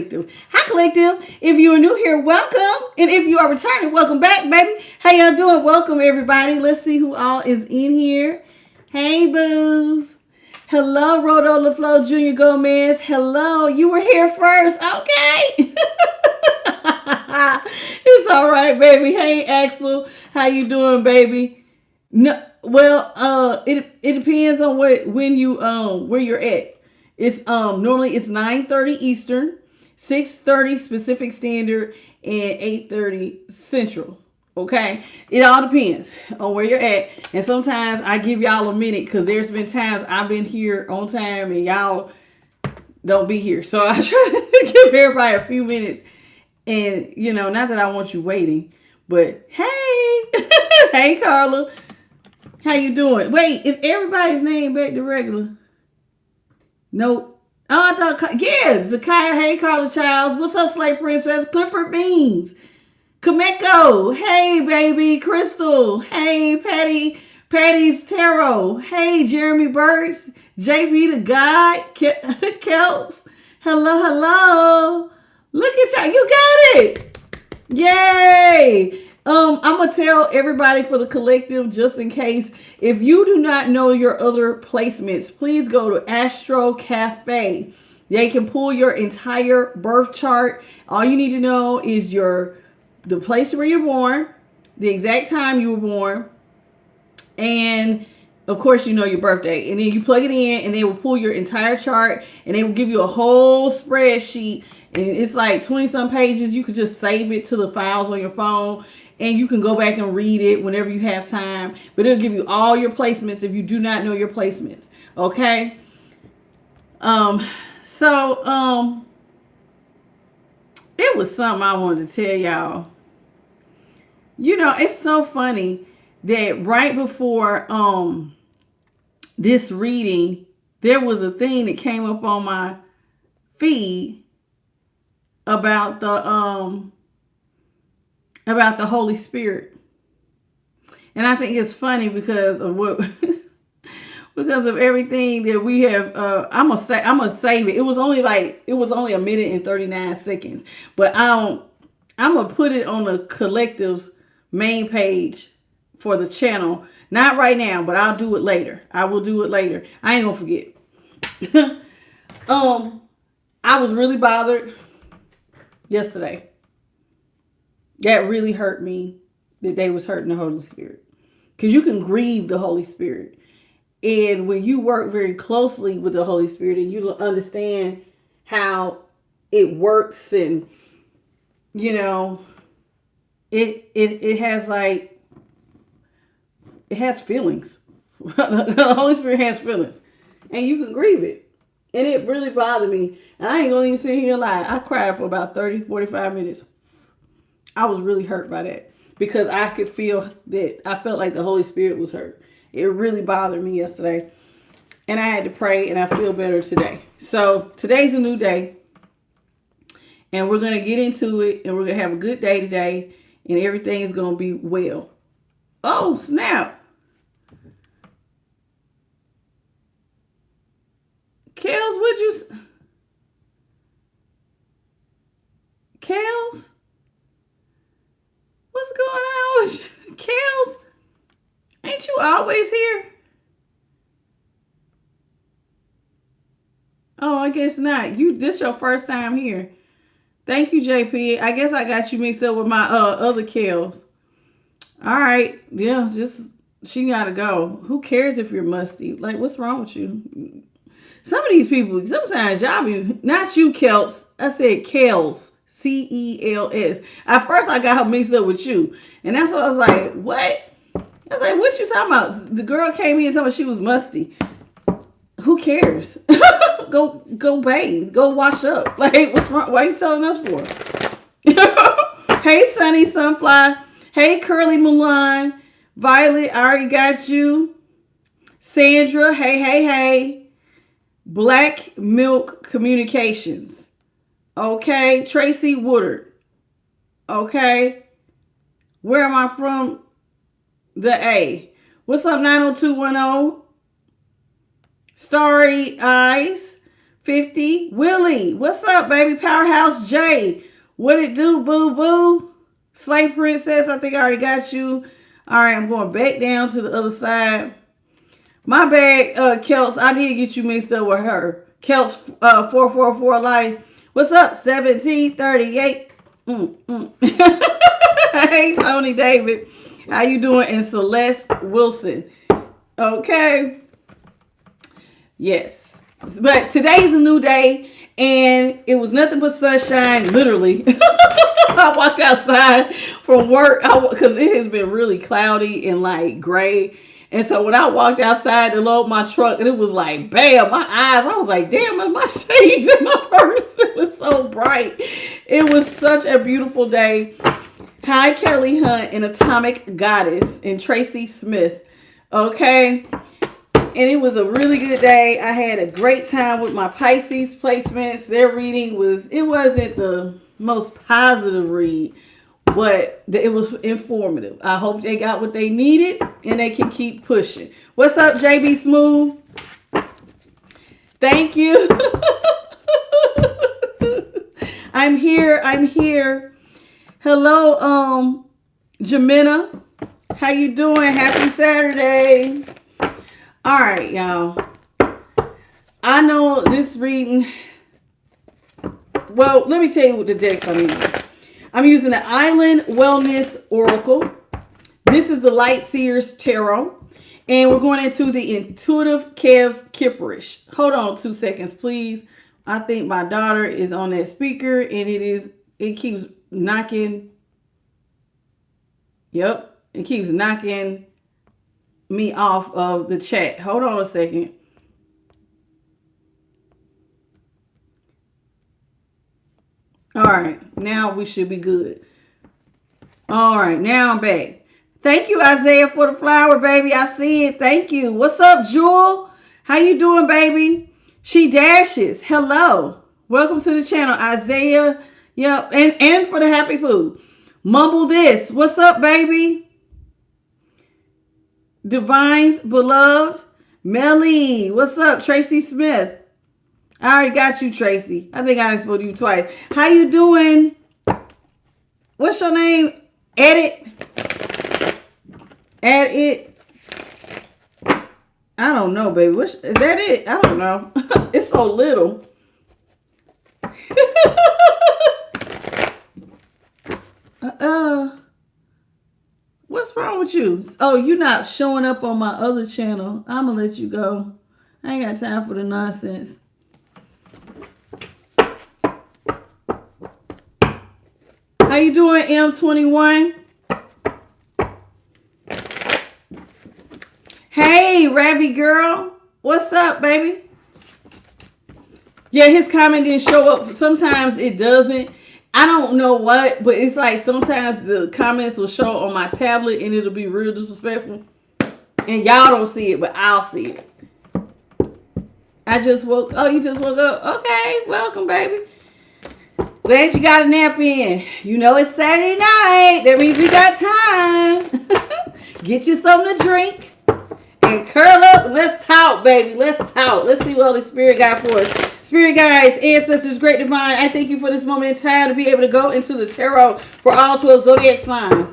Hi, Collective. If you are new here, welcome. And if you are returning, welcome back, baby. How y'all doing? Welcome, everybody. Let's see who all is in here. Hey, boos. Hello, Rodo LaFlo Jr. Gomez. Hello. You were here first. Okay. It's all right, baby. Hey, Axel. How you doing, baby? No, well, it depends on when you where you're at. It's normally it's 9:30 Eastern, 6:30 Pacific Standard, and 8:30 Central. Okay, it all depends on where you're at, and sometimes I give y'all a minute because there's been times I've been here on time and y'all don't be here, so I try to give everybody a few minutes. And not that I want you waiting, but hey, hey, Carla. How you doing? Wait, is everybody's name back to regular? Nope. Oh, I thought, yeah, Zakiah. Hey, Carla Childs. What's up, Slay Princess? Clifford Beans. Kameko. Hey, baby. Crystal. Hey, Patty's Tarot. Hey, Jeremy Burks. JV the God. Kelts. Hello, hello. Look at y'all. You got it. Yay. I'm gonna tell everybody for the collective, just in case, if you do not know your other placements, please go to Astro Cafe. They can pull your entire birth chart. All you need to know is the place where you're born, the exact time you were born, and of course your birthday. And then you plug it in and they will pull your entire chart and they will give you a whole spreadsheet. And it's like 20 some pages. You could just save it to the files on your phone and you can go back and read it whenever you have time. But it'll give you all your placements if you do not know your placements. Okay. So it was something I wanted to tell y'all. It's so funny that right before this reading, there was a thing that came up on my feed about the Holy Spirit. And I think it's funny because of because of everything that we have. I'm gonna save it. It was only a minute and 39 seconds, but I'm gonna put it on the collective's main page for the channel. Not right now, but I'll do it later. I will do it later. I ain't gonna forget. I was really bothered yesterday. That really hurt me that they was hurting the Holy Spirit. Because you can grieve the Holy Spirit. And when you work very closely with the Holy Spirit and you understand how it works and, it has it has feelings. The Holy Spirit has feelings. And you can grieve it. And it really bothered me. And I ain't going to even sit here and lie. I cried for about 30, 45 minutes. I was really hurt by that because I could feel that I felt like the Holy Spirit was hurt. It really bothered me yesterday. And I had to pray and I feel better today. So today's a new day. And we're going to get into it and we're going to have a good day today. And everything is going to be well. Oh, snap. Kels, would you... Kels? What's going on with you? Kels? Ain't you always here? Oh, I guess not. This your first time here. Thank you, JP. I guess I got you mixed up with my other Kels. All right. Yeah, she gotta go. Who cares if you're musty? Like, what's wrong with you? Some of these people, sometimes y'all be, not you, Kelps. I said Kels. Cels. At first, I got her mixed up with you. And that's what I was like, what? I was like, what you talking about? The girl came in and told me she was musty. Who cares? Go bathe. Go wash up. Like, what's wrong? Why are you telling us for? Hey, Sunny Sunfly. Hey, Curly Milan. Violet, I already got you. Sandra, hey. Black Milk Communications. Okay. Tracy Woodard. Okay. Where am I from? The A. What's up, 90210? Starry Eyes. 50. Willie, what's up, baby? Powerhouse J, what it do, boo boo? Slay Princess, I think I already got you. All right, I'm going back down to the other side. My bad, Kelts. I did get you mixed up with her. Kelts 444 Life. What's up, 1738? Hey, Tony David. How you doing? And Celeste Wilson. Okay. Yes. But today's a new day, and it was nothing but sunshine, literally. I walked outside from work because it has been really cloudy and like gray. And so when I walked outside to load my truck, and it was like, bam, my eyes, I was like, damn, my shades in my purse. It was so bright. It was such a beautiful day. Hi, Kelly Hunt and Atomic Goddess and Tracy Smith. Okay. And it was a really good day. I had a great time with my Pisces placements. Their reading it wasn't the most positive read, but it was informative. I hope they got what they needed and they can keep pushing. What's up, JB Smooth? Thank you. I'm here. Hello, Jamina. How you doing? Happy Saturday. All right, y'all. I know this reading. Well, let me tell you what the decks I'm using. I'm using the Island Wellness Oracle. This is the Light Seers Tarot. And we're going into the Intuitive Calves Kipperish. Hold on 2 seconds, please. I think my daughter is on that speaker and it keeps knocking. Yep. It keeps knocking me off of the chat. Hold on a second. All right, now we should be good. All right, now I'm back. Thank you, Isaiah, for the flower, baby. I see it. Thank you. What's up, Jewel? How you doing, baby? She dashes. Hello. Welcome to the channel, Isaiah. Yep, and for the happy poo. Mumble this. What's up, baby? Divine's beloved. Melly. What's up, Tracy Smith? I already got you, Tracy. I think I spoke to you twice. How you doing? What's your name? Edit. I don't know, baby. Is that it? I don't know. It's so little. What's wrong with you? Oh, you're not showing up on my other channel. I'm gonna let you go. I ain't got time for the nonsense. How you doing, M21? Hey, Ravi girl. What's up, baby? Yeah, his comment didn't show up. Sometimes it doesn't. I don't know what, but it's like sometimes the comments will show on my tablet and it'll be real disrespectful. And y'all don't see it, but I'll see it. I just woke. Oh, you just woke up? Okay, welcome, baby. Glad you got a nap in. You know it's Saturday night. That means we got time. Get you something to drink and curl up. Let's talk, baby. Let's talk. Let's see what Holy Spirit got for us. Spirit guides, ancestors, great divine, I thank you for this moment in time to be able to go into the tarot for all 12 zodiac signs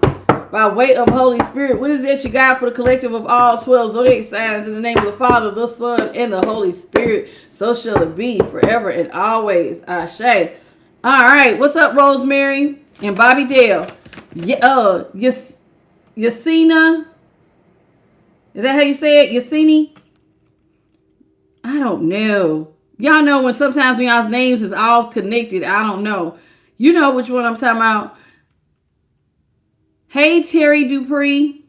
by way of Holy Spirit. What is it you got for the collective of all 12 zodiac signs in the name of the Father, the Son, and the Holy Spirit? So shall it be forever and always. Ashe. All right, what's up, Rosemary and Bobby Dale? Yasina. Is that how you say it? Yasini? I don't know. Y'all know when sometimes when y'all's names is all connected. I don't know. You know which one I'm talking about. Hey, Terry Dupree.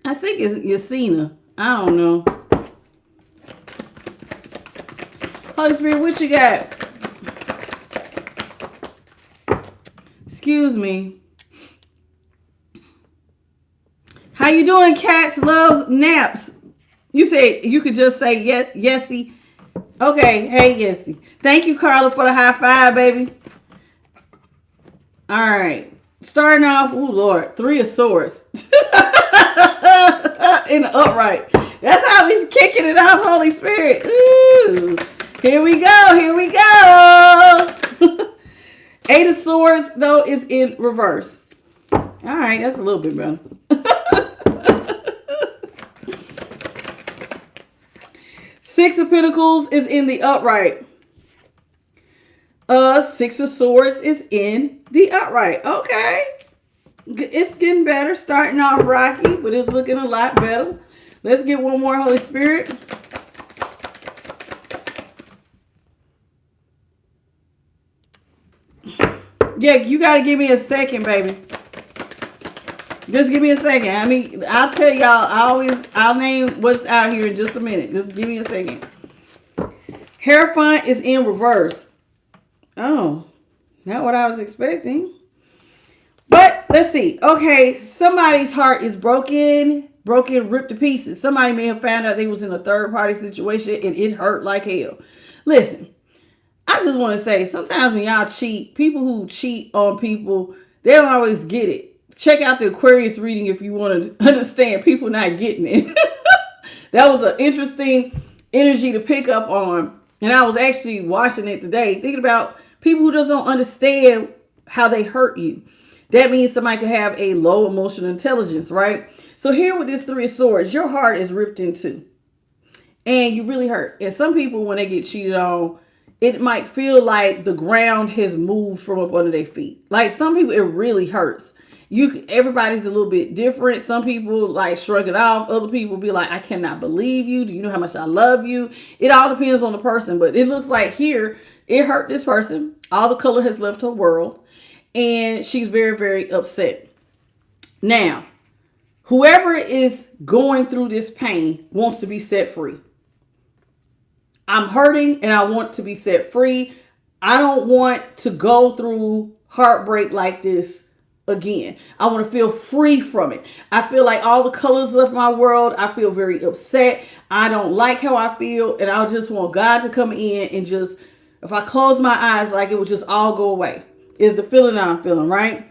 I think it's Yasina. I don't know. Holy Spirit, what you got? Excuse me. How you doing, Cats Loves Naps? You said you could just say yes, Yesy. Okay, hey, Yesy. Thank you, Carla, for the high five, baby. All right. Starting off, oh, Lord, 3 of Swords. In the upright. That's how he's kicking it off, Holy Spirit. Ooh. Here we go. Here we go. Eight of Swords, though, is in reverse. All right, that's a little bit better. Six of Pentacles is in the upright. Six of Swords is in the upright. Okay. It's getting better. Starting off rocky, but it's looking a lot better. Let's get one more, Holy Spirit. Yeah, you got to give me a second, baby. Just give me a second. I mean, I'll tell y'all, I'll name what's out here in just a minute. Just give me a second. Hierophant is in reverse. Oh, not what I was expecting. But let's see. Okay, somebody's heart is broken, ripped to pieces. Somebody may have found out they was in a third party situation and it hurt like hell. Listen, I just want to say, sometimes when y'all cheat, people who cheat on people, they don't always get it. Check out the Aquarius reading if you want to understand people not getting it. That was an interesting energy to pick up on. And I was actually watching it today, thinking about people who just don't understand how they hurt you. That means somebody could have a low emotional intelligence, right? So here with this Three of Swords, your heart is ripped in two. And you really hurt. And some people, when they get cheated on, it might feel like the ground has moved from up under their feet. Like some people, it really hurts. Everybody's a little bit different. Some people like shrug it off. Other people be like, I cannot believe you. Do you know how much I love you? It all depends on the person. But it looks like here, it hurt this person. All the color has left her world. And she's very, very upset. Now, whoever is going through this pain wants to be set free. I'm hurting and I want to be set free. I don't want to go through heartbreak like this again. I want to feel free from it. I feel like all the colors left my world. I feel very upset. I don't like how I feel. And I just want God to come in and just, if I close my eyes, like it would just all go away. Is the feeling that I'm feeling, right?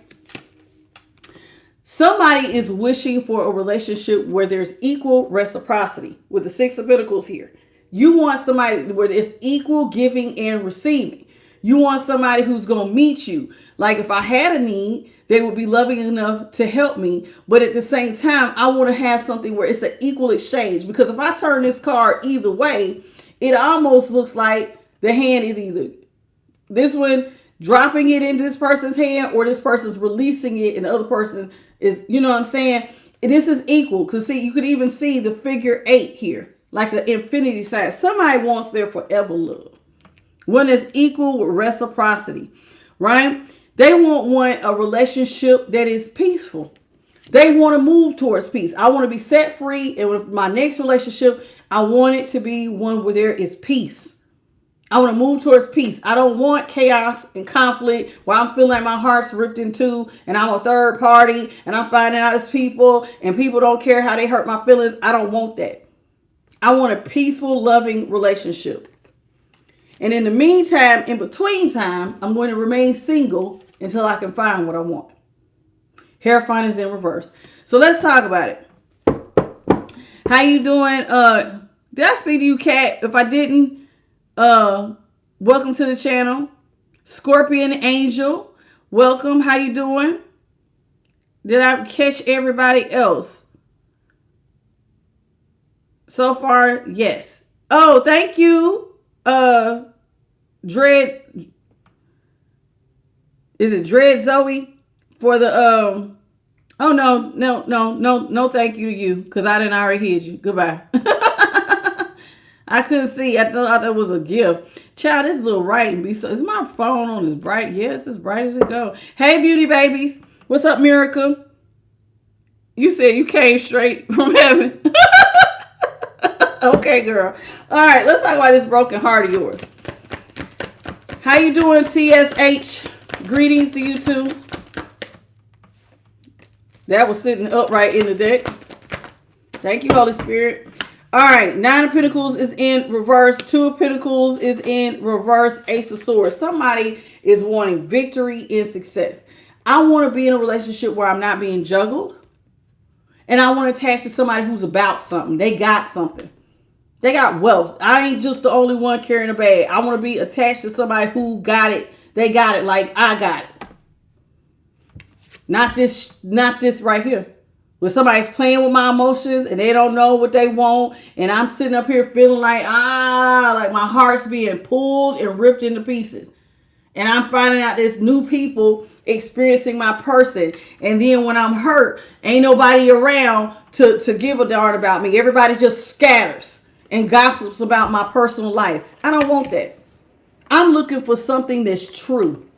Somebody is wishing for a relationship where there's equal reciprocity with the Six of Pentacles here. You want somebody where there's equal giving and receiving. You want somebody who's going to meet you. Like if I had a need, they would be loving enough to help me. But at the same time, I want to have something where it's an equal exchange. Because if I turn this card either way, it almost looks like the hand is either this one dropping it into this person's hand or this person's releasing it and the other person is, you know what I'm saying? This is equal. Because see, you could even see the figure 8 here, like the infinity sign. Somebody wants their forever love. One is equal with reciprocity, right? They want a relationship that is peaceful. They want to move towards peace. I want to be set free. And with my next relationship, I want it to be one where there is peace. I want to move towards peace. I don't want chaos and conflict where I'm feeling like my heart's ripped in two and I'm a third party and I'm finding out it's people and people don't care how they hurt my feelings. I don't want that. I want a peaceful, loving relationship. And in the meantime, in between time, I'm going to remain single until I can find what I want. Hierophant is in reverse. So let's talk about it. How you doing? Did I speak to you, Kat? If I didn't, welcome to the channel. Scorpion Angel, welcome. How you doing? Did I catch everybody else? So far, yes. Oh, thank you. Dread, is it Dread Zoe for the oh no thank you to you because I didn't already hear you. Goodbye. I couldn't see. I thought that was a gift. Child, this little writing be so. Is my phone on as bright? Yes, as bright as it go. Hey, beauty babies, what's up, Miracle? You said you came straight from heaven. Okay, girl. All right, let's talk about this broken heart of yours. How you doing, TSH? Greetings to you too. That was sitting upright in the deck. Thank you, Holy Spirit. All right, Nine of Pentacles is in reverse. Two of Pentacles is in reverse. Ace of Swords. Somebody is wanting victory and success. I want to be in a relationship where I'm not being juggled. And I want to attach to somebody who's about something. They got something. They got wealth. I ain't just the only one carrying a bag. I want to be attached to somebody who got it. They got it like I got it. Not this right here. When somebody's playing with my emotions and they don't know what they want, and I'm sitting up here feeling like my heart's being pulled and ripped into pieces. And I'm finding out there's new people experiencing my person. And then when I'm hurt, ain't nobody around to give a darn about me. Everybody just scatters and gossips about my personal life. I don't want that. I'm looking for something that's true.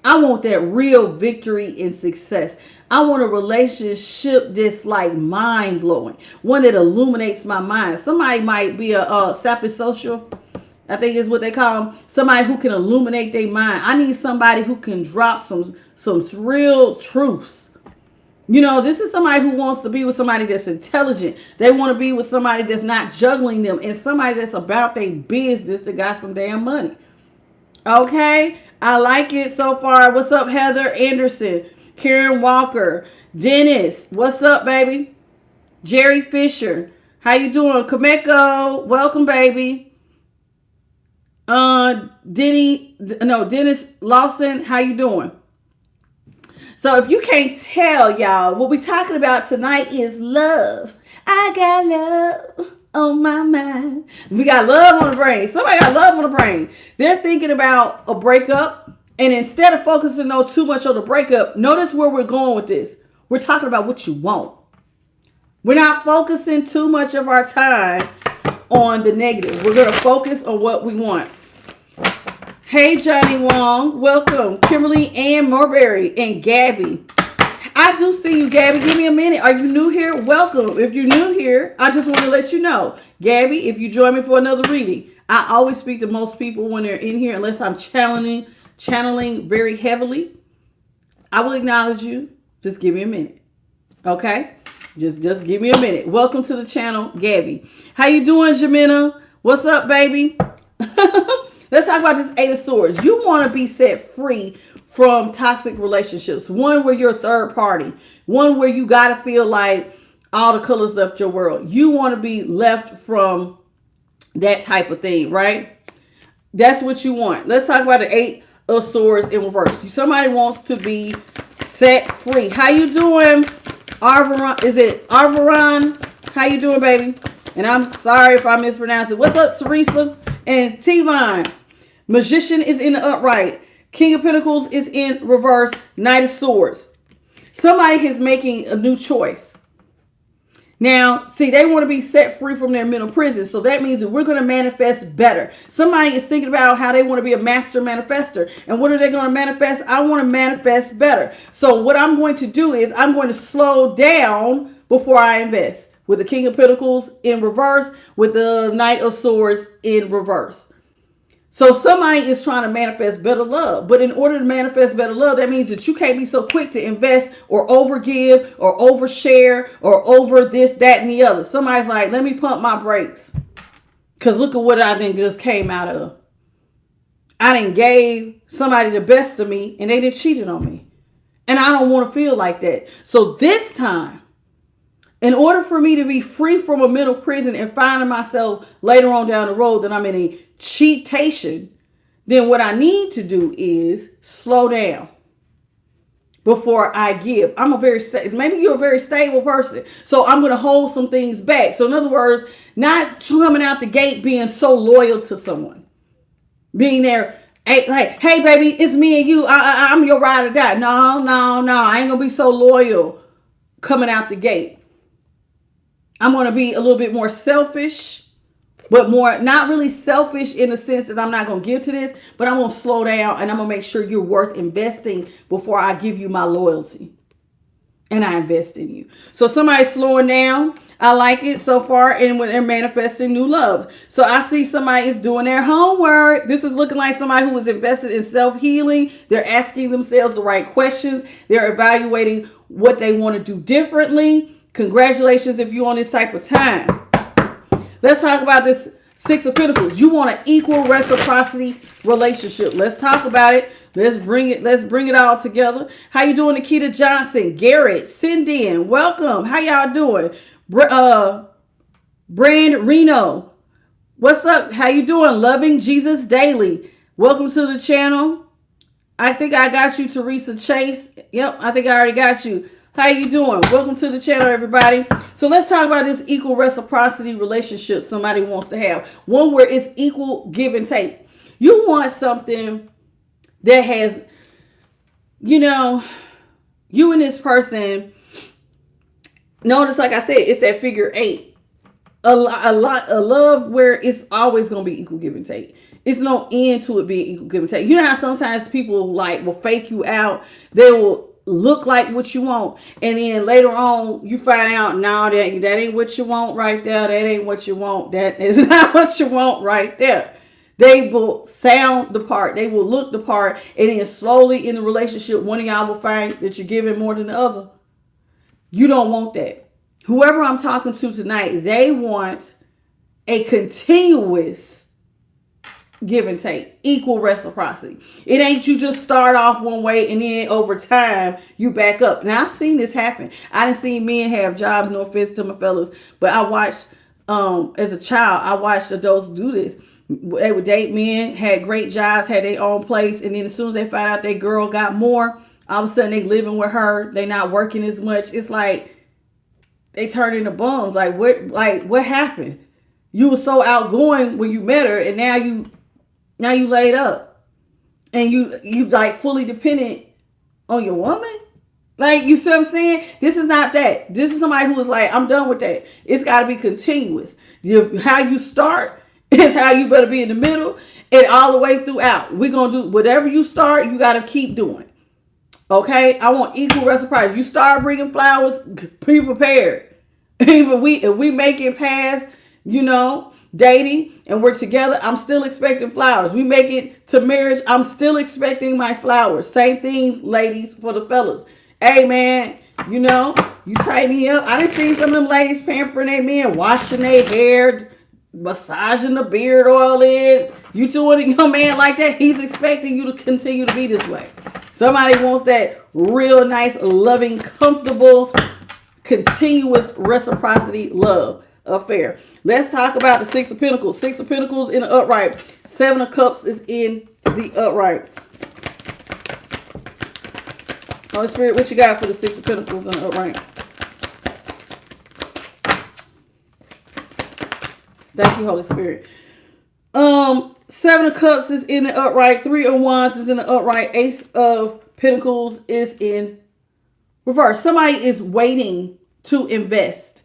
I want that real victory and success. I want a relationship that's like mind blowing, one that illuminates my mind. Somebody might be a sappy social, I think is what they call them. Somebody who can illuminate their mind. I need somebody who can drop some real truths. You know, this is somebody who wants to be with somebody that's intelligent. They want to be with somebody that's not juggling them, and somebody that's about their business that got some damn money. Okay, I like it so far. What's up, Heather Anderson, Karen Walker, Dennis? What's up, baby? Jerry Fisher, how you doing? Kameko, welcome, baby. Dennis Lawson, how you doing? So if you can't tell, y'all, what we're talking about tonight is love. I got love on my mind. We got love on the brain. Somebody got love on the brain. They're thinking about a breakup, and instead of focusing too much on the breakup, notice where we're going with this. We're talking about what you want. We're not focusing too much of our time on the negative. We're going to focus on what we want. Hey, Johnny Wong, welcome. Kimberly Ann Marbury and Gabby. I do see you, Gabby. Give me a minute. Are you new here? Welcome. If you're new here, I just want to let you know, Gabby, if you join me for another reading, I always speak to most people when they're in here, unless I'm channeling very heavily. I will acknowledge you. Just give me a minute. Okay? Just give me a minute. Welcome to the channel, Gabby. How you doing, Jamina? What's up, baby? Let's talk about this Eight of Swords. You want to be set free from toxic relationships. One where you're a third party. One where you got to feel like all the colors left your world. You want to be left from that type of thing, right? That's what you want. Let's talk about the Eight of Swords in reverse. Somebody wants to be set free. How you doing, Arvaron? Is it Arvaron? How you doing, baby? And I'm sorry if I mispronounce it. What's up, Teresa? And T-Vine. Magician is in the upright. King of Pentacles is in reverse. Knight of Swords. Somebody is making a new choice. Now, see, they want to be set free from their mental prison. So that means that we're going to manifest better. Somebody is thinking about how they want to be a master manifester. And what are they going to manifest? I want to manifest better. So what I'm going to do is I'm going to slow down before I invest. With the King of Pentacles in reverse, with the Knight of Swords in reverse. So somebody is trying to manifest better love. But in order to manifest better love, that means that you can't be so quick to invest or overgive or overshare or over this, that, and the other. Somebody's like, let me pump my brakes. Because look at what I then just came out of. I done gave somebody the best of me and they done cheated on me. And I don't want to feel like that. So this time, in order for me to be free from a mental prison and finding myself later on down the road that I'm in a cheatation, then what I need to do is slow down before I give. Maybe you're a very stable person. So I'm going to hold some things back. So in other words, not coming out the gate being so loyal to someone. Being there, hey baby, it's me and you. I'm your ride or die. No. I ain't going to be so loyal coming out the gate. I'm going to be a little bit more selfish, but more, not really selfish in the sense that I'm not going to give to this, but I'm going to slow down and I'm going to make sure you're worth investing before I give you my loyalty and I invest in you. So somebody's slowing down. I like it so far. And when they're manifesting new love. So I see somebody is doing their homework. This is looking like somebody who is invested in self-healing. They're asking themselves the right questions. They're evaluating what they want to do differently. Congratulations if you're on this type of time. Let's talk about this Six of Pentacles. You want an equal reciprocity relationship. Let's talk about it. Let's bring it all together. How you doing, Nikita Johnson? Garrett, Cindy, welcome. How y'all doing? Brand Reno, what's up? How you doing? Loving Jesus Daily. Welcome to the channel. I think I got you, Teresa Chase. Yep, I think I already got you. How you doing? Welcome to the channel, everybody. So let's talk about this equal reciprocity relationship somebody wants to have. One where it's equal give and take. You want something that has, you and this person, notice, like I said, it's that figure 8. A love where it's always going to be equal give and take. It's no end to it being equal give and take. You know how sometimes people will fake you out. They will look like what you want, and then later on you find out, no, that ain't what you want right there. That ain't what you want. That is not what you want right there. They will sound the part. They will look the part, and then slowly in the relationship, one of y'all will find that you're giving more than the other. You don't want that. Whoever I'm talking to tonight, they want a continuous give and take, equal reciprocity. It ain't you just start off one way and then over time you back up. Now I've seen this happen. I done seen men have jobs, no offense to my fellas, but I watched as a child, I watched adults do this. They would date men, had great jobs, had their own place, and then as soon as they find out their girl got more, all of a sudden they living with her, they not working as much. It's like they turn into bums. What happened? You were so outgoing when you met her, and now you laid up, and you fully dependent on your woman. You see what I'm saying? This is not that. This is somebody who is I'm done with that. It's got to be continuous. How you start is how you better be in the middle and all the way throughout. We're going to do whatever you start, you got to keep doing. Okay? I want equal reciprocity. You start bringing flowers, be prepared. If we make it past, dating and we're together, I'm still expecting flowers. We make it to marriage, I'm still expecting my flowers. Same things, ladies, for the fellas. Hey man, you tie me up. I done seen some of them ladies pampering their men, washing their hair, massaging the beard oil in. You doing your man like that, he's expecting you to continue to be this way. Somebody wants that real nice, loving, comfortable, continuous reciprocity love affair. Let's talk about the 6 of Pentacles. 6 of Pentacles in the upright. 7 of Cups is in the upright. Holy Spirit, what you got for the 6 of Pentacles in the upright? Thank you, Holy Spirit. 7 of Cups is in the upright. 3 of Wands is in the upright. Ace of Pentacles is in reverse. Somebody is waiting to invest.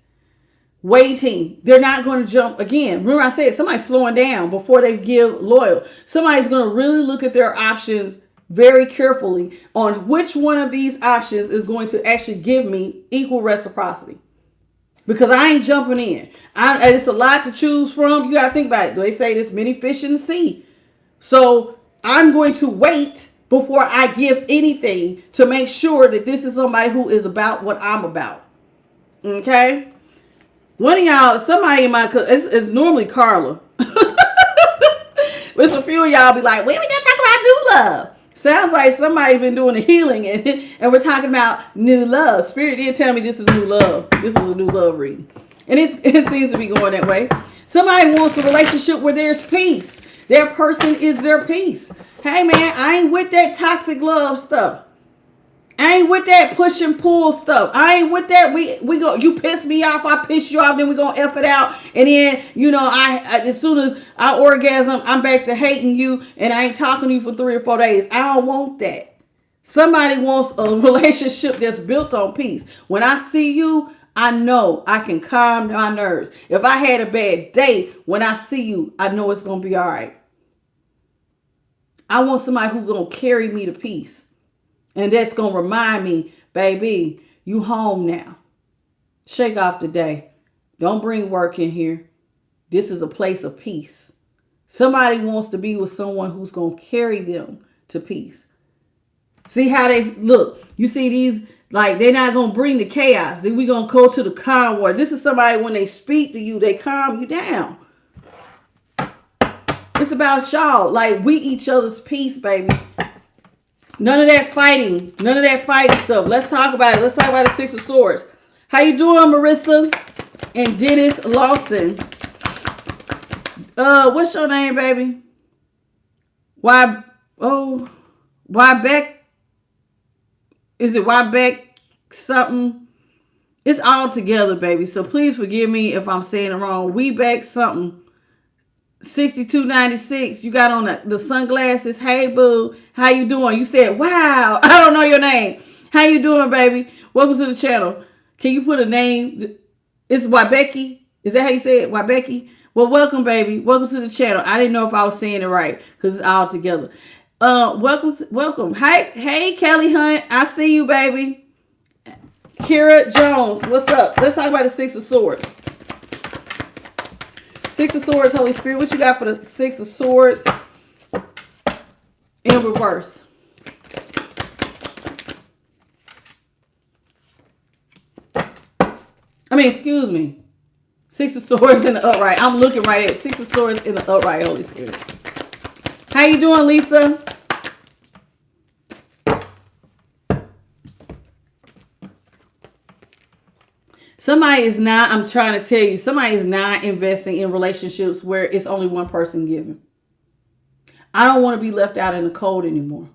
Waiting. They're not going to jump again. Remember I said somebody's slowing down before they give loyal. Somebody's going to really look at their options very carefully on which one of these options is going to actually give me equal reciprocity. Because I ain't jumping in. It's a lot to choose from. You got to think about it. They say there's many fish in the sea. So I'm going to wait before I give anything to make sure that this is somebody who is about what I'm about. Okay? One of y'all, somebody in my, it's normally Carla. There's a few of y'all be like, we were just talking about new love. Sounds like somebody been doing the healing and we're talking about new love. Spirit did tell me this is new love. This is a new love reading. And it seems to be going that way. Somebody wants a relationship where there's peace. Their person is their peace. Hey man, I ain't with that toxic love stuff. I ain't with that push and pull stuff. I ain't with that. We go. You piss me off, I piss you off. Then we gonna F it out. And then I as soon as I orgasm, I'm back to hating you, and I ain't talking to you for 3 or 4 days. I don't want that. Somebody wants a relationship that's built on peace. When I see you, I know I can calm my nerves. If I had a bad day, when I see you, I know it's gonna be all right. I want somebody who's gonna carry me to peace. And that's going to remind me, baby, you home now. Shake off the day. Don't bring work in here. This is a place of peace. Somebody wants to be with someone who's going to carry them to peace. See how they look. You see these, they're not going to bring the chaos. Then we're going to go to the calm word. This is somebody, when they speak to you, they calm you down. It's about y'all. We each other's peace, baby. None of that fighting. None of that fighting stuff. Let's talk about it. Let's talk about the Six of Swords. How you doing, Marissa and Dennis Lawson? What's your name, baby? Why Beck? Is it why Beck something? It's all together, baby. So please forgive me if I'm saying it wrong. We Beck something. 6296. You got on the sunglasses. Hey, boo. How you doing? You said, wow. I don't know your name. How you doing, baby? Welcome to the channel. Can you put a name? It's Wybecky. Is that how you say it? Wybecky? Well, welcome, baby. Welcome to the channel. I didn't know if I was saying it right because it's all together. Welcome. Hey, Kelly Hunt. I see you, baby. Kira Jones. What's up? Let's talk about the Six of Swords. Six of Swords, Holy Spirit. What you got for the Six of Swords in reverse? Excuse me. Six of Swords in the upright. I'm looking right at Six of Swords in the upright, Holy Spirit. How you doing, Lisa? Somebody is not, I'm trying to tell you, somebody is not investing in relationships where it's only one person giving. I don't want to be left out in the cold anymore.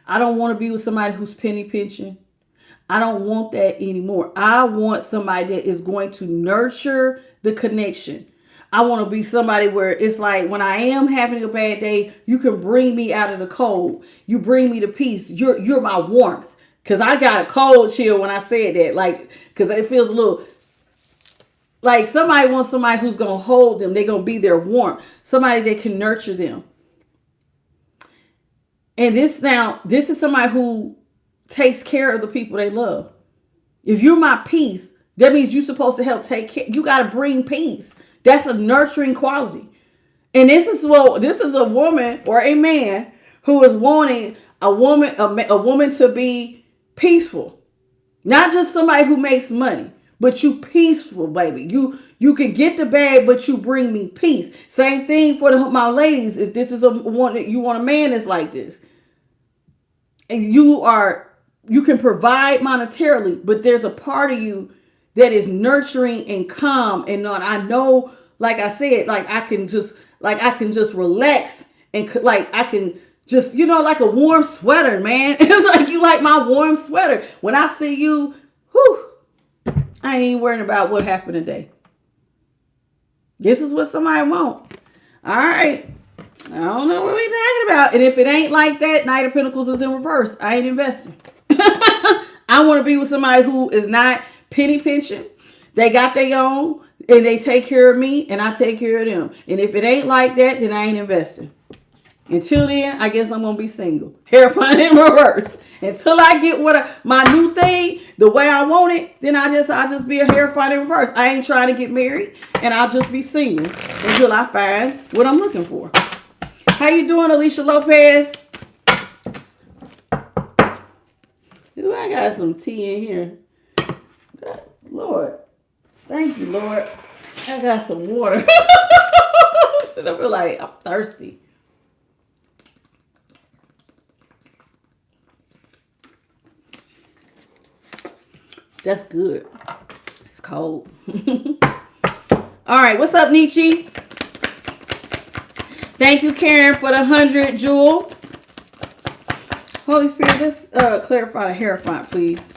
I don't want to be with somebody who's penny pinching. I don't want that anymore. I want somebody that is going to nurture the connection. I want to be somebody where it's like when I am having a bad day, you can bring me out of the cold. You bring me to peace. You're my warmth. Because I got a cold chill when I said that. Like, because it feels a little like somebody wants somebody who's going to hold them. They're going to be their warmth. Somebody that can nurture them. And this is somebody who takes care of the people they love. If you're my peace, that means you're supposed to help take care. You got to bring peace. That's a nurturing quality. And this is a woman or a man who is wanting a woman to be peaceful. Not just somebody who makes money, but you peaceful, baby. You can get the bag, but you bring me peace. Same thing for my ladies. If this is one that you want a man that's like this. And you can provide monetarily, but there's a part of you that is nurturing and calm. And not, I know, like I said, like I can just relax and like I can just, like a warm sweater, man. It's like you like my warm sweater. When I see you, I ain't even worrying about what happened today. This is what somebody want. All right. I don't know what we talking about. And if it ain't like that, Knight of Pentacles is in reverse. I ain't investing. I want to be with somebody who is not penny pinching. They got their own and they take care of me and I take care of them. And if it ain't like that, then I ain't investing. Until then, I guess I'm going to be single. Terrifying in reverse. Until I get my new thing, the way I want it, then I'll just be a terrifying in reverse. I ain't trying to get married, and I'll just be single until I find what I'm looking for. How you doing, Alicia Lopez? Ooh, I got some tea in here. Lord. Thank you, Lord. I got some water. I feel like I'm thirsty. That's good. It's cold. All right. What's up, Nietzsche? Thank you, Karen, for the 100, Jewel. Holy Spirit, let's clarify the hair font, please.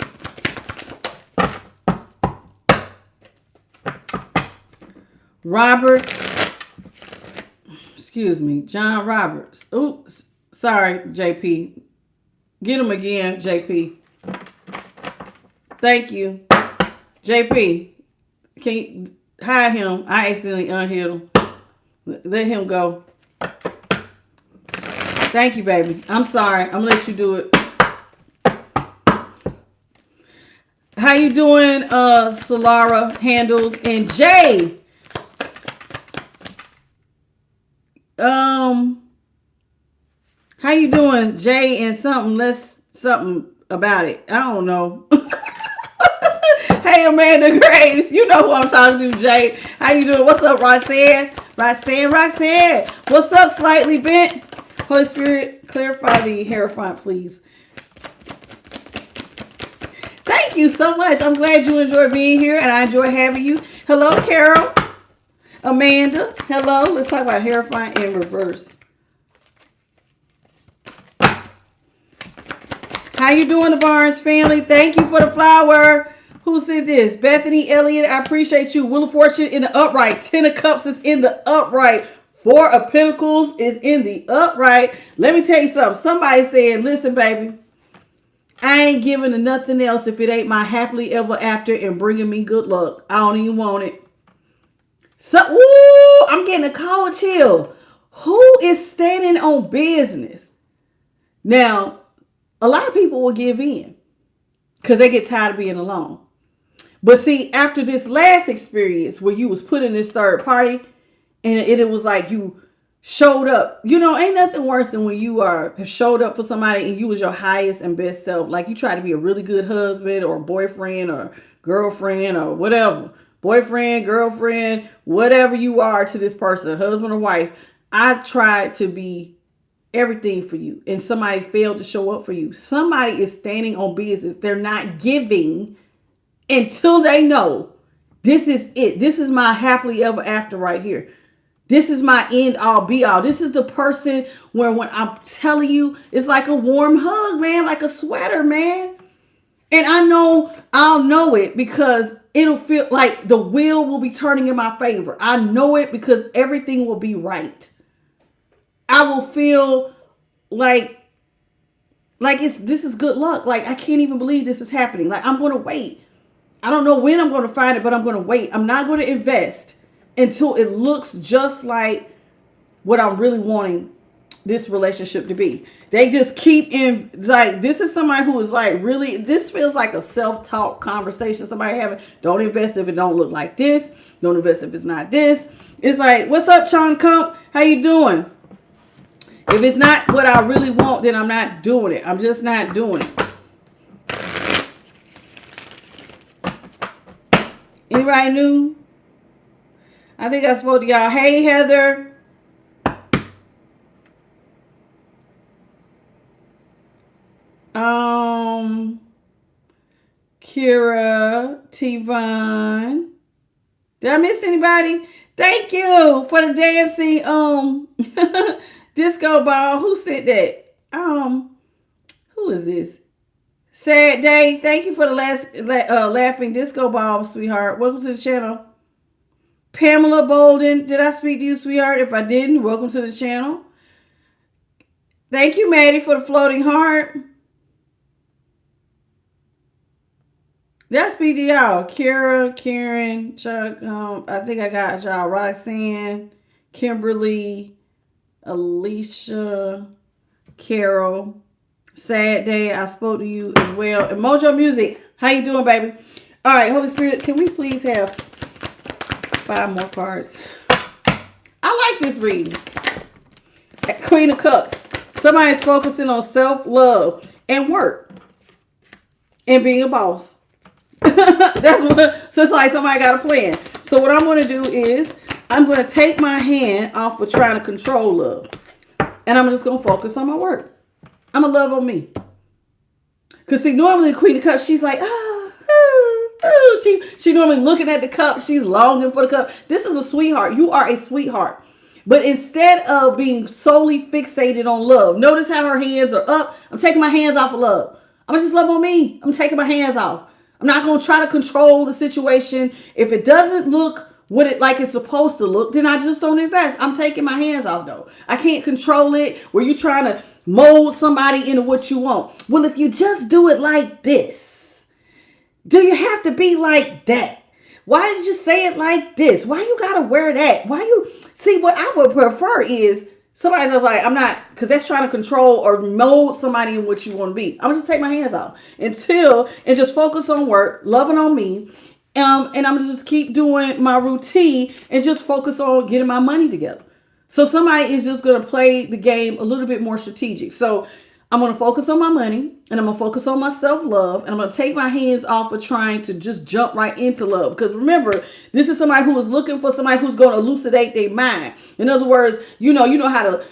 Robert. Excuse me. John Roberts. Oops. Sorry, JP. Get him again, JP. Thank you. JP, can you hide him? I accidentally unhid him. Let him go. Thank you, baby. I'm sorry. I'm going to let you do it. How you doing, Solara Handles? And Jay. How you doing, Jay? And something about it. I don't know. Hey, Amanda Graves. You know who I'm talking to, Jay. How you doing? What's up, Roxanne? Roxanne. What's up, Slightly Bent? Holy Spirit, clarify the Hierophant, please. Thank you so much. I'm glad you enjoyed being here, and I enjoy having you. Hello, Carol. Amanda. Hello. Let's talk about Hierophant in reverse. How you doing, the Barnes family? Thank you for the flower. Who said this? Bethany Elliott, I appreciate you. Wheel of Fortune in the upright. Ten of Cups is in the upright. Four of Pentacles is in the upright. Let me tell you something. Somebody said, listen, baby, I ain't giving to nothing else if it ain't my happily ever after and bringing me good luck. I don't even want it. So, ooh, I'm getting a cold chill. Who is standing on business? Now, a lot of people will give in because they get tired of being alone. But see, after this last experience where you was put in this third party and it was like you showed up, you know, ain't nothing worse than when you have showed up for somebody and you was your highest and best self. Like you try to be a really good husband or boyfriend or girlfriend or whatever. Boyfriend, girlfriend, whatever you are to this person, husband or wife. I tried to be everything for you and somebody failed to show up for you. Somebody is standing on business. They're not giving until they know this is it. This is my happily ever after right here. This is my end all be all. This is the person where when I'm telling you, it's like a warm hug, man, like a sweater, man. And I know I'll know it because it'll feel like the wheel will be turning in my favor. I know it because everything will be right. I will feel like this is good luck. Like I can't even believe this is happening. Like I'm going to wait. I don't know when I'm going to find it, but I'm going to wait. I'm not going to invest until it looks just like what I'm really wanting this relationship to be. They just keep in, like, this is somebody who is like really, this feels like a self-talk conversation somebody having. Don't invest if it don't look like this. Don't invest if it's not this. It's like, what's up, Sean Kump? How you doing? If it's not what I really want, then I'm not doing it. I'm just not doing it. Anybody new? I think I spoke to y'all. Hey, Heather. Kira, T-Von. Did I miss anybody? Thank you for the dancing disco ball. Who said that? Who is this? Sad Day. Thank you for the laughing disco ball, sweetheart. Welcome to the channel. Pamela Bolden. Did I speak to you, sweetheart? If I didn't, welcome to the channel. Thank you, Maddie, for the floating heart. Did I speak to y'all? Kira, Karen, Chuck, I think I got y'all. Roxanne, Kimberly, Alicia, Carol. Sad Day, I spoke to you as well. And Mojo Music, how you doing, baby? All right, Holy Spirit, can we please have 5 more cards? I like this reading. Queen of Cups. Somebody's focusing on self-love and work and being a boss. That's what, so it's like somebody got a plan. So what I'm going to do is I'm going to take my hand off of trying to control love. And I'm just going to focus on my work. I'm going to love on me. Because see, normally the Queen of Cups, she's like, she normally looking at the cup. She's longing for the cup. This is a sweetheart. You are a sweetheart. But instead of being solely fixated on love, notice how her hands are up. I'm taking my hands off of love. I'm going to just love on me. I'm taking my hands off. I'm not going to try to control the situation. If it doesn't look like it's supposed to look, then I just don't invest. I'm taking my hands off, though. I can't control it where you're trying to mold somebody into what you want. Well, if you just do it like this, do you have to be like that? Why did you say it like this? Why you got to wear that? Why you... See, what I would prefer is somebody just like, I'm not, because that's trying to control or mold somebody in what you want to be. I'm going to just take my hands off and just focus on work, loving on me. And I'm going to just keep doing my routine and just focus on getting my money together. So somebody is just going to play the game a little bit more strategic. So I'm going to focus on my money and I'm going to focus on my self-love. And I'm going to take my hands off of trying to just jump right into love. Because remember, this is somebody who is looking for somebody who's going to elucidate their mind. In other words, you know how to,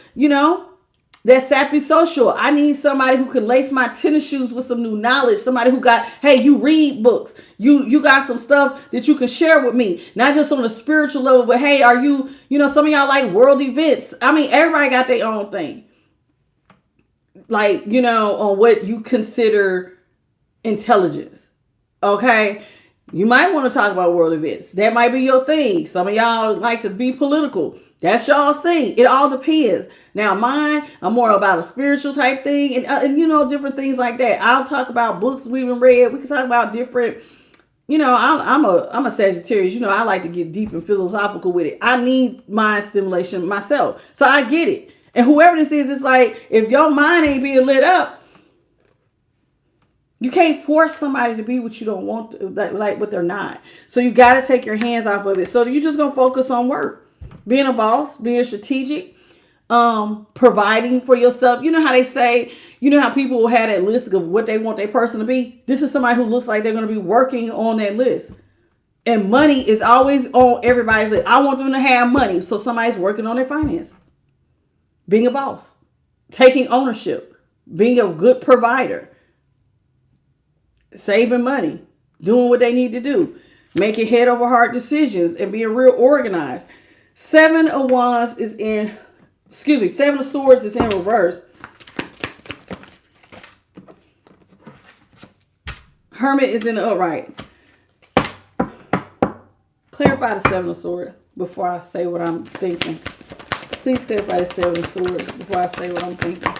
That sappy social. I need somebody who can lace my tennis shoes with some new knowledge. Somebody who got, hey, you read books. You got some stuff that you can share with me. Not just on a spiritual level, but hey, are you, some of y'all like world events. I mean, everybody got their own thing. Like, on what you consider intelligence. Okay? You might want to talk about world events. That might be your thing. Some of y'all like to be political. That's y'all's thing. It all depends. Now, mine, I'm more about a spiritual type thing and different things like that. I'll talk about books we've read. We can talk about different, I'm a Sagittarius. I like to get deep and philosophical with it. I need mind stimulation myself. So I get it. And whoever this is, it's like, if your mind ain't being lit up, you can't force somebody to be what you don't want, like what they're not. So you got to take your hands off of it. So you're just going to focus on work, being a boss, being strategic, providing for yourself. You know how they say, how people will have that list of what they want their person to be. This is somebody who looks like they're going to be working on that list. And money is always on everybody's list. I want them to have money. So somebody's working on their finances. Being a boss, taking ownership, being a good provider, saving money, doing what they need to do, making head over heart decisions and being real organized. Seven of Swords is in reverse. Hermit is in the upright. Clarify the Seven of Swords before I say what I'm thinking. Please clarify the Seven of Swords before I say what I'm thinking.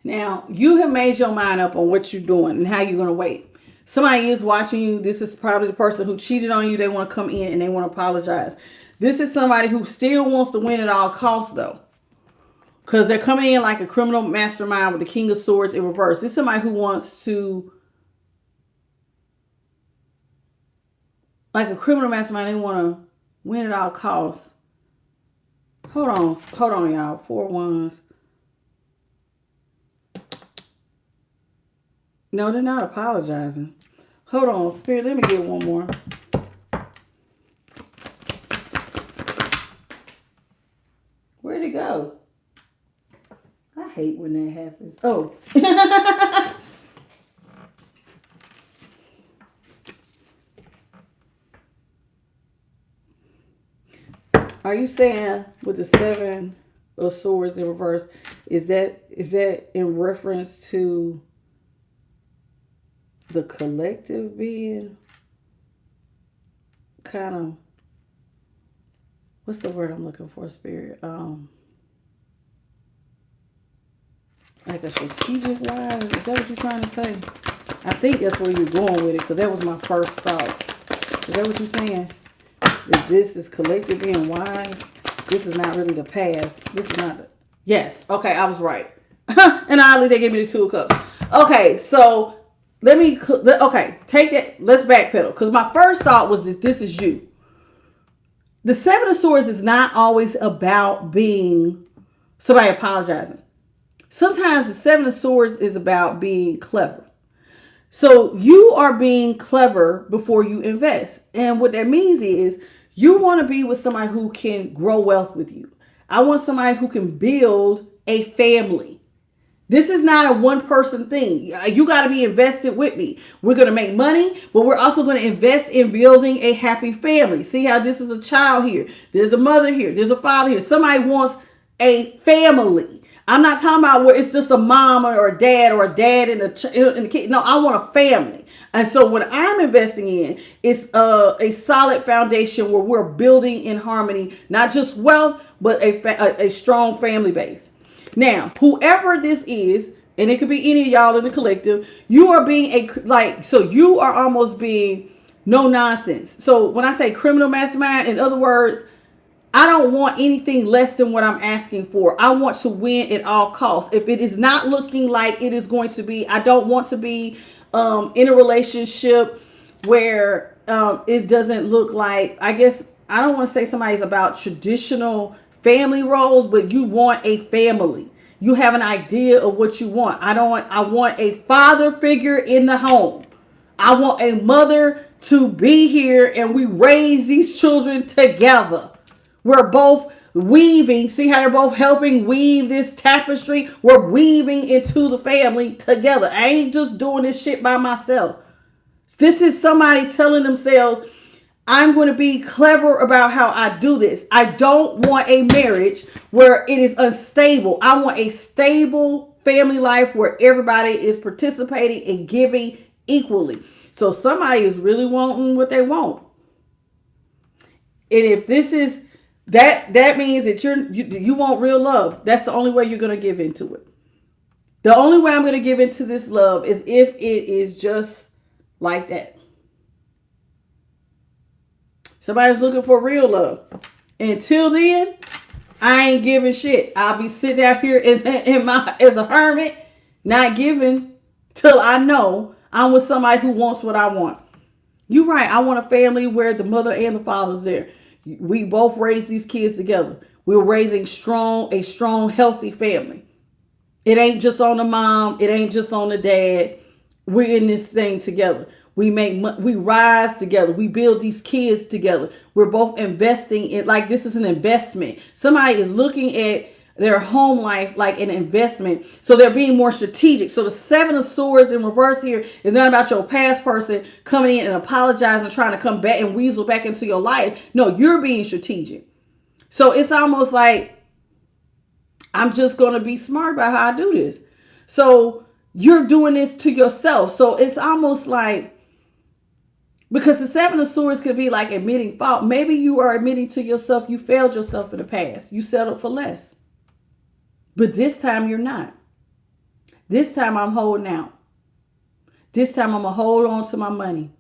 Now, you have made your mind up on what you're doing and how you're going to wait. Somebody is watching you. This is probably the person who cheated on you. They want to come in and they want to apologize. This is somebody who still wants to win at all costs, though. Because they're coming in like a criminal mastermind with the King of Swords in reverse. This is somebody who wants to, like a criminal mastermind, they want to win at all costs. Hold on, y'all. 4 Wands. No, they're not apologizing. Hold on, Spirit. Let me get one more. Where'd it go? I hate when that happens. Oh. Are you saying with the Seven of Swords in reverse, is that in reference to the collective being kind of, what's the word I'm looking for, Spirit? Like a strategic wise? Is that what you're trying to say? I think that's where you're going with it, because that was my first thought. Is that what you're saying? If this is collective being wise, this is not really the past. This is not the, yes. Okay, I was right. And oddly, they gave me the Two of Cups. Okay, so take that. Let's backpedal. Because my first thought was this is you. The Seven of Swords is not always about being somebody apologizing. Sometimes the Seven of Swords is about being clever. So you are being clever before you invest. And what that means is you want to be with somebody who can grow wealth with you. I want somebody who can build a family. This is not a one-person thing. You got to be invested with me. We're going to make money, but we're also going to invest in building a happy family. See how this is a child here. There's a mother here. There's a father here. Somebody wants a family. I'm not talking about where it's just a mom or a dad and a kid. No, I want a family. And so what I'm investing in is a solid foundation where we're building in harmony, not just wealth, but a strong family base. Now, whoever this is, and it could be any of y'all in the collective, you are being so you are almost being no nonsense. So when I say criminal mastermind, in other words, I don't want anything less than what I'm asking for. I want to win at all costs. If it is not looking like it is going to be, I don't want to be in a relationship where it doesn't look like, I guess, I don't want to say somebody's about traditional family roles, but you want a family. You have an idea of what you want. I want a father figure in the home. I want a mother to be here and we raise these children together. We're both weaving. See how they're both helping weave this tapestry? We're weaving into the family together. I ain't just doing this shit by myself. This is somebody telling themselves, I'm going to be clever about how I do this. I don't want a marriage where it is unstable. I want a stable family life where everybody is participating and giving equally. So somebody is really wanting what they want. And if this is that means that you want real love. That's the only way you're going to give into it. The only way I'm going to give into this love is if it is just like that. Somebody's looking for real love. Until then, I ain't giving shit. I'll be sitting out here as a hermit, not giving till I know I'm with somebody who wants what I want. You're right. I want a family where the mother and the father's there. We both raise these kids together. We're raising a strong, healthy family. It ain't just on the mom. It ain't just on the dad. We're in this thing together. We rise together. We build these kids together. We're both investing in, like, this is an investment. Somebody is looking at their home life like an investment. So they're being more strategic. So the 7 of Swords in reverse here is not about your past person coming in and apologizing, trying to come back and weasel back into your life. No, you're being strategic. So it's almost like, I'm just going to be smart about how I do this. So you're doing this to yourself. So it's almost like, because the 7 of Swords could be like admitting fault. Maybe you are admitting to yourself you failed yourself in the past. You settled for less. But this time you're not. This time I'm holding out. This time I'm going to hold on to my money.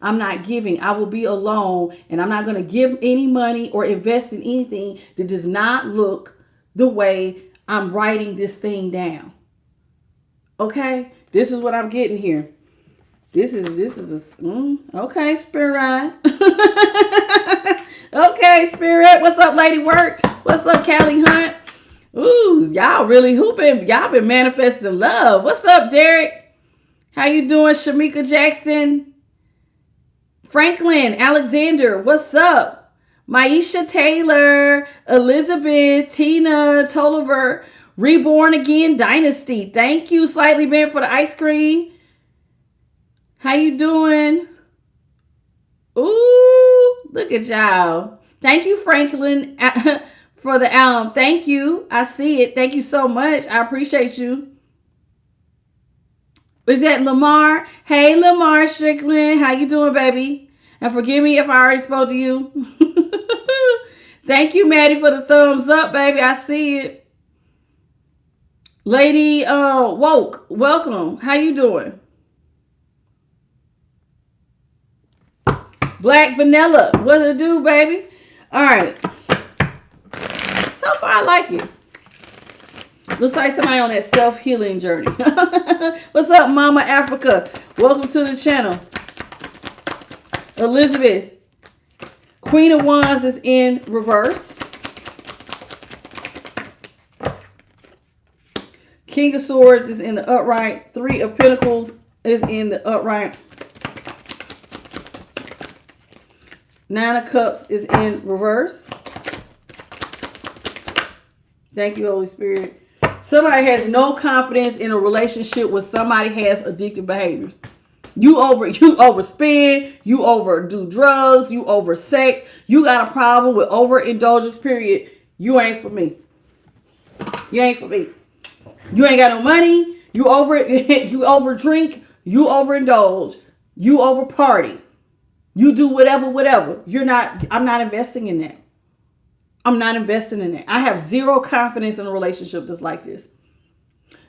I'm not giving. I will be alone, and I'm not going to give any money or invest in anything that does not look the way I'm writing this thing down. This is what I'm getting here. This is okay, Spirit. Okay, Spirit. What's up, Lady Work? What's up, Callie Hunt? Ooh, y'all really hooping. Y'all been manifesting love. What's up, Derek? How you doing, Shamika Jackson? Franklin Alexander, what's up? Maisha Taylor, Elizabeth, Tina Tolliver, Reborn Again Dynasty. Thank you, Slightly Bent, for the ice cream. How you doing? Ooh, look at y'all. Thank you, Franklin, for the thank you. I see it. Thank you so much. I appreciate you. Is that Lamar? Hey, Lamar Strickland. How you doing, baby? And forgive me if I already spoke to you. Thank you, Maddie, for the thumbs up, baby. I see it. Lady Woke, welcome. How you doing? Black Vanilla, what's it do, baby? All right. So far, I like it. Looks like somebody on that self-healing journey. What's up, Mama Africa? Welcome to the channel. Elizabeth. Queen of Wands is in reverse. King of Swords is in the upright. 3 of Pentacles is in the upright. 9 of Cups is in reverse. Thank you, Holy Spirit. Somebody has no confidence in a relationship where somebody has addictive behaviors. You overspend, you overdo drugs, you oversex, you got a problem with overindulgence, period. You ain't for me. You ain't for me. You ain't got no money, you overdrink, you overindulge, you overparty. You do whatever. I'm not investing in that. I'm not investing in that. I have zero confidence in a relationship that's like this.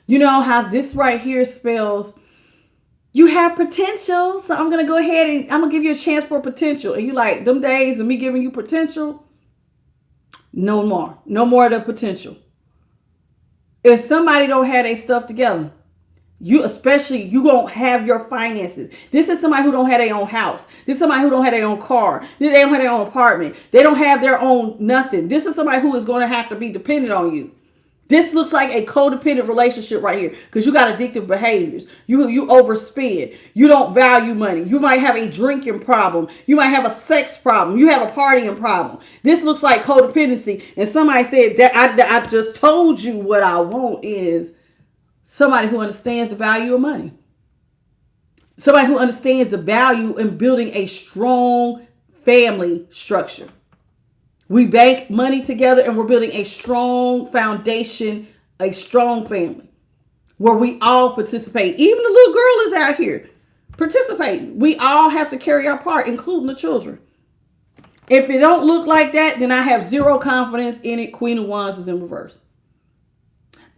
You know how this right here spells, you have potential. So I'm going to go ahead and I'm going to give you a chance for potential. And you like, them days of me giving you potential? No more. No more of the potential. If somebody don't have their stuff together, you don't have your finances. This is somebody who don't have their own house. This is somebody who don't have their own car. They don't have their own apartment. They don't have their own nothing. This is somebody who is going to have to be dependent on you This looks like a codependent relationship right here because you got addictive behaviors. You overspend. You don't value money. You might have a drinking problem. You might have a sex problem. You have a partying problem. This looks like codependency. And somebody said that I just told you what I want is somebody who understands the value of money. Somebody who understands the value in building a strong family structure. We bank money together and we're building a strong foundation, a strong family where we all participate. Even the little girl is out here participating. We all have to carry our part, including the children. If it don't look like that, then I have zero confidence in it. Queen of Wands is in reverse.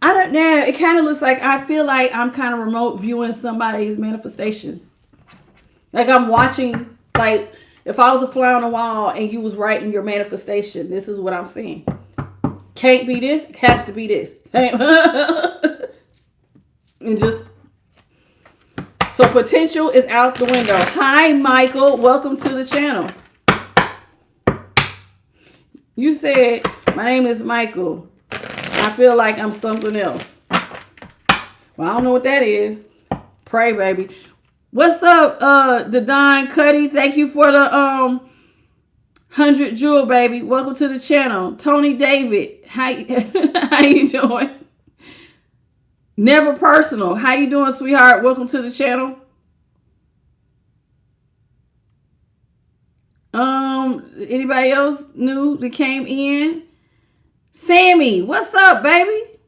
I don't know. It kind of looks like I feel like I'm kind of remote viewing somebody's manifestation. Like I'm watching, like, if I was a fly on the wall and you was writing your manifestation, this is what I'm seeing. Can't be this, has to be this. And just, so potential is out the window. Hi, Michael. Welcome to the channel. You said, my name is Michael. I feel like I'm something else. Well, I don't know what that is. Pray, baby. What's up, Dadon Cuddy? Thank you for the 100 jewel, baby. Welcome to the channel. Tony David, how you doing? Never personal. How you doing, sweetheart? Welcome to the channel. Anybody else new that came in? Sammy, what's up, baby?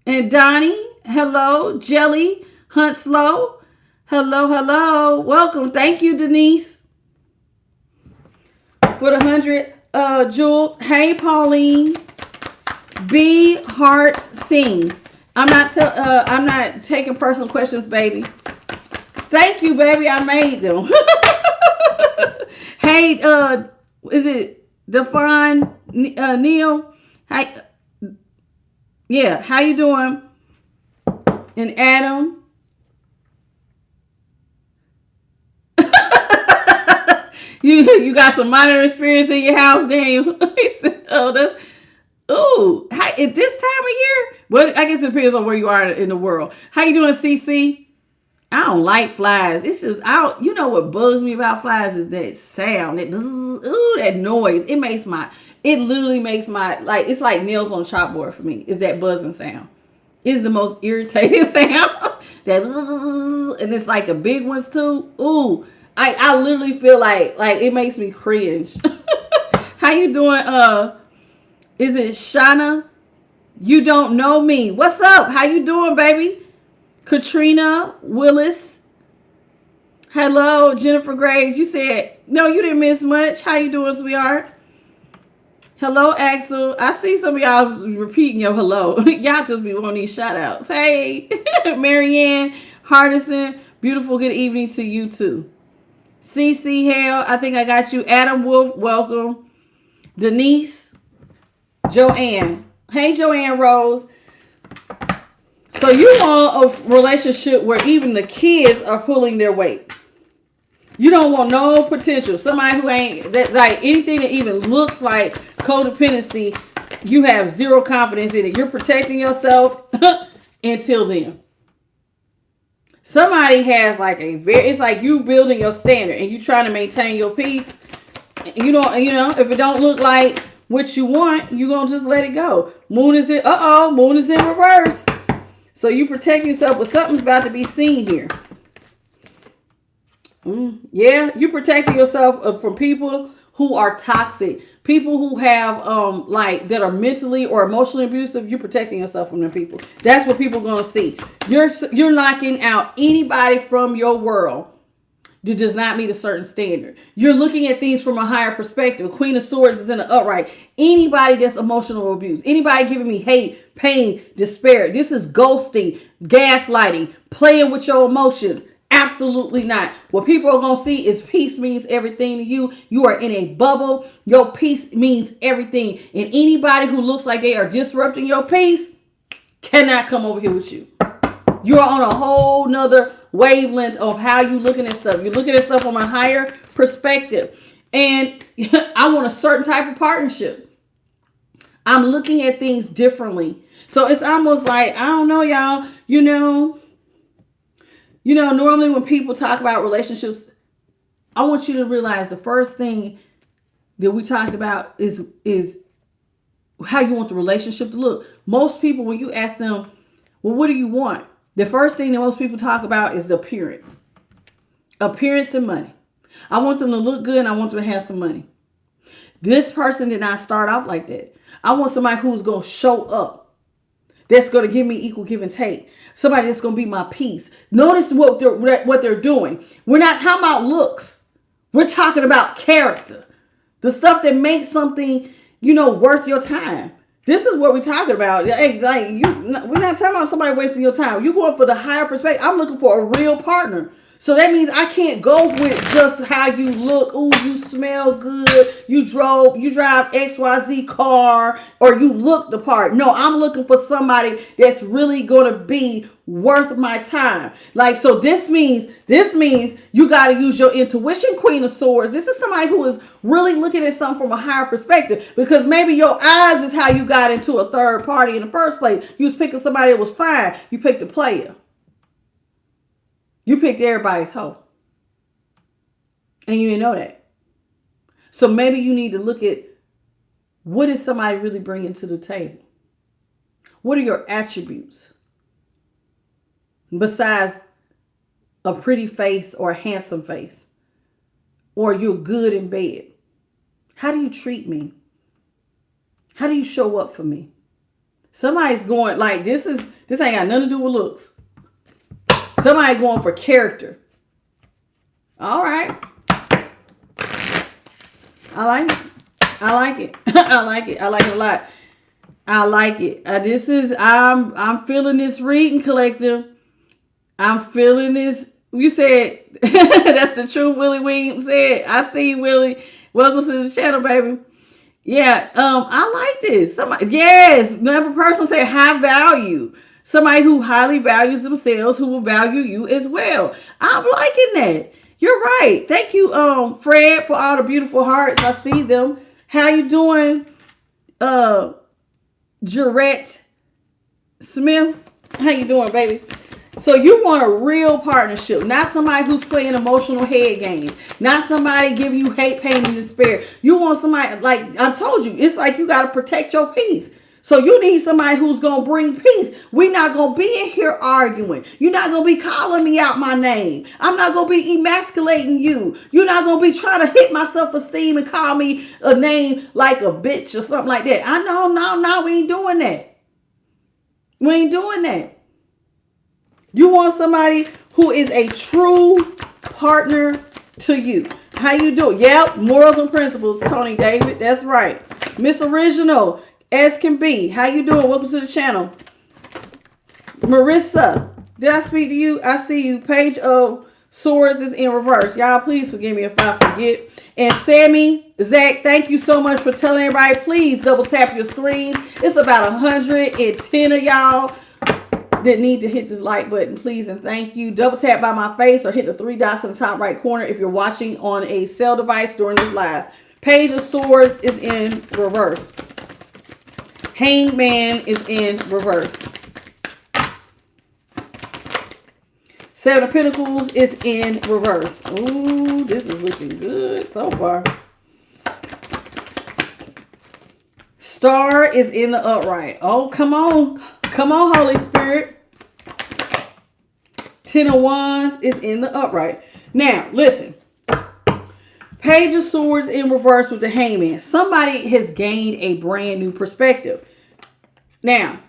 And Donnie, hello. Jelly, Hunt Slow. Hello, hello. Welcome. Thank you, Denise. For the 100 jewel. Hey, Pauline. Be Heart Sing. I'm not taking personal questions, baby. Thank you, baby. I made them. Hey, is it Define Neil? Hi. Yeah, how you doing? And Adam. You got some minor experience in your house, Daniel. He said, oh, that's, ooh, hi, at this time of year? Well, I guess it depends on where you are in the world. How you doing, CC? I don't like flies. It's just, you know what bugs me about flies is that sound, that noise. It literally makes my, it's like nails on a chalkboard for me. Is that buzzing sound. It's the most irritating sound. That, and it's like the big ones too. Ooh. I literally feel like it makes me cringe. How you doing? Is it Shauna? You don't know me. What's up? How you doing, baby? Katrina Willis. Hello, Jennifer Graves. You said, no, you didn't miss much. How you doing, sweetheart? Hello, Axel. I see some of y'all repeating your hello. Y'all just be wanting these shout outs. Hey, Marianne Hardison. Beautiful good evening to you too. CC Hale, I think I got you. Adam Wolf, welcome. Denise, Joanne. Hey, Joanne Rose. So you want a relationship where even the kids are pulling their weight. You don't want no potential. Somebody who ain't, that like anything that even looks like codependency, you have zero confidence in it. You're protecting yourself until then. Somebody has like it's like you building your standard and you trying to maintain your peace. You know, if it don't look like what you want, you gonna just let it go. Moon is in reverse. So you protect yourself, but something's about to be seen here. Yeah, you protecting yourself from people who are toxic. People who have that are mentally or emotionally abusive, you're protecting yourself from them people. That's what people are gonna see. You're knocking out anybody from your world that does not meet a certain standard. You're looking at things from a higher perspective. Queen of Swords is in the upright. Anybody that's emotional abuse, anybody giving me hate, pain, despair. This is ghosting, gaslighting, playing with your emotions. Absolutely not. What people are going to see is peace means everything to you. You are in a bubble. Your peace means everything. And anybody who looks like they are disrupting your peace cannot come over here with you. You are on a whole nother wavelength of how you looking at stuff. You're looking at stuff from a higher perspective. And I want a certain type of partnership. I'm looking at things differently. So it's almost like, I don't know, y'all, normally when people talk about relationships, I want you to realize the first thing that we talked about is how you want the relationship to look. Most people, when you ask them, well, what do you want? The first thing that most people talk about is the appearance. Appearance and money. I want them to look good and I want them to have some money. This person did not start off like that. I want somebody who's going to show up. That's going to give me equal give and take. Somebody that's going to be my peace. Notice what they're doing. We're not talking about looks. We're talking about character. The stuff that makes something, worth your time. This is what we're talking about. We're not talking about somebody wasting your time. You're going for the higher perspective. I'm looking for a real partner. So that means I can't go with just how you look. Ooh, you smell good. You drive XYZ car, or you look the part. No, I'm looking for somebody that's really going to be worth my time. So this means you got to use your intuition, Queen of Swords. This is somebody who is really looking at something from a higher perspective, because maybe your eyes is how you got into a third party in the first place. You was picking somebody that was fine. You picked a player. You picked everybody's hoe. And you didn't know that. So maybe you need to look at, what is somebody really bringing to the table? What are your attributes? Besides a pretty face or a handsome face, or you're good in bed. How do you treat me? How do you show up for me? Somebody's going this ain't got nothing to do with looks. Somebody going for character. All right. I like it. I like it. I like it. I like it a lot. I like it. I'm feeling this reading, collective. I'm feeling this. You said, that's the truth, Willie Williams said. I see you, Willie. Welcome to the channel, baby. Yeah, I like this. Another person said high value. Somebody who highly values themselves, who will value you as well. I'm liking that. You're right. Thank you, Fred, for all the beautiful hearts. I see them. How you doing, Jarrett Smith? How you doing, baby? So you want a real partnership, not somebody who's playing emotional head games, not somebody giving you hate, pain, and despair. You want somebody, like I told you, it's like you got to protect your peace. So you need somebody who's going to bring peace. We're not going to be in here arguing. You're not going to be calling me out my name. I'm not going to be emasculating you. You're not going to be trying to hit my self-esteem and call me a name like a bitch or something like that. I know, no, we ain't doing that. We ain't doing that. You want somebody who is a true partner to you. How you do? Yep, morals and principles, Tony David. That's right. Miss Original, as can be. How you doing? Welcome to the channel. Marissa, did I speak to you? I see you. Page of Swords is in reverse. Y'all, please forgive me if I forget. And Sammy, Zach, thank you so much for telling everybody. Please double tap your screens. It's about 110 of y'all that need to hit this like button, please and thank you. Double tap by my face or hit the three dots in the top right corner if you're watching on a cell device during this live. Page of Swords is in reverse. Hangman is in reverse. Seven of Pentacles is in reverse. Ooh, this is looking good so far. Star is in the upright. Oh, come on. Come on, Holy Spirit. Ten of Wands is in the upright. Now, listen. Page of Swords in reverse with the Hangman. Somebody has gained a brand new perspective. Now,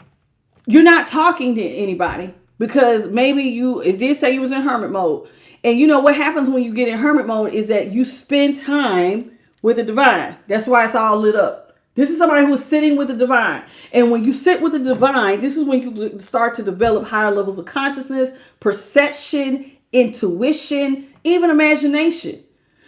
you're not talking to anybody because maybe it did say you was in hermit mode. And you know what happens when you get in hermit mode is that you spend time with the divine. That's why it's all lit up. This is somebody who is sitting with the divine. And when you sit with the divine, this is when you start to develop higher levels of consciousness, perception, intuition, even imagination.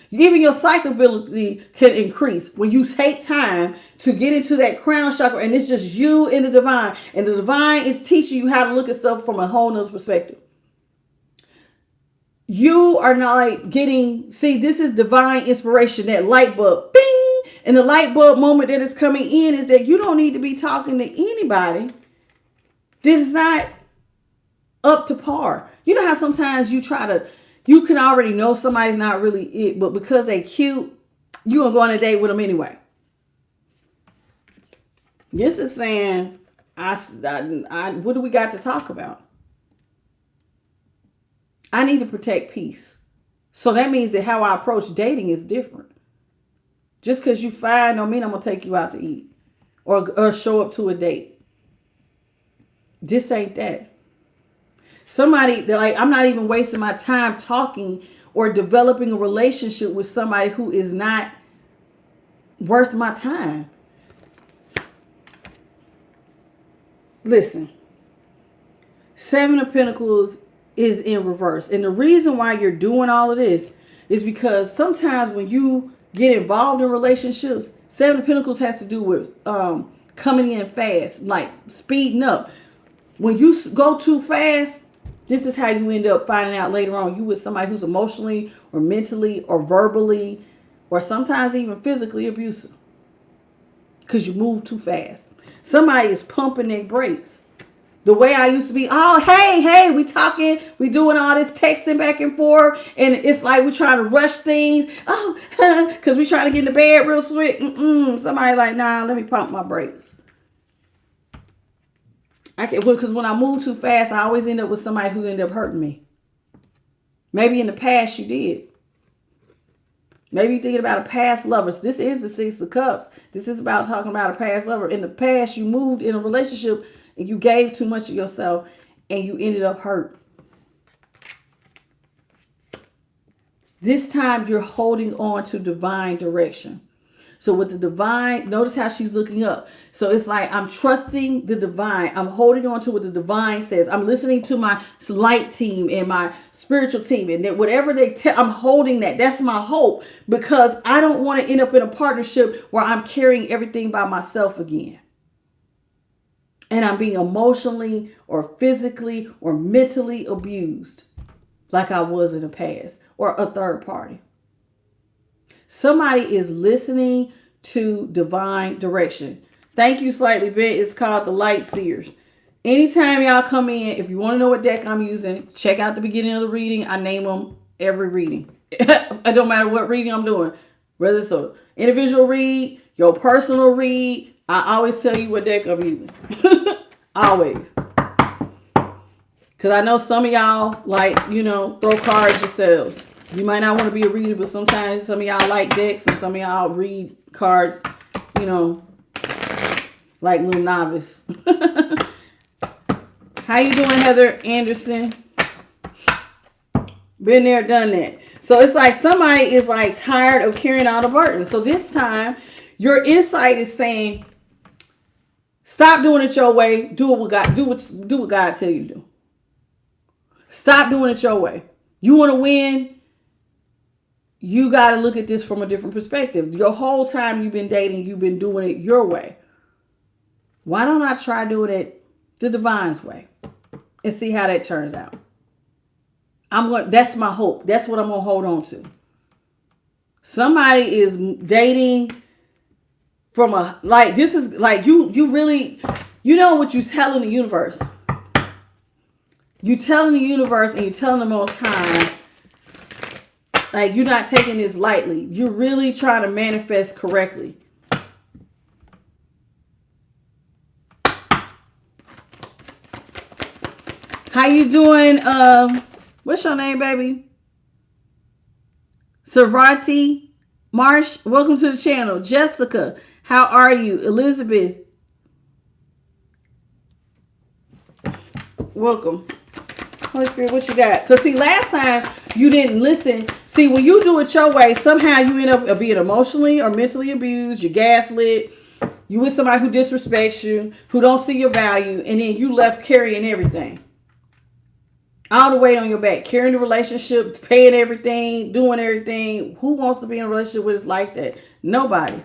Even your psych ability can increase when you take time to get into that crown chakra and it's just you and the divine. And the divine is teaching you how to look at stuff from a whole nother perspective. You are not getting, see, this is divine inspiration, that light bulb, bing. And the light bulb moment that is coming in is that you don't need to be talking to anybody. This is not up to par. You know how sometimes you can already know somebody's not really it, but because they cute, you gonna go on a date with them anyway. This is saying, what do we got to talk about? I need to protect peace. So that means that how I approach dating is different. Just because you fine don't mean I'm going to take you out to eat or show up to a date. This ain't that. Somebody, like, I'm not even wasting my time talking or developing a relationship with somebody who is not worth my time. Listen, Seven of Pentacles is in reverse. And the reason why you're doing all of this is because sometimes when you get involved in relationships, Seven of Pentacles has to do with coming in fast, like speeding up. When you go too fast, this is how you end up finding out later on you with somebody who's emotionally or mentally or verbally or sometimes even physically abusive because you move too fast. Somebody is pumping their brakes. The way I used to be, oh, hey, we talking, we doing all this texting back and forth, and it's like we trying to rush things. Oh, because we trying to get in the bed real sweet. Somebody like, nah, let me pump my brakes. Because when I move too fast, I always end up with somebody who ended up hurting me. Maybe in the past you did. Maybe you're thinking about a past lover. This is the Six of Cups. This is about talking about a past lover. In the past, you moved in a relationship and you gave too much of yourself and you ended up hurt. This time you're holding on to divine direction. So with the divine, notice how she's looking up. So it's like I'm trusting the divine. I'm holding on to what the divine says. I'm listening to my light team and my spiritual team. And that whatever they tell, I'm holding that. That's my hope. Because I don't want to end up in a partnership where I'm carrying everything by myself again. And I'm being emotionally or physically or mentally abused like I was in the past. Or a third party. Somebody is listening to divine direction. Thank you, Slightly Bent. It's called the Light Seers. Anytime y'all come in, if you want to know what deck I'm using, check out the beginning of the reading. I name them every reading. It don't matter what reading I'm doing. Whether it's an individual read, your personal read, I always tell you what deck I'm using. Always. Because I know some of y'all like, throw cards yourselves. You might not want to be a reader, but sometimes some of y'all like decks and some of y'all read cards, like little novice. How you doing, Heather Anderson? Been there, done that. So it's like somebody is like tired of carrying all the burden. So this time, your insight is saying, stop doing it your way. Do what God tell you to do. Stop doing it your way. You want to win? You got to look at this from a different perspective. Your whole time you've been dating, you've been doing it your way. Why don't I try doing it the divine's way and see how that turns out? That's my hope. That's what I'm going to hold on to. Somebody is dating from this is like you really, what you're telling the universe. You telling the universe and you telling the Most High, like, you're not taking this lightly. You're really trying to manifest correctly. How you doing? What's your name, baby? Savrati Marsh. Welcome to the channel. Jessica, how are you? Elizabeth, welcome. Holy Spirit, what you got? Because see, last time you didn't listen. See, when you do it your way, somehow you end up being emotionally or mentally abused. You're gaslit. You with somebody who disrespects you, who don't see your value, and then you left carrying everything. All the weight on your back. Carrying the relationship, paying everything, doing everything. Who wants to be in a relationship where it's like that? Nobody.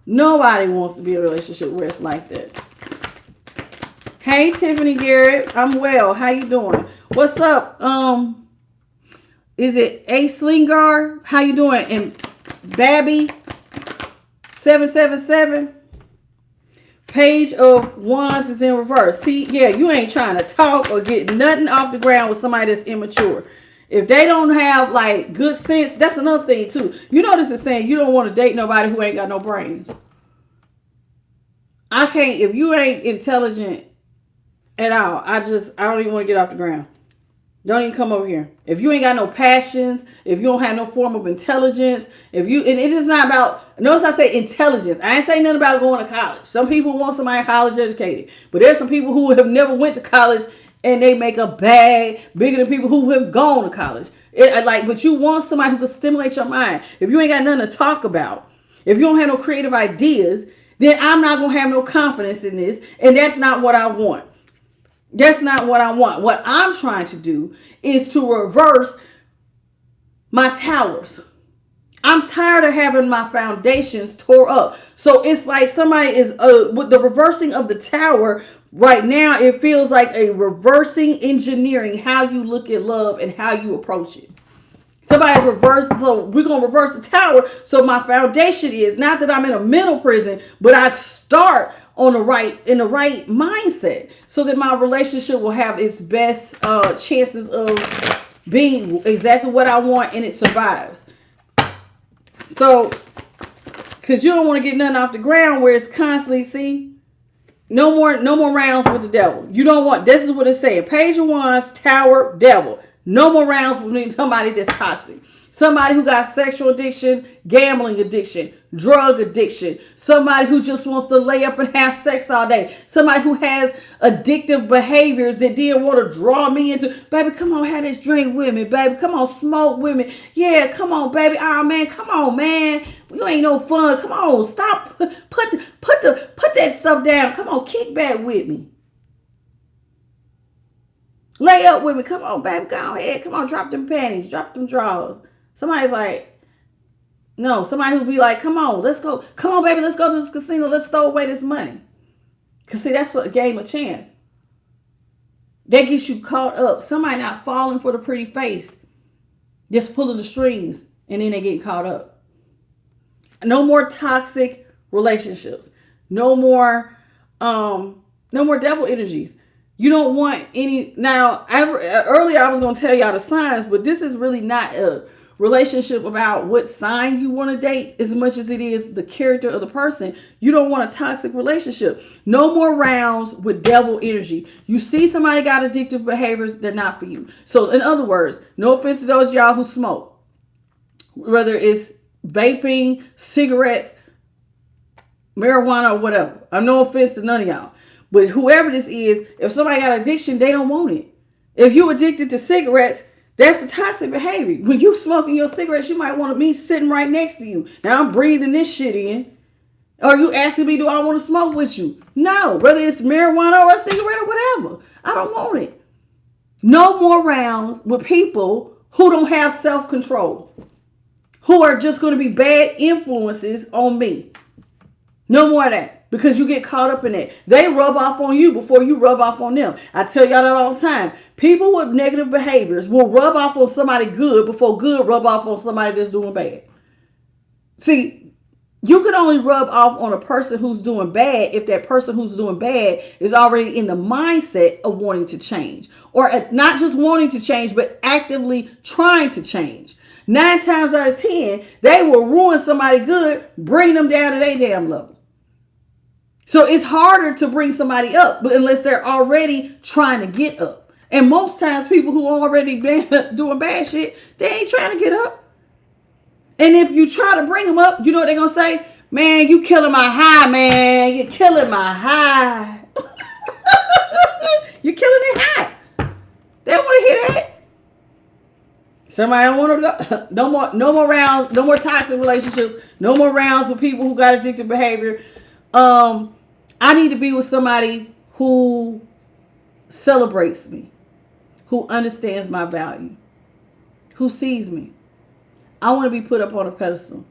Nobody wants to be in a relationship where it's like that. Hey, Tiffany Garrett. I'm well. How you doing? What's up? Is it A Slingar? How you doing? And Babby 777. Page of Wands is in reverse. See, yeah, you ain't trying to talk or get nothing off the ground with somebody that's immature. If they don't have like good sense, that's another thing too. You know, this is saying you don't want to date nobody who ain't got no brains. I can't, if you ain't intelligent at all, I don't even want to get off the ground. Don't even come over here. If you ain't got no passions, if you don't have no form of intelligence, and it is not about, notice I say intelligence. I ain't saying nothing about going to college. Some people want somebody college educated, but there's some people who have never went to college and they make a bag bigger than people who have gone to college. But you want somebody who can stimulate your mind. If you ain't got nothing to talk about, if you don't have no creative ideas, then I'm not going to have no confidence in this. And that's not what I want. That's not what I want. What I'm trying to do is to reverse my towers. I'm tired of having my foundations tore up. So it's like somebody is with the reversing of the tower right now. It feels like a reversing engineering how you look at love and how you approach it. Somebody's reversed. So we're going to reverse the tower. So my foundation is not that I'm in a mental prison, but I start in the right mindset so that my relationship will have its best chances of being exactly what I want, and it survives. So, because you don't want to get nothing off the ground where it's constantly, see, no more rounds with the devil. You don't want, this is what it's saying. Page of Wands, Tower, Devil. No more rounds with somebody that's toxic. Somebody who got sexual addiction, gambling addiction, drug addiction. Somebody who just wants to lay up and have sex all day. Somebody who has addictive behaviors that didn't want to draw me into, baby, come on, have this drink with me, baby. Come on, smoke with me. Yeah, come on, baby. Oh, man, come on, man. You ain't no fun. Come on, stop. Put that stuff down. Come on, kick back with me. Lay up with me. Come on, baby. Go ahead. Come on, drop them panties. Drop them drawers. Somebody's like, no, somebody who'd be like, come on, let's go. Come on, baby, let's go to this casino. Let's throw away this money. Because see, that's what gave a chance. That gets you caught up. Somebody not falling for the pretty face. Just pulling the strings and then they get caught up. No more toxic relationships. No more devil energies. You don't want any. Now, earlier I was going to tell y'all the signs, but this is really not a relationship about what sign you want to date as much as it is the character of the person. You don't want a toxic relationship. No more rounds with devil energy. You see somebody got addictive behaviors, they're not for you. So in other words, no offense to those of y'all who smoke, whether it's vaping, cigarettes, marijuana, or whatever. I'm no offense to none of y'all. But whoever this is, if somebody got addiction, they don't want it. If you addicted to cigarettes, that's a toxic behavior. When you smoking your cigarettes, you might want me sitting right next to you. Now I'm breathing this shit in. Or you asking me, do I want to smoke with you? No, whether it's marijuana or a cigarette or whatever. I don't want it. No more rounds with people who don't have self-control. Who are just going to be bad influences on me. No more of that. Because you get caught up in it. They rub off on you before you rub off on them. I tell y'all that all the time. People with negative behaviors will rub off on somebody good before good rub off on somebody that's doing bad. See, you can only rub off on a person who's doing bad if that person who's doing bad is already in the mindset of wanting to change. Or not just wanting to change, but actively trying to change. 9 times out of 10, they will ruin somebody good, bring them down to their damn level. So it's harder to bring somebody up, but unless they're already trying to get up. And most times people who are already doing bad shit, they ain't trying to get up. And if you try to bring them up, you know what they're going to say? Man, you killing my high, man. You're killing my high. You're killing it high. They don't want to hear that. Somebody don't want to go. No more rounds, no more toxic relationships, no more rounds with people who got addictive behavior. I need to be with somebody who celebrates me, who understands my value, who sees me. I want to be put up on a pedestal.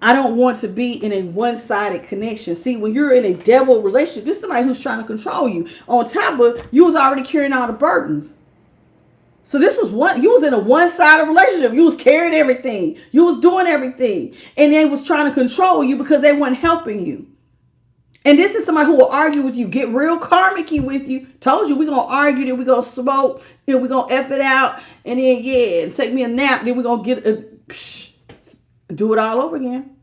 I don't want to be in a one-sided connection. See, when you're in a devil relationship, this is somebody who's trying to control you. On top of, you was already carrying all the burdens. So this was one, you was in a one-sided relationship. You was carrying everything. You was doing everything. And they was trying to control you because they weren't helping you. And this is somebody who will argue with you, get real karmic-y with you. Told you we're going to argue, then we're going to smoke, then we're going to F it out, and then, take me a nap, then we're going to do it all over again.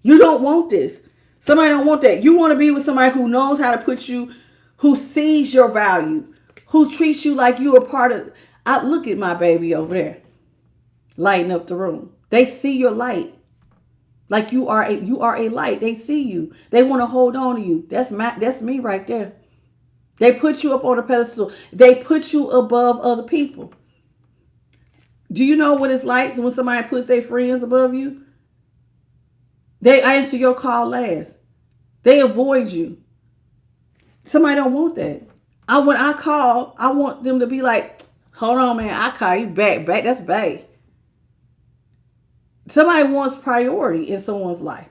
You don't want this. Somebody don't want that. You want to be with somebody who knows how to put you, who sees your value, who treats you like you are part of. I look at my baby over there, lighting up the room. They see your light. Like you are a light. They see you. They want to hold on to you. That's me right there. They put you up on a pedestal. They put you above other people. Do you know what it's like when somebody puts their friends above you? They answer your call last. They avoid you. Somebody don't want that. When I call, I want them to be like, hold on, man, I call you back. That's bae. Somebody wants priority in someone's life.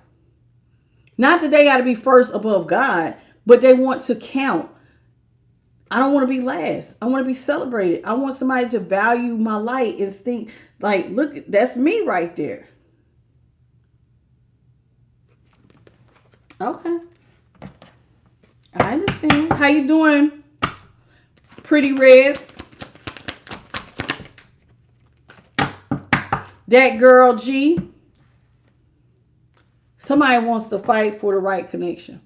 Not that they got to be first above God, but they want to count. I don't want to be last. I want to be celebrated. I want somebody to value my light and think like, look, that's me right there. Okay. I understand. How you doing, Pretty Red? That girl G. Somebody wants to fight for the right connection.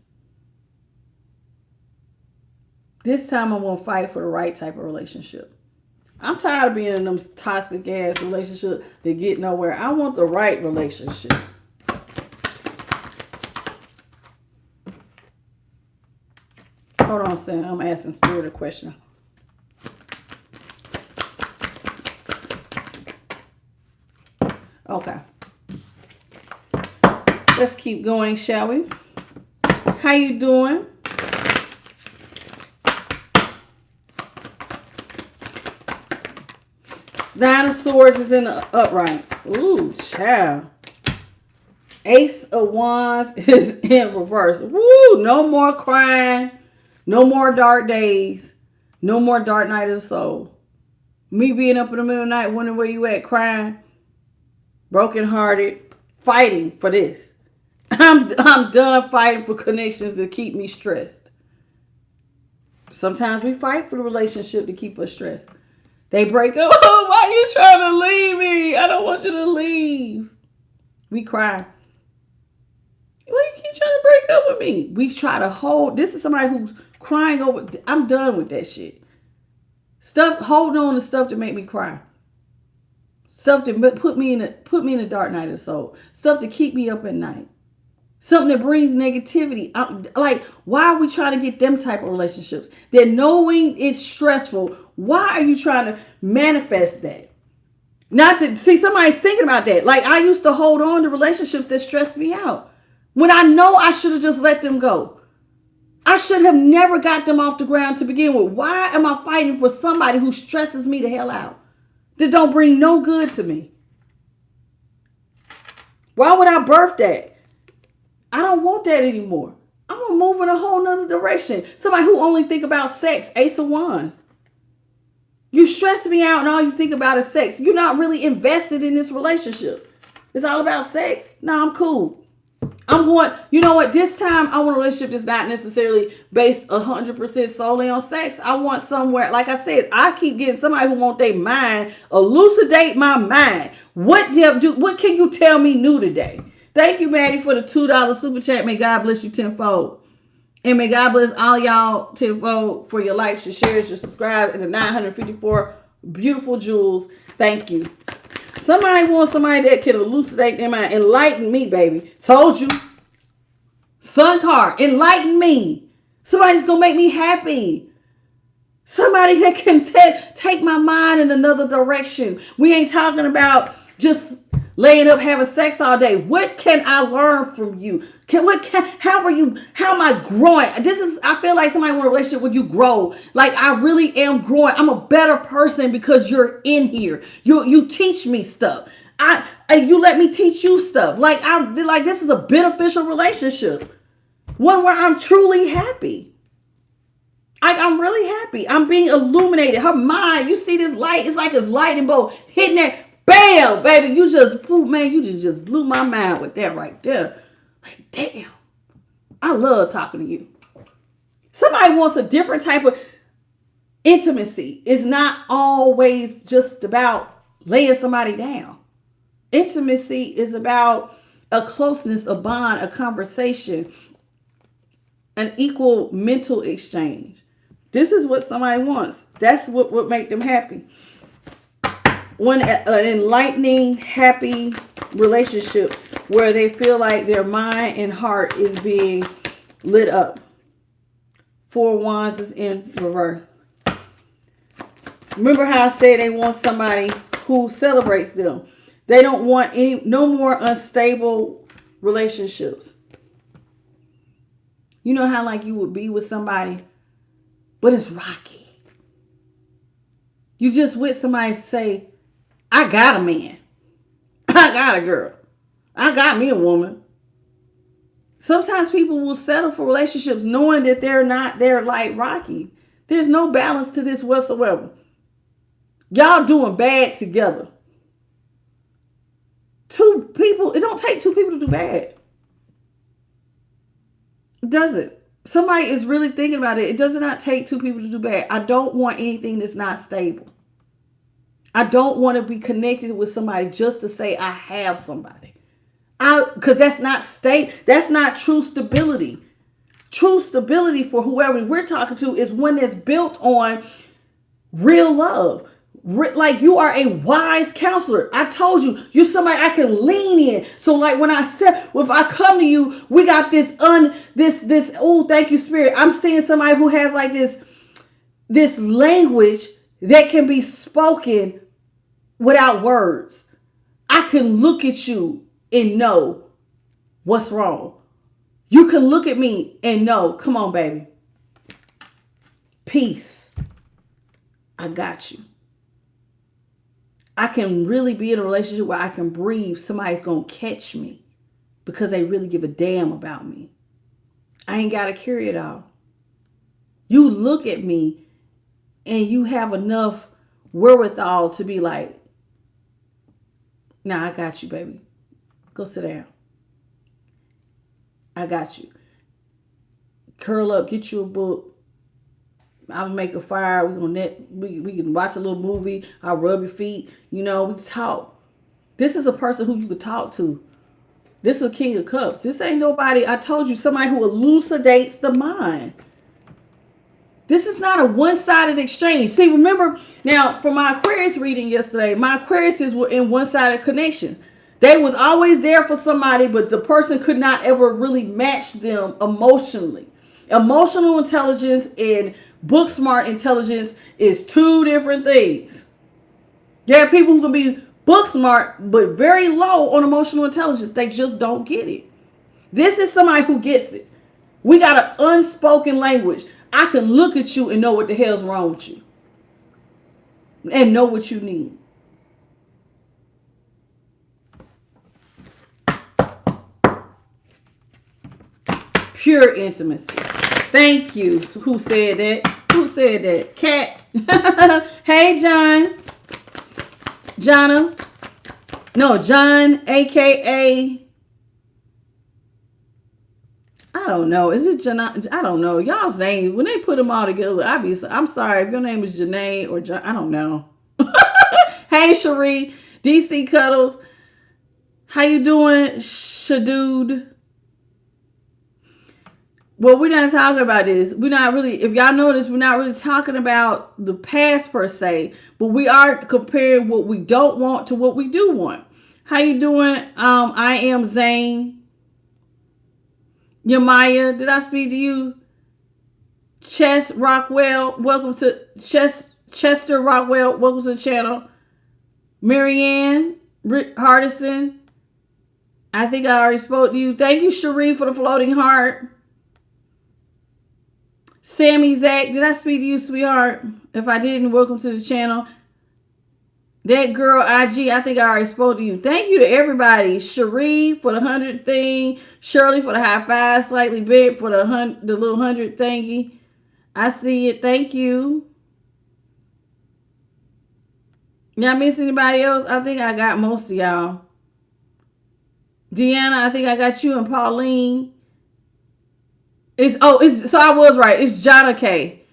This time I'm going to fight for the right type of relationship. I'm tired of being in them toxic ass relationships that get nowhere. I want the right relationship. Hold on a second. I'm asking Spirit a question. Okay. Let's keep going, shall we? How you doing? Nine of Swords is in the upright. Ooh, child. Ace of Wands is in reverse. Woo, no more crying. No more dark days. No more dark night of the soul. Me being up in the middle of the night, wondering where you at, crying, brokenhearted, fighting for this. I'm done fighting for connections that keep me stressed. Sometimes we fight for the relationship to keep us stressed. They break up. Oh, why are you trying to leave me? I don't want you to leave. We cry. Why you keep trying to break up with me? We try to hold. This is somebody who's crying over. I'm done with that shit. Hold on to stuff to make me cry. Stuff that put me in a dark night of the soul. Stuff to keep me up at night. Something that brings negativity. Like, why are we trying to get them type of relationships? That knowing it's stressful. Why are you trying to manifest that? Not to see somebody's thinking about that. Like, I used to hold on to relationships that stressed me out when I know I should have just let them go. I should have never got them off the ground to begin with. Why am I fighting for somebody who stresses me the hell out? That don't bring no good to me. Why would I birth that? I don't want that anymore. I'm going to move in a whole nother direction. Somebody who only think about sex. Ace of Wands. You stress me out and all you think about is sex. You're not really invested in this relationship. It's all about sex. No, I'm cool. I'm going, you know what? This time I want a relationship that's not necessarily based 100% solely on sex. I want somewhere, like I said, I keep getting somebody who want their mind, elucidate my mind. What can you tell me new today? Thank you, Maddie, for the $2 super chat. May God bless you tenfold. And may God bless all y'all tenfold for your likes, your shares, your subscribe, and the 954 beautiful jewels. Thank you. Somebody wants somebody that can elucidate their mind. Enlighten me, baby. Told you. Sun card. Enlighten me. Somebody's going to make me happy. Somebody that can take my mind in another direction. We ain't talking about just laying up having sex all day. What can I learn from you? How am I growing? I feel like somebody want a relationship where you grow. Like, I really am growing. I'm a better person because you're in here. You teach me stuff. You let me teach you stuff. Like this is a beneficial relationship. One where I'm truly happy. I'm really happy. I'm being illuminated. Her mind, you see this light, it's like it's lightning bolt hitting there. Bam, baby, you just blew, man, you just blew my mind with that right there. Like, damn, I love talking to you. Somebody wants a different type of intimacy. It's not always just about laying somebody down. Intimacy is about a closeness, a bond, a conversation, an equal mental exchange. This is what somebody wants. That's what would make them happy. An enlightening, happy relationship where they feel like their mind and heart is being lit up. 4 Wands is in reverse. Remember how I said they want somebody who celebrates them. They don't want no more unstable relationships. You know how like you would be with somebody, but it's rocky. You just with somebody say, I got a man. I got a girl. I got me a woman. Sometimes people will settle for relationships knowing that they're like rocky. There's no balance to this whatsoever. Y'all doing bad together. 2 people, it don't take 2 people to do bad. It doesn't. Somebody is really thinking about it. It does not take 2 people to do bad. I don't want anything that's not stable. I don't want to be connected with somebody just to say I have somebody. Because that's not that's not true stability. True stability for whoever we're talking to is one that's built on real love. Like you are a wise counselor. I told you, you're somebody I can lean in. So like when I said, if I come to you, we got this, oh, thank you, Spirit. I'm seeing somebody who has like this language that can be spoken without words. I can look at you and know what's wrong. You can look at me and know, come on, baby. Peace. I got you. I can really be in a relationship where I can breathe. Somebody's going to catch me because they really give a damn about me. I ain't got to carry it all. You look at me and you have enough wherewithal to be like, nah, I got you, baby. Go sit down. I got you. Curl up, get you a book. I'll make a fire. We can watch a little movie. I'll rub your feet. You know, we talk. This is a person who you could talk to. This is a King of Cups. This ain't nobody. I told you, somebody who elucidates the mind. This is not a one-sided exchange. See, remember, now, for my Aquarius reading yesterday, my Aquariuses were in one-sided connections. They was always there for somebody, but the person could not ever really match them emotionally. Emotional intelligence and book smart intelligence is 2 different things. There are people who can be book smart, but very low on emotional intelligence. They just don't get it. This is somebody who gets it. We got an unspoken language. I can look at you and know what the hell's wrong with you. And know what you need. Pure intimacy. Thank you. Who said that? Who said that? Cat. Hey, John. John, a.k.a. I don't know. Is it Jana? I don't know. Y'all's names, when they put them all together, I'm sorry if your name is Janae or John. I don't know. Hey, Cherie. DC Cuddles. How you doing, Shadood? Well, we're not talking about this. We're not really, if y'all notice, we're not really talking about the past per se, but we are comparing what we don't want to what we do want. How you doing? I am Zane. Yamaya, did I speak to you? Chester Rockwell, welcome to Chester Rockwell, welcome to the channel. Marianne Hardison, I think I already spoke to you. Thank you, Cherie, for the floating heart. Sammy Zach, did I speak to you, sweetheart? If I didn't, welcome to the channel. That girl IG, I think I already spoke to you. Thank you to everybody. Cherie for the 100 thing. Shirley for the high five. Slightly big for the little 100 thingy. I see it. Thank you. Y'all miss anybody else? I think I got most of y'all. Deanna, I think I got you and Pauline. It's so I was right. It's Jonna K.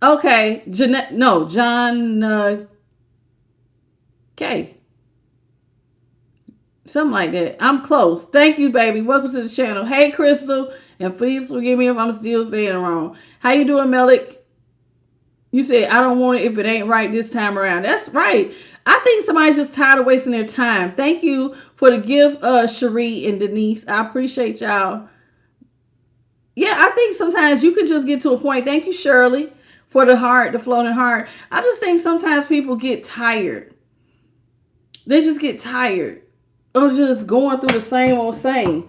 Okay, Jeanette. No, John K. Something like that. I'm close. Thank you, baby. Welcome to the channel. Hey, Crystal, and please forgive me if I'm still saying it wrong. How you doing, Melik? You said I don't want it if it ain't right this time around. That's right. I think somebody's just tired of wasting their time. Thank you for the gift, Cherie and Denise. I appreciate y'all. Yeah, I think sometimes you can just get to a point. Thank you, Shirley, for the heart, the floating heart. I just think sometimes people get tired. They just get tired of just going through the same old same.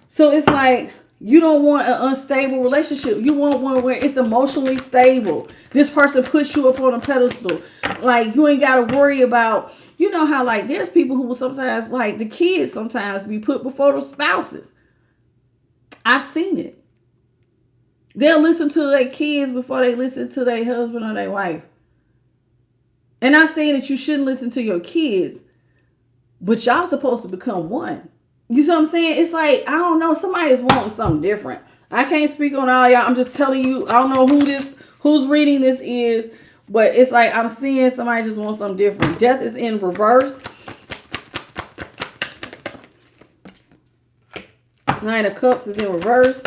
So it's like you don't want an unstable relationship. You want one where it's emotionally stable. This person puts you up on a pedestal. Like you ain't got to worry about, you know how like there's people who will sometimes like the kids sometimes be put before the spouses. I've seen it. They'll listen to their kids before they listen to their husband or their wife. And not saying that you shouldn't listen to your kids, but y'all supposed to become one. You see what I'm saying? It's like, I don't know, somebody is wanting something different. I can't speak on all y'all. I'm just telling you, I don't know who's reading this is, but it's like I'm seeing somebody just wants something different. Death is in reverse. Nine of Cups is in reverse.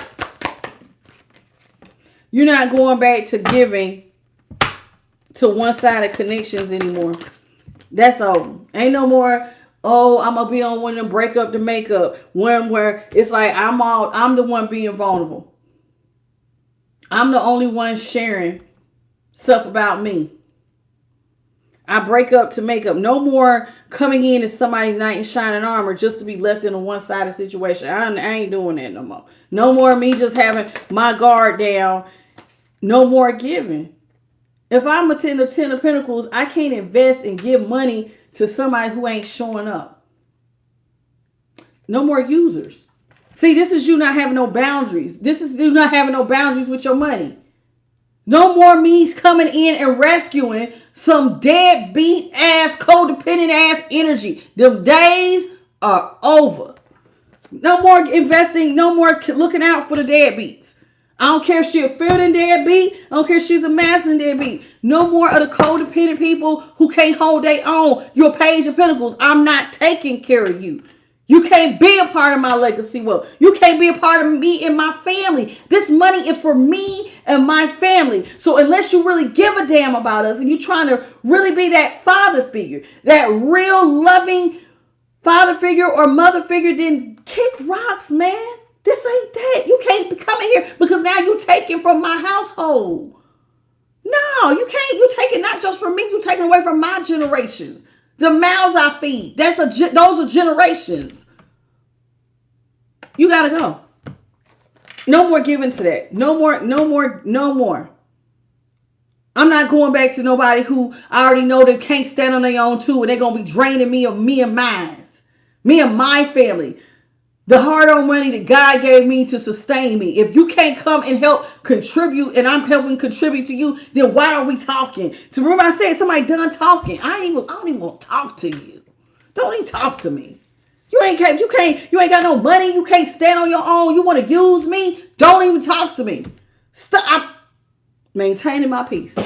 You're not going back to giving to one-sided connections anymore. That's over. Ain't no more, oh, I'm going to be on one of them break up to make up. One where it's like I'm the one being vulnerable. I'm the only one sharing stuff about me. I break up to make up. No more coming in as somebody's knight in shining armor just to be left in a one-sided situation. I ain't doing that no more. No more me just having my guard down. No more giving. If I'm a ten of pentacles, I can't invest and give money to somebody who ain't showing up. No more users. See, this is you not having no boundaries. This is you not having no boundaries with your money. No more me coming in and rescuing some deadbeat ass, codependent ass energy. The days are over. No more investing. No more looking out for the deadbeats. I don't care if she's a feeling deadbeat. I don't care if she's a masculine deadbeat. No more of the codependent people who can't hold their own. Your Page of Pentacles. I'm not taking care of you. You can't be a part of my legacy wealth. You can't be a part of me and my family. This money is for me and my family. So unless you really give a damn about us and you're trying to really be that father figure, that real loving father figure or mother figure, then kick rocks, man. This ain't that. You can't be coming here because now you taking from my household. No, you can't. You taking not just from me. You taking away from my generations. The mouths I feed. Those are generations. You gotta go. No more giving to that. No more. I'm not going back to nobody who I already know that can't stand on their own too, and they're gonna be draining me of me and mine, me and my family. The hard-earned money that God gave me to sustain me. If you can't come and help contribute and I'm helping contribute to you, then why are we talking? To remember I said somebody done talking. I don't even want to talk to you. Don't even talk to me. You ain't got no money. You can't stand on your own. You want to use me? Don't even talk to me. Stop maintaining my peace.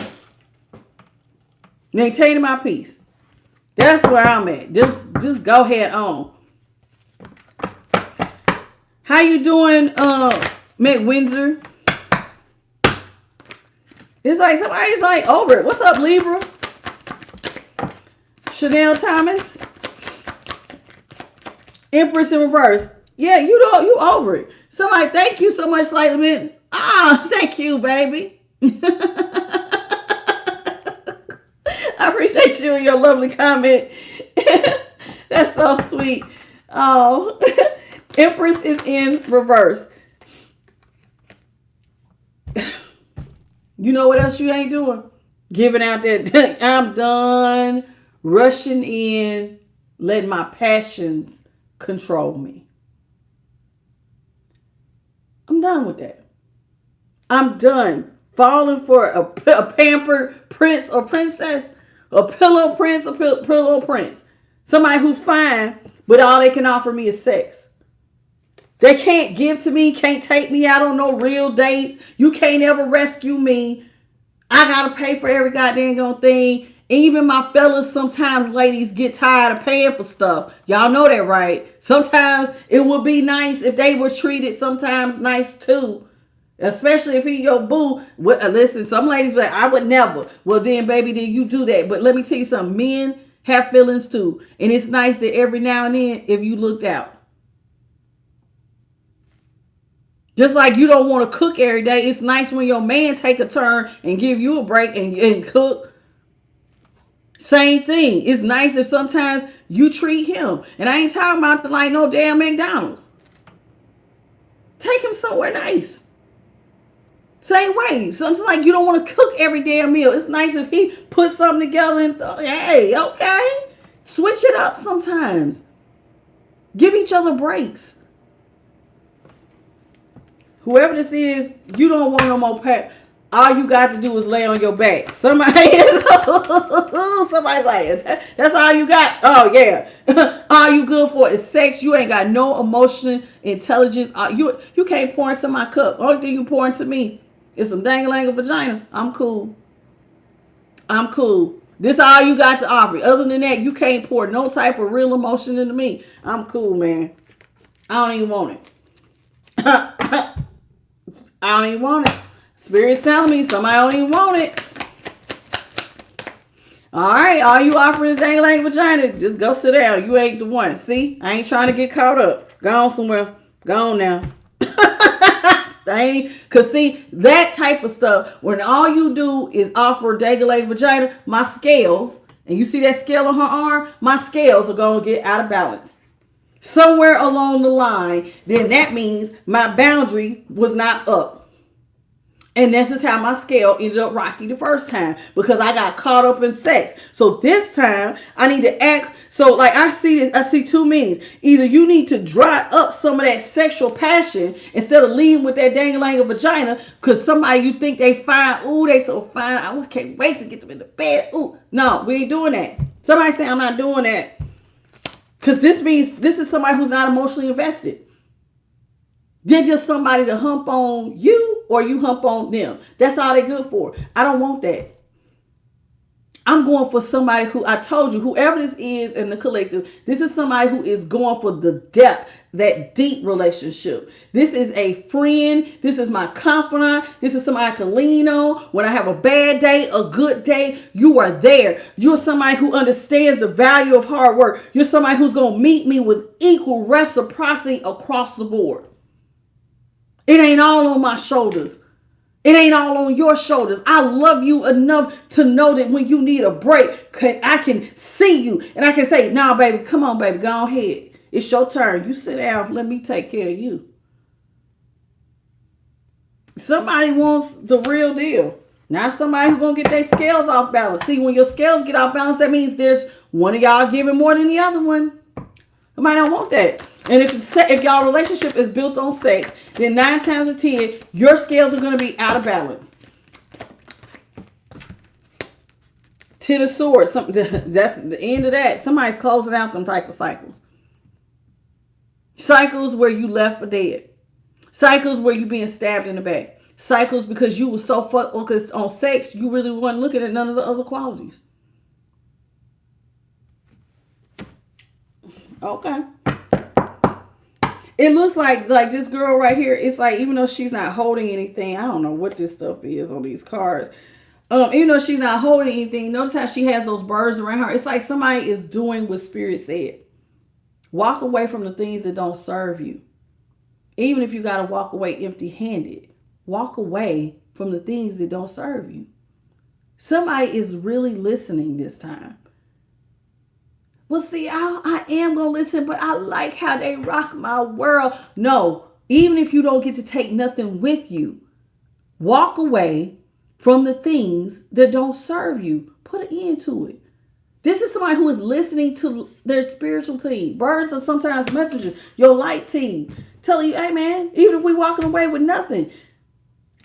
Maintaining my peace. That's where I'm at. Just go ahead on. How you doing, Mick Windsor? It's like somebody's like over it. What's up, Libra? Chanel Thomas? Empress in reverse. Yeah, you over it. Somebody, thank you so much, slightly. Thank you, baby. I appreciate you and your lovely comment. That's so sweet. Oh. Empress is in reverse. You know what else you ain't doing? Giving out that I'm done rushing in, letting my passions control me. I'm done with that. I'm done falling for a pampered prince or princess, a pillow prince or pillow prince. Somebody who's fine, but all they can offer me is sex. They can't give to me, can't take me out on no real dates. You can't ever rescue me. I gotta pay for every goddamn thing. Even my fellas, sometimes ladies get tired of paying for stuff. Y'all know that, right? Sometimes it would be nice if they were treated sometimes nice too. Especially if he your boo. Listen, some ladies be like, I would never. Well then, baby, then you do that. But let me tell you something. Men have feelings too. And it's nice that every now and then, if you looked out. Just like you don't want to cook every day. It's nice when your man take a turn and give you a break and cook. Same thing. It's nice if sometimes you treat him. And I ain't talking about like no damn McDonald's. Take him somewhere nice. Same way. Something like you don't want to cook every damn meal. It's nice if he put something together and hey, okay. Switch it up sometimes. Give each other breaks. Whoever this is, you don't want no more pack. All you got to do is lay on your back. Somebody's like, that's all you got? Oh, yeah. All you good for is sex. You ain't got no emotion, intelligence. You can't pour into my cup. Only thing you pour into me is some dang-a-lang vagina. I'm cool. I'm cool. This all you got to offer. Other than that, you can't pour no type of real emotion into me. I'm cool, man. I don't even want it. I don't even want it. Spirit's telling me somebody don't even want it. All right, all you offering is dang-a-lang vagina. Just go sit down. You ain't the one. See, I ain't trying to get caught up. Go on somewhere. Go on now. Cause see, that type of stuff, when all you do is offer dang-a-lang vagina, my scales, and you see that scale on her arm, my scales are gonna get out of balance. Somewhere along the line, then that means my boundary was not up. And this is how my scale ended up rocky the first time, because I got caught up in sex. So this time I need to act. So like I see two meanings. Either you need to dry up some of that sexual passion instead of leading with that dang-a-lang vagina, because somebody you think they fine. Ooh, they so fine. I can't wait to get them in the bed. Ooh, no, we ain't doing that. Somebody say I'm not doing that. Because this means this is somebody who's not emotionally invested. They're just somebody to hump on you or you hump on them. That's all they're good for. I don't want that. I'm going for somebody who, I told you, whoever this is in the collective, this is somebody who is going for the depth, that deep relationship. This is a friend. This is my confidant. This is somebody I can lean on. When I have a bad day, a good day, you are there. You're somebody who understands the value of hard work. You're somebody who's going to meet me with equal reciprocity across the board. It ain't all on my shoulders. It ain't all on your shoulders. I love you enough to know that when you need a break, I can see you. And I can say, nah, baby, come on, baby, go ahead. It's your turn. You sit down. Let me take care of you. Somebody wants the real deal. Not somebody who's going to get their scales off balance. See, when your scales get off balance, that means there's one of y'all giving more than the other one. Somebody don't want that. And if y'all relationship is built on sex, then 9 times out of 10, your scales are going to be out of balance. 10 of swords. That's the end of that. Somebody's closing out them type of cycles. Cycles where you left for dead. Cycles where you being stabbed in the back. Cycles because you were so focused on sex, you really weren't looking at none of the other qualities. Okay. It looks like this girl right here, it's like, even though she's not holding anything, I don't know what this stuff is on these cards. Even though she's not holding anything, notice how she has those birds around her. It's like somebody is doing what Spirit said. Walk away from the things that don't serve you. Even if you got to walk away empty-handed, walk away from the things that don't serve you. Somebody is really listening this time. Well, see, I am going to listen, but I like how they rock my world. No, even if you don't get to take nothing with you, walk away from the things that don't serve you. Put an end to it. This is somebody who is listening to their spiritual team. Birds are sometimes messengers. Your light team telling you, hey, man, even if we walking away with nothing,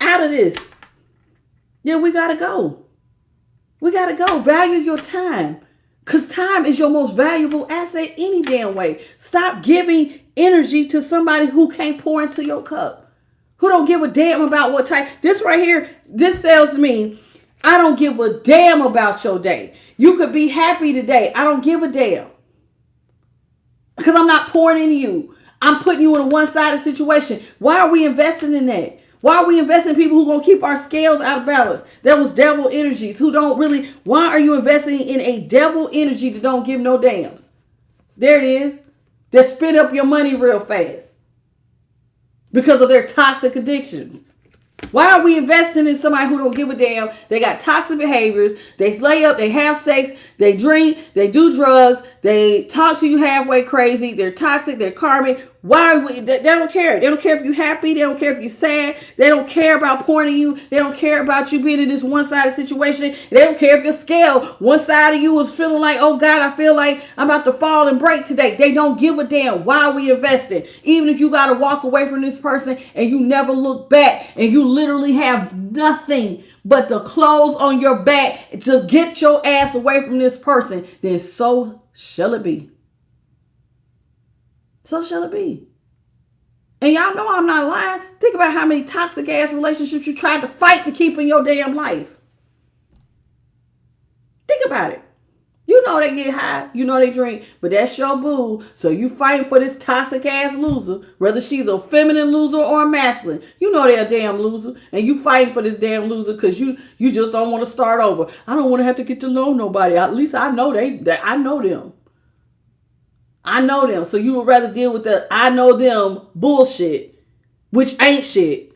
out of this, Yeah, we got to go. We got to go. Value your time. Because time is your most valuable asset any damn way. Stop giving energy to somebody who can't pour into your cup. Who don't give a damn about what type. This right here, this tells me I don't give a damn about your day. You could be happy today. I don't give a damn. Because I'm not pouring into you. I'm putting you in a one-sided situation. Why are we investing in that? Why are we investing in people who are going to keep our scales out of balance? That was devil energies who don't really. Why are you investing in a devil energy that don't give no dams? There it is. That spit up your money real fast because of their toxic addictions. Why are we investing in somebody who don't give a damn? They got toxic behaviors. They lay up, they have sex, they drink, they do drugs, they talk to you halfway crazy. They're toxic, they're karmic. Why? They don't care. They don't care if you're happy. They don't care if you're sad. They don't care about pouring you. They don't care about you being in this one-sided situation. They don't care if your scale, one side of you is feeling like, oh God, I feel like I'm about to fall and break today. They don't give a damn. Why are we investing? Even if you got to walk away from this person and you never look back and you literally have nothing but the clothes on your back to get your ass away from this person, then so shall it be. So shall it be. And y'all know I'm not lying. Think about how many toxic ass relationships you tried to fight to keep in your damn life. Think about it. You know they get high. You know they drink. But that's your boo. So you fighting for this toxic ass loser. Whether she's a feminine loser or a masculine. You know they're a damn loser. And you fighting for this damn loser because you just don't want to start over. I don't want to have to get to know nobody. At least I know I know them. I know them. So you would rather deal with the I know them bullshit, which ain't shit,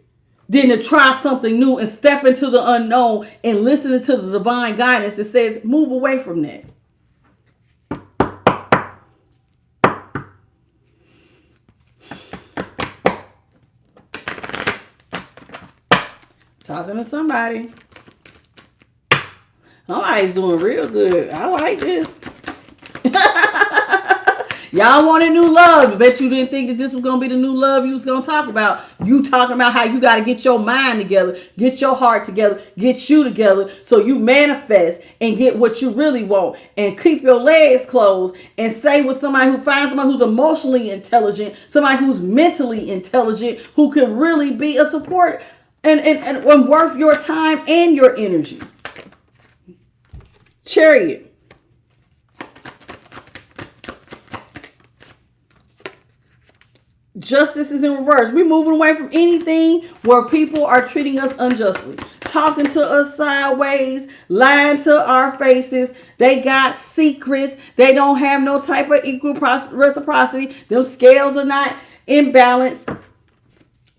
than to try something new and step into the unknown and listen to the divine guidance that says, move away from that. Talking to somebody. Somebody's doing real good. I like this. Y'all wanted new love. I bet you didn't think that this was going to be the new love you was going to talk about. You talking about how you got to get your mind together, get your heart together, get you together so you manifest and get what you really want and keep your legs closed and stay with somebody who finds somebody who's emotionally intelligent, somebody who's mentally intelligent, who can really be a support and worth your time and your energy. Chariot. Justice is in reverse. We're moving away from anything where people are treating us unjustly, talking to us sideways, lying to our faces. They got secrets. They don't have no type of equal reciprocity. Those scales are not in balance.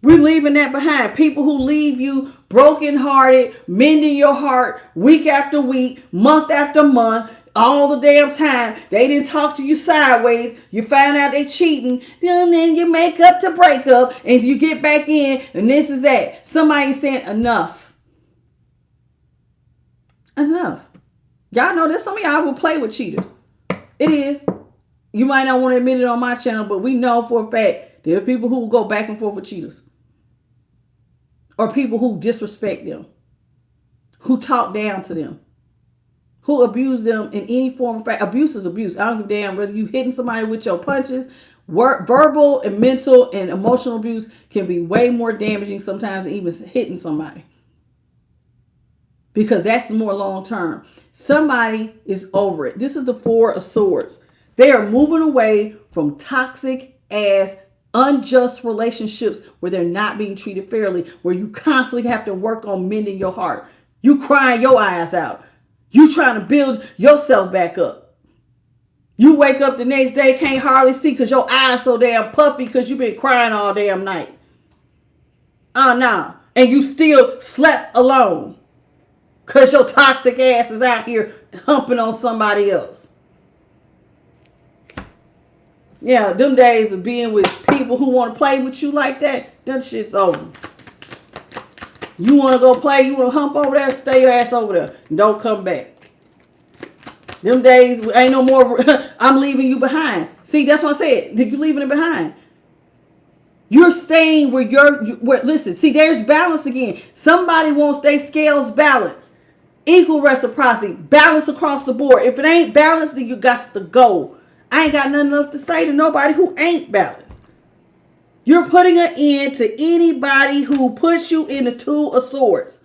We're leaving that behind. People who leave you brokenhearted, mending your heart week after week, month after month, all the damn time. They didn't talk to you sideways. You find out they cheating. Then you make up to break up and you get back in and this is that. Somebody saying enough. Enough. Y'all know that some of y'all will play with cheaters. It is. You might not want to admit it on my channel, but we know for a fact there are people who will go back and forth with cheaters. Or people who disrespect them. Who talk down to them. Who abuse them in any form of fact. Abuse is abuse. I don't give a damn whether you hitting somebody with your punches. Verbal and mental and emotional abuse can be way more damaging sometimes than even hitting somebody. Because that's more long term. Somebody is over it. This is the Four of Swords. They are moving away from toxic ass, unjust relationships where they're not being treated fairly, where you constantly have to work on mending your heart. You crying your eyes out. You trying to build yourself back up. You wake up the next day, can't hardly see because your eyes so damn puffy because you've been crying all damn night. Oh, no. And you still slept alone because your toxic ass is out here humping on somebody else. Yeah, them days of being with people who want to play with you like that shit's over. You want to go play, you want to hump over there, stay your ass over there. And don't come back. Them days, ain't no more, I'm leaving you behind. See, that's what I said. You leaving it behind. You're staying where listen, see, there's balance again. Somebody wants their scales balanced. Equal reciprocity, balance across the board. If it ain't balanced, then you got to go. I ain't got nothing else to say to nobody who ain't balanced. You're putting an end to anybody who puts you in the two of swords.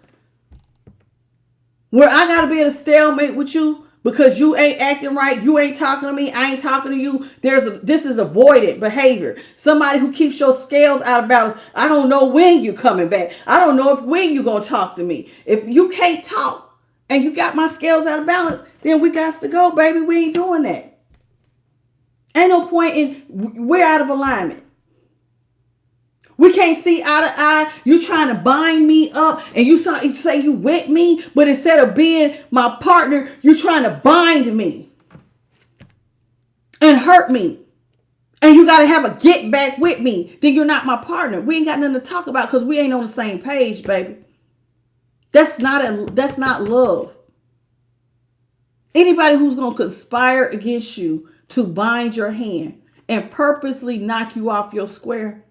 Where I gotta be at a stalemate with you because you ain't acting right, you ain't talking to me, I ain't talking to you. This is avoidant behavior. Somebody who keeps your scales out of balance. I don't know when you coming back. I don't know when you gonna talk to me. If you can't talk and you got my scales out of balance, then we got to go, baby. We ain't doing that. Ain't no point in, we're out of alignment. We can't see eye to eye. You trying to bind me up and you say you with me, but instead of being my partner, you trying to bind me and hurt me. And you got to have a get back with me. Then you're not my partner. We ain't got nothing to talk about because we ain't on the same page, baby. That's not love. Anybody who's going to conspire against you to bind your hand and purposely knock you off your square,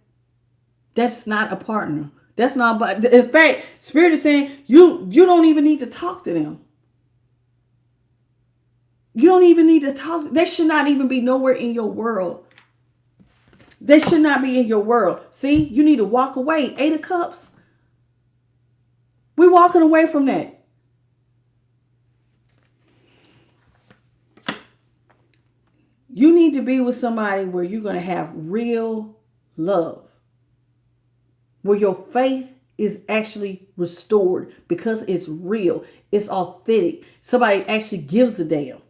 that's not a partner. That's not. In fact, Spirit is saying you don't even need to talk to them. You don't even need to talk. They should not even be nowhere in your world. They should not be in your world. See, you need to walk away. 8 of Cups. We're walking away from that. You need to be with somebody where you're going to have real love. Where your faith is actually restored because it's real. It's authentic. Somebody actually gives a damn.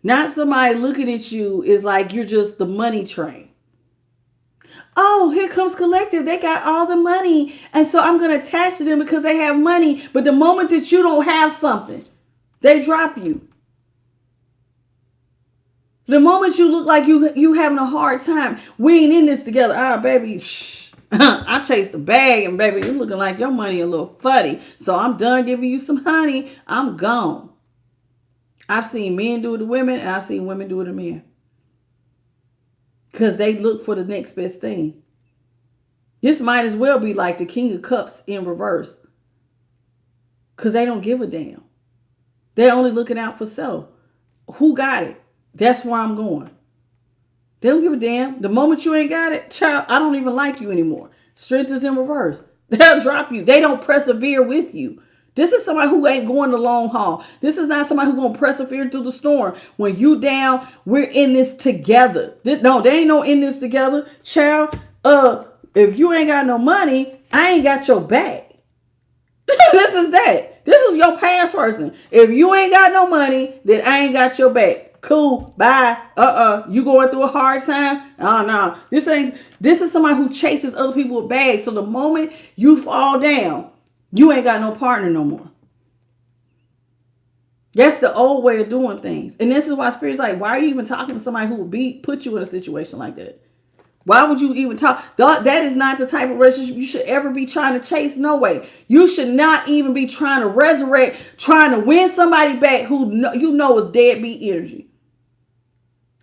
Not somebody looking at you is like you're just the money train. Oh, here comes Collective. They got all the money. And so I'm going to attach to them because they have money. But the moment that you don't have something, they drop you. The moment you look like you having a hard time, we ain't in this together. Ah, baby, I chased the bag and baby, you looking like your money a little funny. So I'm done giving you some honey. I'm gone. I've seen men do it to women and I've seen women do it to men. Because they look for the next best thing. This might as well be like the King of Cups in reverse. Because they don't give a damn. They're only looking out for self. Who got it? That's where I'm going. They don't give a damn. The moment you ain't got it, child, I don't even like you anymore. Strength is in reverse. They'll drop you. They don't persevere with you. This is somebody who ain't going the long haul. This is not somebody who's going to persevere through the storm. When you down, we're in this together. No, they ain't no in this together. Child, if you ain't got no money, I ain't got your back. This is that. This is your past person. If you ain't got no money, then I ain't got your back. Cool, bye. You going through a hard time? Oh no. This is somebody who chases other people with bags. So the moment you fall down, you ain't got no partner no more. That's the old way of doing things. And this is why Spirit's like, why are you even talking to somebody who would put you in a situation like that? Why would you even talk? That is not the type of relationship you should ever be trying to chase. No way. You should not even be trying to resurrect, trying to win somebody back who you know is deadbeat energy.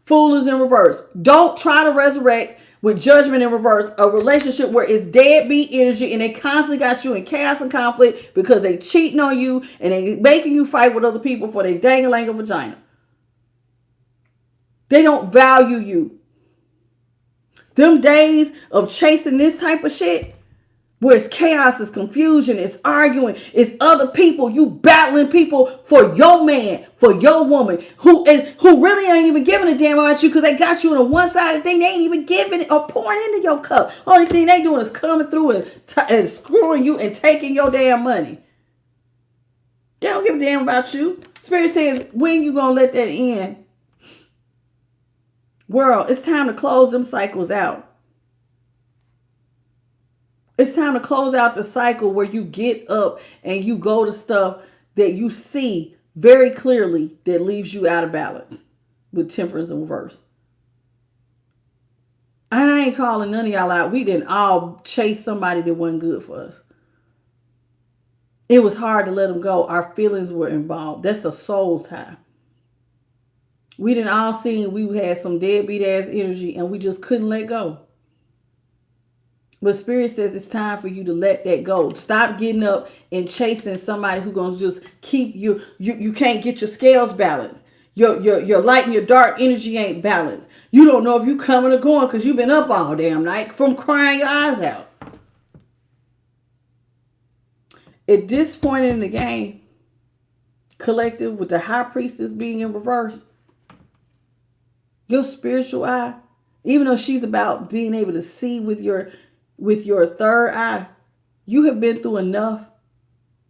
Fool is in reverse. Don't try to resurrect with judgment in reverse a relationship where it's deadbeat energy and they constantly got you in chaos and conflict because they cheating on you and they making you fight with other people for their dang-a-lang vagina. They don't value you. Them days of chasing this type of shit, where it's chaos, it's confusion, it's arguing, it's other people, you battling people for your man, for your woman, who really ain't even giving a damn about you because they got you in a one-sided thing. They ain't even giving it or pouring into your cup. Only thing they doing is coming through and screwing you and taking your damn money. They don't give a damn about you. Spirit says, when you gonna let that end? World, it's time to close them cycles out. It's time to close out the cycle where you get up and you go to stuff that you see very clearly that leaves you out of balance with temperance in reverse. And I ain't calling none of y'all out. We didn't all chase somebody that wasn't good for us. It was hard to let them go. Our feelings were involved. That's a soul tie. We didn't all seen we had some deadbeat ass energy and we just couldn't let go. But Spirit says it's time for you to let that go. Stop getting up and chasing somebody who's gonna just keep you. You can't get your scales balanced. Your light and your dark energy ain't balanced. You don't know if you coming or going because you've been up all damn night from crying your eyes out. At this point in the game, collective, with the high priestess being in reverse, your spiritual eye, even though she's about being able to see with your third eye, you have been through enough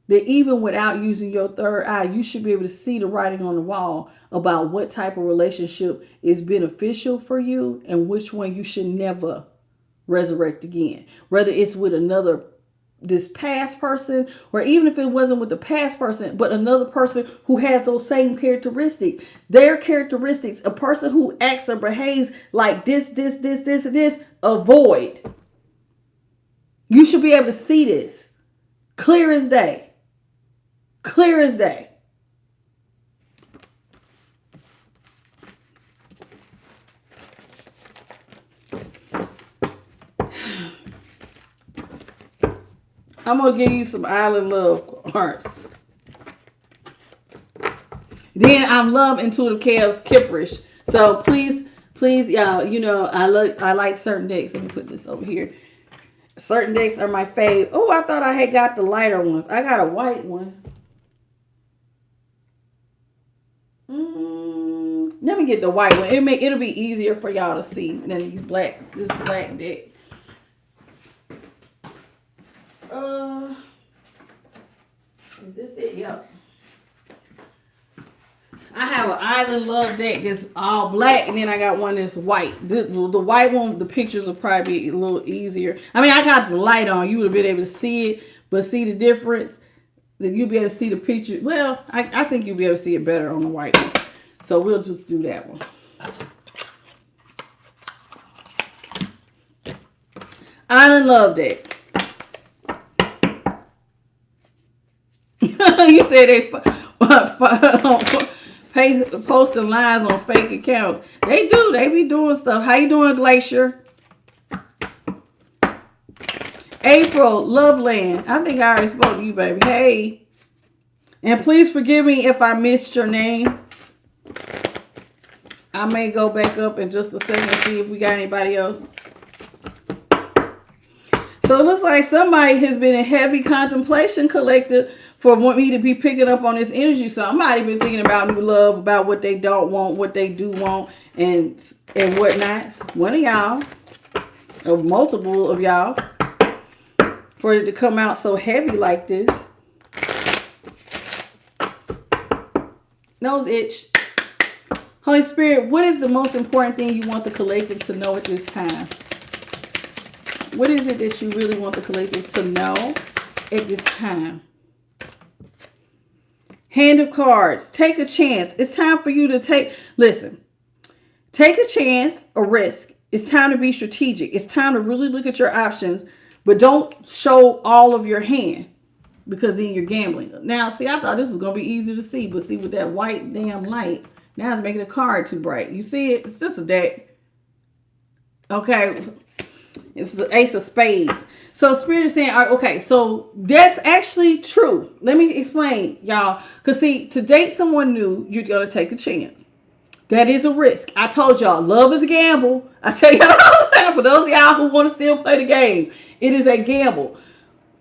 that even without using your third eye, you should be able to see the writing on the wall about what type of relationship is beneficial for you and which one you should never resurrect again. Whether it's with this past person, or even if it wasn't with the past person, but another person who has those same characteristics. Their characteristics, a person who acts or behaves like this, avoid. You should be able to see this. Clear as day. Clear as day. I'm going to give you some island love hearts. Then I'm love intuitive chaos kipperish. So please, y'all, you know, I like certain decks. Let me put this over here. Certain decks are my fave. Oh, I thought I had got the lighter ones. I got a white one. Let me get the white one. It'll be easier for y'all to see than this black deck. Is this it? Yep. I have an island love deck that's all black, and then I got one that's white. The white one, the pictures will probably be a little easier. I mean, I got the light on. You would have been able to see it, but see the difference. Then you'll be able to see the picture. Well, I think you'll be able to see it better on the white one. So we'll just do that one. Island love deck. You said they posting lies on fake accounts. They do. They be doing stuff. How you doing, Glacier? April, Loveland. I think I already spoke to you, baby. Hey. And please forgive me if I missed your name. I may go back up in just a second and see if we got anybody else. So it looks like somebody has been in heavy contemplation, collective, for me to be picking up on this energy. So I might have been thinking about new love, about what they don't want, what they do want, and whatnot. One of y'all, or multiple of y'all, for it to come out so heavy like this. Nose itch. Holy Spirit, what is the most important thing you want the collective to know at this time? What is it that you really want the collective to know at this time? Hand of cards. Take a chance. It's time for you to take a chance, a risk. It's time to be strategic. It's time to really look at your options, but don't show all of your hand, because then you're gambling. Now, see, I thought this was going to be easy to see, but see, with that white damn light, now it's making the card too bright. You see it? It's just a deck. Okay. It's the Ace of Spades. So Spirit is saying, okay, so that's actually true. Let me explain, y'all. Because see, to date someone new, you're going to take a chance. That is a risk. I told y'all, love is a gamble. I tell y'all all the time, for those of y'all who want to still play the game, it is a gamble.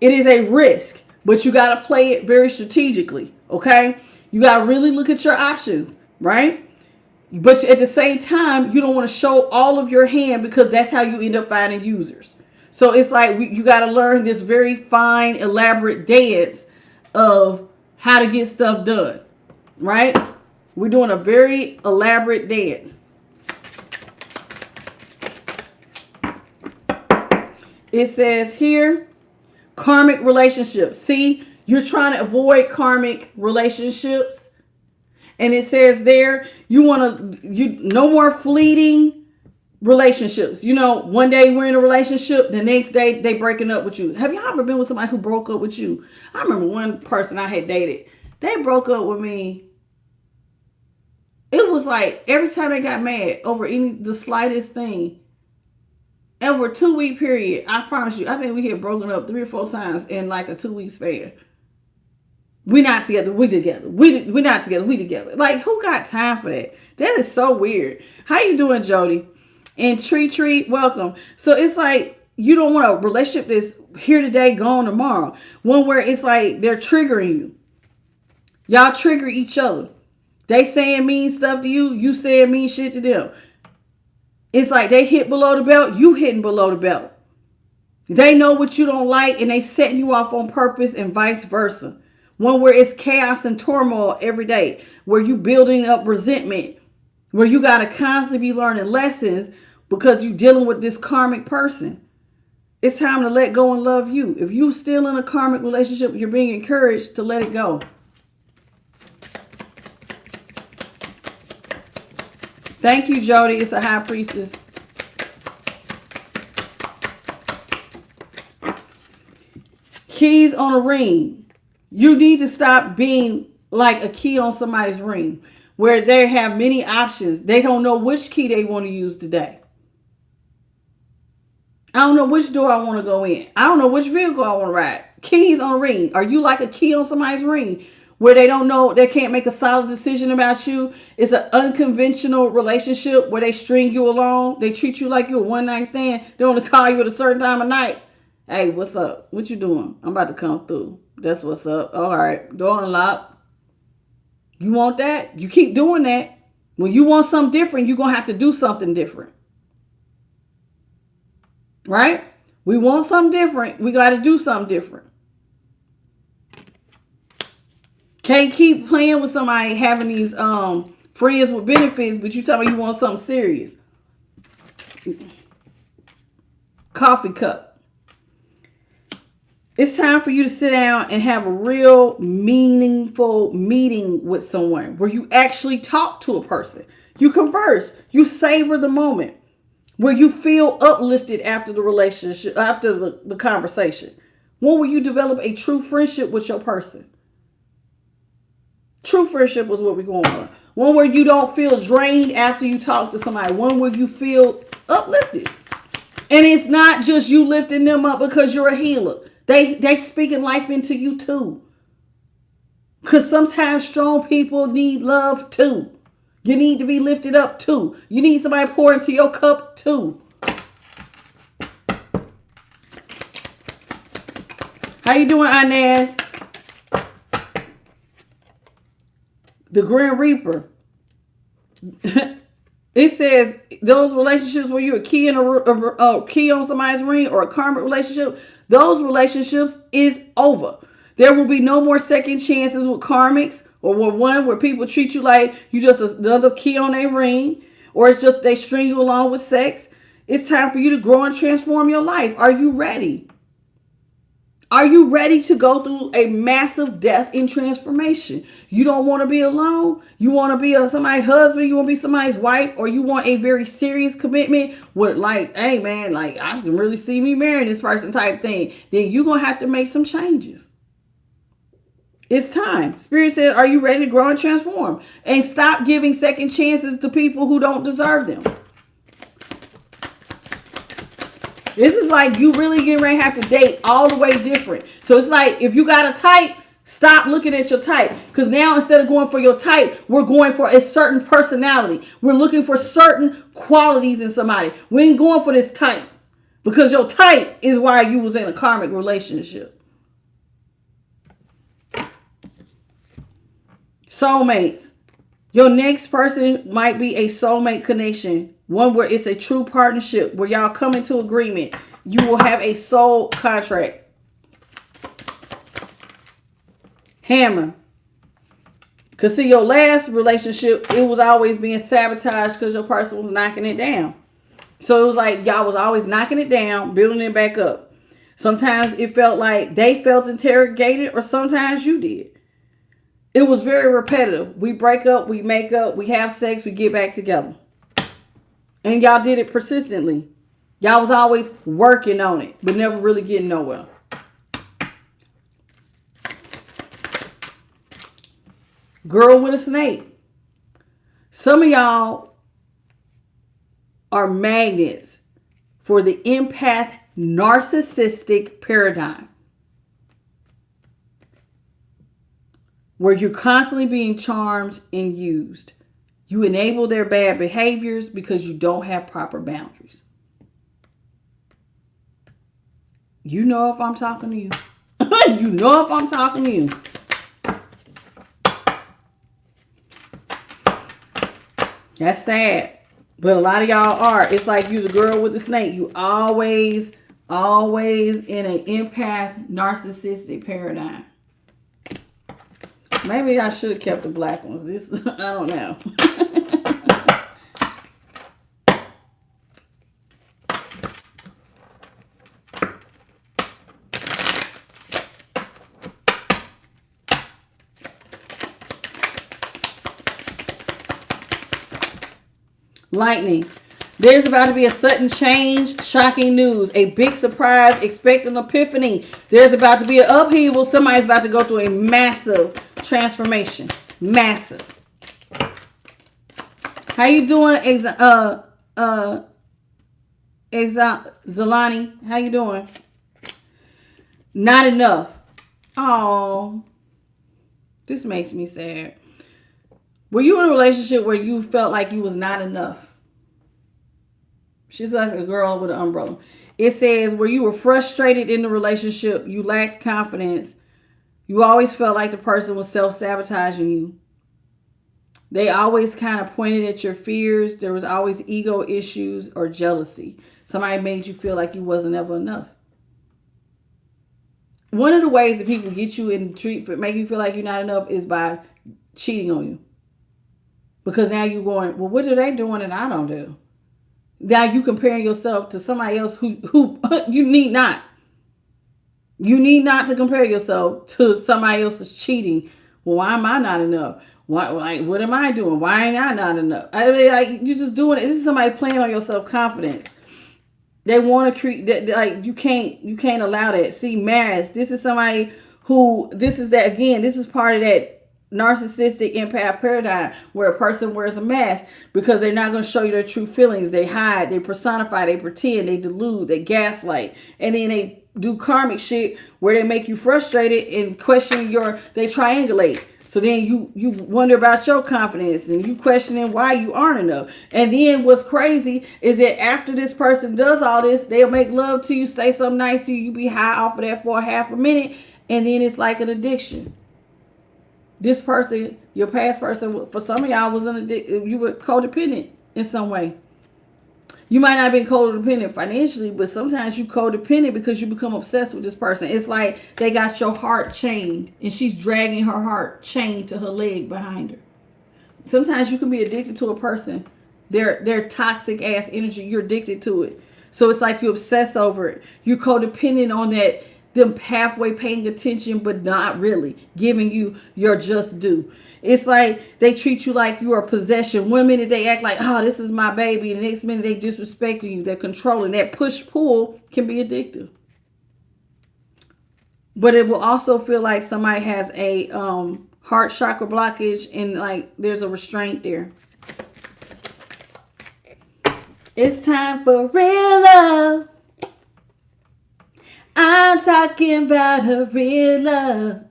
It is a risk, but you got to play it very strategically, okay? You got to really look at your options, right? But at the same time, you don't want to show all of your hand, because that's how you end up finding users. So it's like you got to learn this very fine, elaborate dance of how to get stuff done, right? We're doing a very elaborate dance. It says here, karmic relationships. See, you're trying to avoid karmic relationships. And it says there, no more fleeting relationships. You know, one day we're in a relationship, the next day they breaking up with you. Have y'all ever been with somebody who broke up with you? I remember one person I had dated. They broke up with me It was like every time they got mad over the slightest thing, over a 2-week period, I promise you, I think we had broken up 3 or 4 times in like a 2-week span. We not together, we together. We not together, we together. Like, who got time for that? That is so weird. How you doing, Jody? And Tree, welcome. So it's like you don't want a relationship that's here today, gone tomorrow. One where it's like they're triggering you. Y'all trigger each other. They saying mean stuff to you, you saying mean shit to them. It's like they hit below the belt, you hitting below the belt. They know what you don't like and they setting you off on purpose and vice versa. One where it's chaos and turmoil every day, where you building up resentment, where you got to constantly be learning lessons because you dealing with this karmic person. It's time to let go and love you. If you still in a karmic relationship, you're being encouraged to let it go. Thank you, Jody. It's a high priestess. Keys on a ring. You need to stop being like a key on somebody's ring where they have many options. They don't know which key they want to use today. I don't know which door I want to go in. I don't know which vehicle I want to ride. Keys on a ring. Are you like a key on somebody's ring where they don't know, they can't make a solid decision about you? It's an unconventional relationship where they string you along. They treat you like you're a one-night stand. They want to call you at a certain time of night. Hey, what's up? What you doing? I'm about to come through. That's what's up. All right. Door unlocked. You want that? You keep doing that. When you want something different, you're going to have to do something different. Right? We want something different. We got to do something different. Can't keep playing with somebody having these friends with benefits, but you tell me you want something serious. Coffee cup. It's time for you to sit down and have a real meaningful meeting with someone where you actually talk to a person. You converse. You savor the moment where you feel uplifted after the relationship, after the conversation. One where you develop a true friendship with your person. True friendship was what we're going for. One where you don't feel drained after you talk to somebody. One where you feel uplifted. And it's not just you lifting them up because you're a healer. They speaking life into you too. Because sometimes strong people need love too. You need to be lifted up too. You need somebody pour into your cup too. How you doing, Inez? The Grim Reaper. It says those relationships where you're a key in a key on somebody's ring or a karmic relationship, those relationships is over. There will be no more second chances with karmics or with one where people treat you like you just another key on their ring, or it's just they string you along with sex. It's time for you to grow and transform your life. Are you ready? Are you ready to go through a massive death in transformation? You don't want to be alone. You want to be somebody's husband. You want to be somebody's wife, or you want a very serious commitment with like, hey man, like I can really see me marrying this person type thing. Then you're going to have to make some changes. It's time. Spirit says, are you ready to grow and transform? And stop giving second chances to people who don't deserve them. This is like you really getting ready to have to date all the way different. So it's like if you got a type, stop looking at your type. Because now instead of going for your type, we're going for a certain personality. We're looking for certain qualities in somebody. We ain't going for this type. Because your type is why you was in a karmic relationship. Soulmates. Your next person might be a soulmate connection. One where it's a true partnership, where y'all come into agreement. You will have a soul contract. Hammer. Because see, your last relationship, it was always being sabotaged because your person was knocking it down. So it was like y'all was always knocking it down, building it back up. Sometimes it felt like they felt interrogated, or sometimes you did. It was very repetitive. We break up, we make up, we have sex, we get back together. And y'all did it persistently. Y'all was always working on it, but never really getting nowhere. Girl with a snake. Some of y'all are magnets for the empath narcissistic paradigm, where you're constantly being charmed and used. You enable their bad behaviors because you don't have proper boundaries. You know if I'm talking to you. You know if I'm talking to you. That's sad. But a lot of y'all are. It's like you the girl with the snake. You always in an empath narcissistic paradigm. Maybe I should have kept the black ones. I don't know. Lightning. There's about to be a sudden change, shocking news, a big surprise, expect an epiphany. There's about to be an upheaval. Somebody's about to go through a massive transformation. Massive. How you doing, Zalani? How you doing? Not enough. Oh, this makes me sad. Were you in a relationship where you felt like you was not enough? She's like a girl with an umbrella. It says where you were frustrated in the relationship, you lacked confidence, you always felt like the person was self-sabotaging you. They always kind of pointed at your fears. There was always ego issues or jealousy. Somebody made you feel like you wasn't ever enough. One of the ways that people get you in treatment, make you feel like you're not enough, is by cheating on you. Because now you're going, well, what are they doing that I don't do? Now you comparing yourself to somebody else who you need not. You need not to compare yourself to somebody else's cheating. Well, why am I not enough? What am I doing? Why ain't I not enough? I mean, like, you're just doing it. This is somebody playing on your self-confidence. They want to create, like, you can't allow that. See, mask. This is somebody who, this is part of that narcissistic empath paradigm where a person wears a mask because they're not going to show you their true feelings. They hide, they personify, they pretend, they delude, they gaslight, and then they do karmic shit where they make you frustrated and question they triangulate. So then you wonder about your confidence and you questioning why you aren't enough. And then what's crazy is that after this person does all this, they'll make love to you, say something nice to you, you be high off of that for a half a minute, and then it's like an addiction. This person, your past person, for some of y'all was you were codependent in some way. You might not have been codependent financially, but sometimes you codependent because you become obsessed with this person. It's like they got your heart chained and she's dragging her heart chained to her leg behind her. Sometimes you can be addicted to a person. Their toxic ass energy, you're addicted to it. So it's like you obsess over it. You're codependent on that. Them halfway paying attention, but not really giving you your just due. It's like they treat you like you are a possession. One minute they act like, oh, this is my baby. The next minute they disrespecting you. They're controlling. That push-pull can be addictive. But it will also feel like somebody has a heart chakra blockage and like there's a restraint there. It's time for real love. I'm talking about a real love.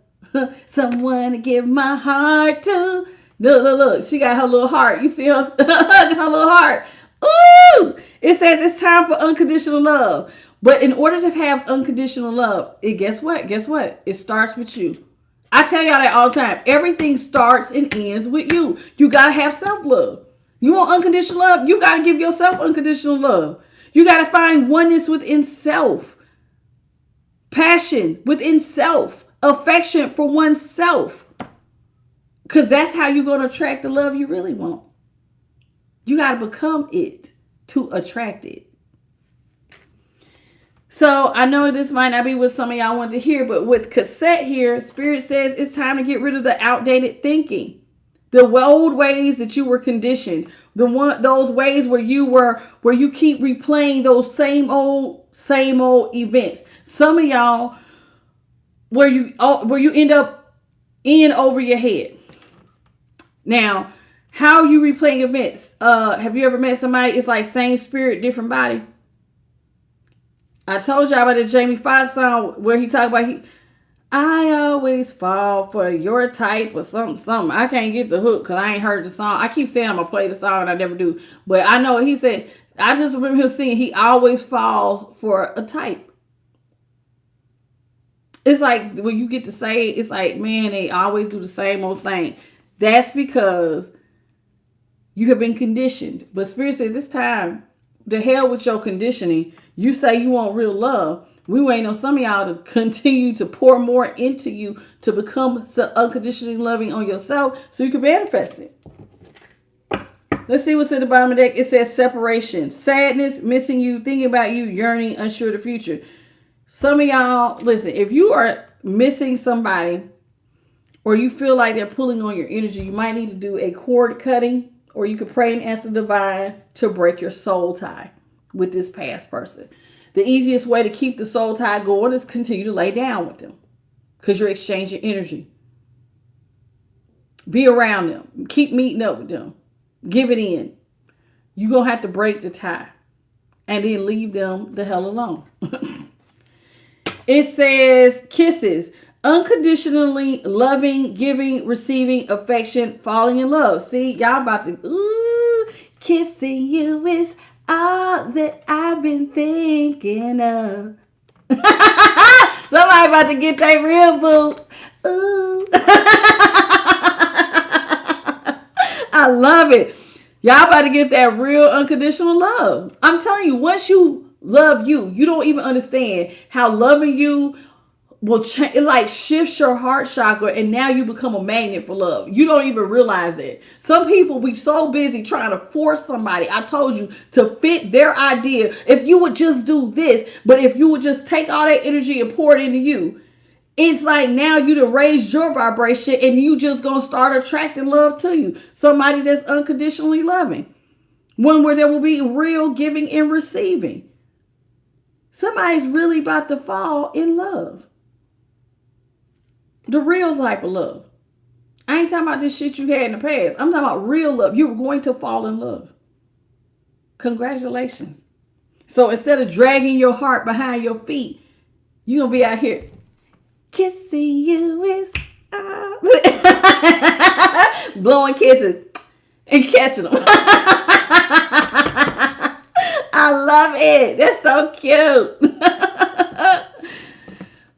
Someone to give my heart to. Look. She got her little heart. You see her little heart. Ooh! It says it's time for unconditional love. But in order to have unconditional love, guess what? It starts with you. I tell y'all that all the time. Everything starts and ends with you. You got to have self-love. You want unconditional love? You got to give yourself unconditional love. You got to find oneness within self. Passion within self, affection for oneself, because that's how you're going to attract the love you really want. You got to become it to attract it. So I know this might not be what some of y'all want to hear, but with Cassette here, Spirit says it's time to get rid of the outdated thinking, the old ways that you were conditioned, those ways where you keep replaying those same old events. Some of y'all where you end up in over your head. Now, How you replaying events? Have you ever met somebody? It's like same spirit, different body. I told y'all about the Jamie Foxx song where he talked about I always fall for your type or something. I can't get the hook because I ain't heard the song. I keep saying I'm gonna play the song and I never do. But I know he said, I just remember him singing, he always falls for a type. It's like when you get to say it, it's like, man, they always do the same old same. That's because you have been conditioned. But Spirit says it's time. The hell with your conditioning. You say you want real love. We waiting on some of y'all to continue to pour more into you to become so unconditionally loving on yourself so you can manifest it. Let's see what's at the bottom of the deck. It says separation, sadness, missing you, thinking about you, yearning, unsure of the future. Some of y'all, listen, if you are missing somebody or you feel like they're pulling on your energy, you might need to do a cord cutting, or you could pray and ask the divine to break your soul tie with this past person. The easiest way to keep the soul tie going is continue to lay down with them because you're exchanging energy. Be around them. Keep meeting up with them. Give it in. You're going to have to break the tie and then leave them the hell alone. It says kisses. Unconditionally loving, giving, receiving affection, falling in love. See, y'all about to, kissing you is all that I've been thinking of. Somebody about to get that real boo. Ooh. I love it. Y'all about to get that real unconditional love. I'm telling you, once you love you, you don't even understand how loving you will change. It like shifts your heart chakra, and now you become a magnet for love. You don't even realize that. Some people be so busy trying to force somebody, I told you, to fit their idea. If you would just do this, but if you would just take all that energy and pour it into you, it's like now you done raised your vibration and you just gonna start attracting love to you. Somebody that's unconditionally loving. One where there will be real giving and receiving. Somebody's really about to fall in love. The real type of love. I ain't talking about this shit you had in the past. I'm talking about real love. You're going to fall in love. Congratulations. So instead of dragging your heart behind your feet, you're going to be out here. Kissing you is blowing kisses and catching them. I love it. That's so cute.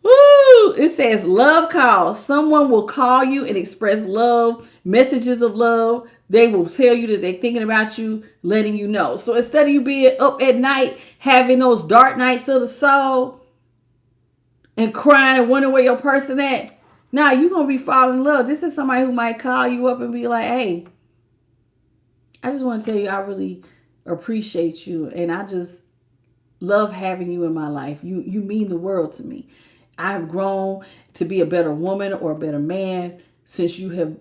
Woo! It says love calls. Someone will call you and express love, messages of love. They will tell you that they're thinking about you, letting you know. So instead of you being up at night, having those dark nights of the soul and crying and wondering where your person at, now you're going to be falling in love. This is somebody who might call you up and be like, hey, I just want to tell you I really appreciate you. And I just love having you in my life. You mean the world to me. I've grown to be a better woman or a better man since you have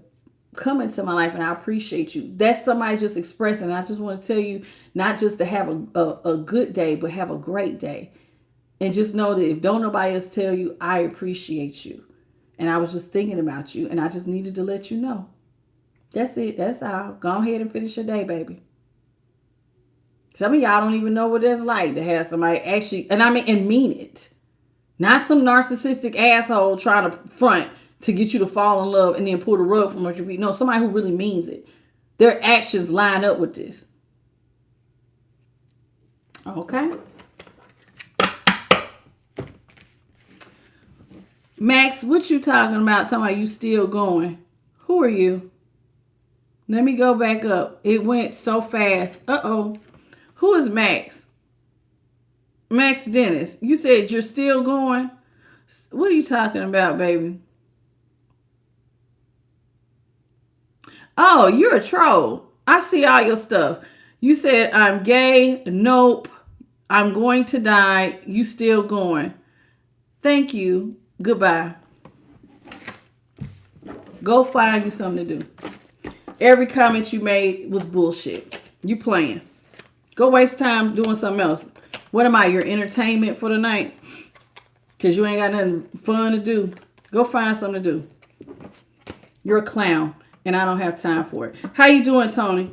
come into my life, and I appreciate you. That's somebody just expressing. I just want to tell you not just to have a good day, but have a great day. And just know that if don't nobody else tell you, I appreciate you. And I was just thinking about you, and I just needed to let you know. That's it. That's all. Go ahead and finish your day, baby. Some of y'all don't even know what it's like to have somebody actually, and mean it. Not some narcissistic asshole trying to front to get you to fall in love and then pull the rug from under your feet. No, somebody who really means it. Their actions line up with this. Okay. Max, what you talking about? Somebody you still going. Who are you? Let me go back up. It went so fast. Uh-oh. Who is Max? Max Dennis. You said you're still going? What are you talking about, baby? Oh, you're a troll. I see all your stuff. You said, I'm gay. Nope. I'm going to die. You still going. Thank you. Goodbye. Go find you something to do. Every comment you made was bullshit. You playing. Go waste time doing something else. What am I, your entertainment for the night? Because you ain't got nothing fun to do. Go find something to do. You're a clown. and I don't have time for it. How you doing, Tony?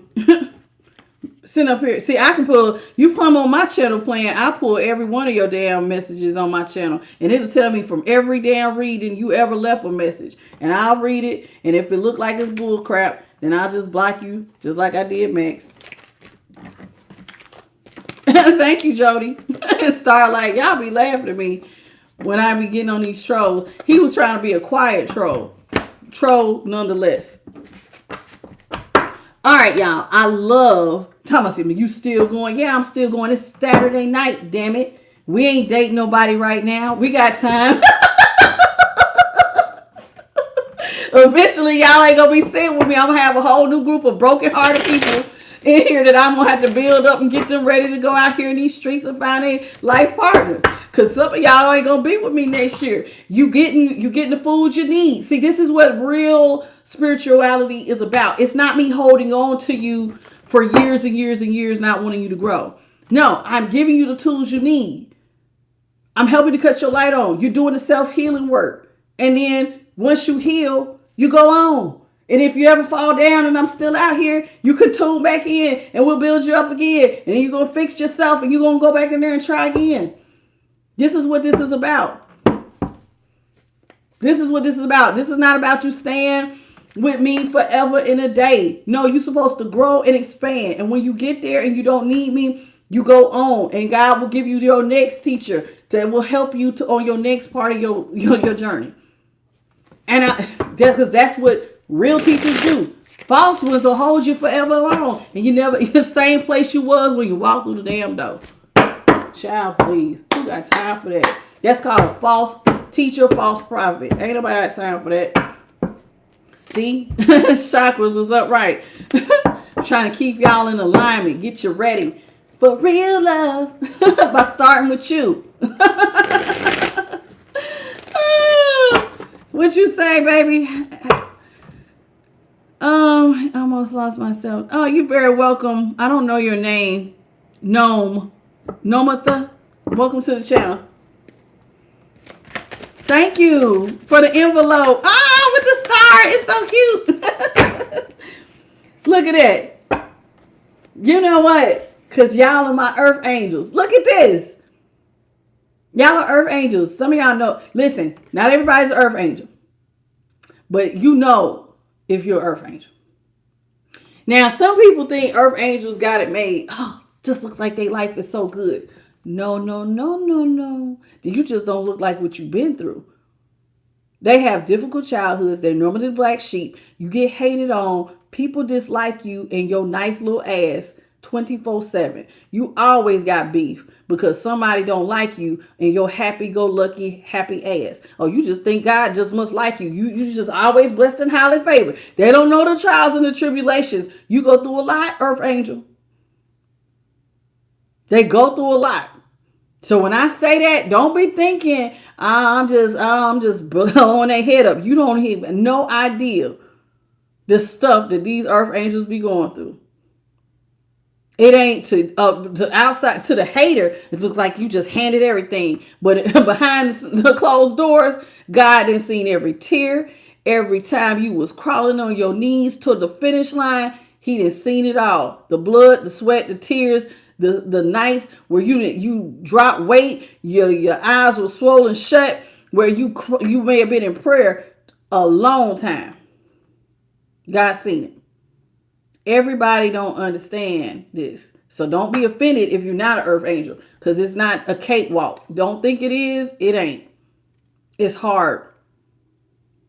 Sitting up here. See, I can pull, you come on my channel playing, I pull every one of your damn messages on my channel. And it'll tell me from every damn reading you ever left a message. And I'll read it. And if it look like it's bull crap, then I'll just block you, just like I did Max. Thank you, Jody. Starlight, y'all be laughing at me when I be getting on these trolls. He was trying to be a quiet troll. Troll nonetheless. All right, y'all. I love Thomas. You still going? Yeah, I'm still going. It's Saturday night, damn it. We ain't dating nobody right now. We got time. Eventually, y'all ain't gonna be sitting with me. I'm gonna have a whole new group of broken-hearted people in here that I'm gonna have to build up and get them ready to go out here in these streets and find their life partners. Cause some of y'all ain't gonna be with me next year. You getting the food you need. See, this is what real spirituality is about. It's not me holding on to you for years and years and years, not wanting you to grow. No, I'm giving you the tools you need. I'm helping to cut your light on. You're doing the self-healing work. And then once you heal, you go on. And if you ever fall down and I'm still out here, you can tune back in and we'll build you up again. And then you're going to fix yourself and you're going to go back in there and try again. This is what this is about. This is what this is about. This is not about you staying with me forever in a day. No, you're supposed to grow and expand. And when you get there and you don't need me, you go on. And God will give you your next teacher that will help you to on your next part of your journey. And because that's what real teachers do. False ones will hold you forever alone. And you never in the same place you was when you walked through the damn door. Child, please. Who got time for that? That's called a false teacher, false prophet. Ain't nobody got time for that. See? Chakras was upright. I'm trying to keep y'all in alignment. Get you ready for real love by starting with you. What you say, baby? I almost lost myself. Oh, you're very welcome. I don't know your name. Nomatha. Welcome to the channel. Thank you for the envelope. Oh, with the star. It's so cute. Look at that. You know what? Because y'all are my earth angels. Look at this. Y'all are earth angels. Some of y'all know. Listen, not everybody's an earth angel. But you know if you're an earth angel. Now, some people think earth angels got it made. Oh, just looks like their life is so good. No. You just don't look like what you've been through. They have difficult childhoods. They're normally the black sheep. You get hated on. People dislike you and your nice little ass 24/7. You always got beef because somebody don't like you and your happy-go-lucky, happy ass. Oh, you just think God just must like you. You just always blessed and highly favored. They don't know the trials and the tribulations. You go through a lot, earth angel. They go through a lot. So when I say that, don't be thinking I'm just blowing their head up. You don't have no idea the stuff that these earth angels be going through. It ain't to outside to the hater. It looks like you just handed everything, but behind the closed doors, God done seen every tear, every time you was crawling on your knees to the finish line. He done seen it all: the blood, the sweat, the tears. The nights where you dropped weight, your eyes were swollen shut, where you may have been in prayer a long time. God seen it. Everybody don't understand this. So don't be offended if you're not an earth angel, because it's not a cakewalk. Don't think it is. It ain't. It's hard.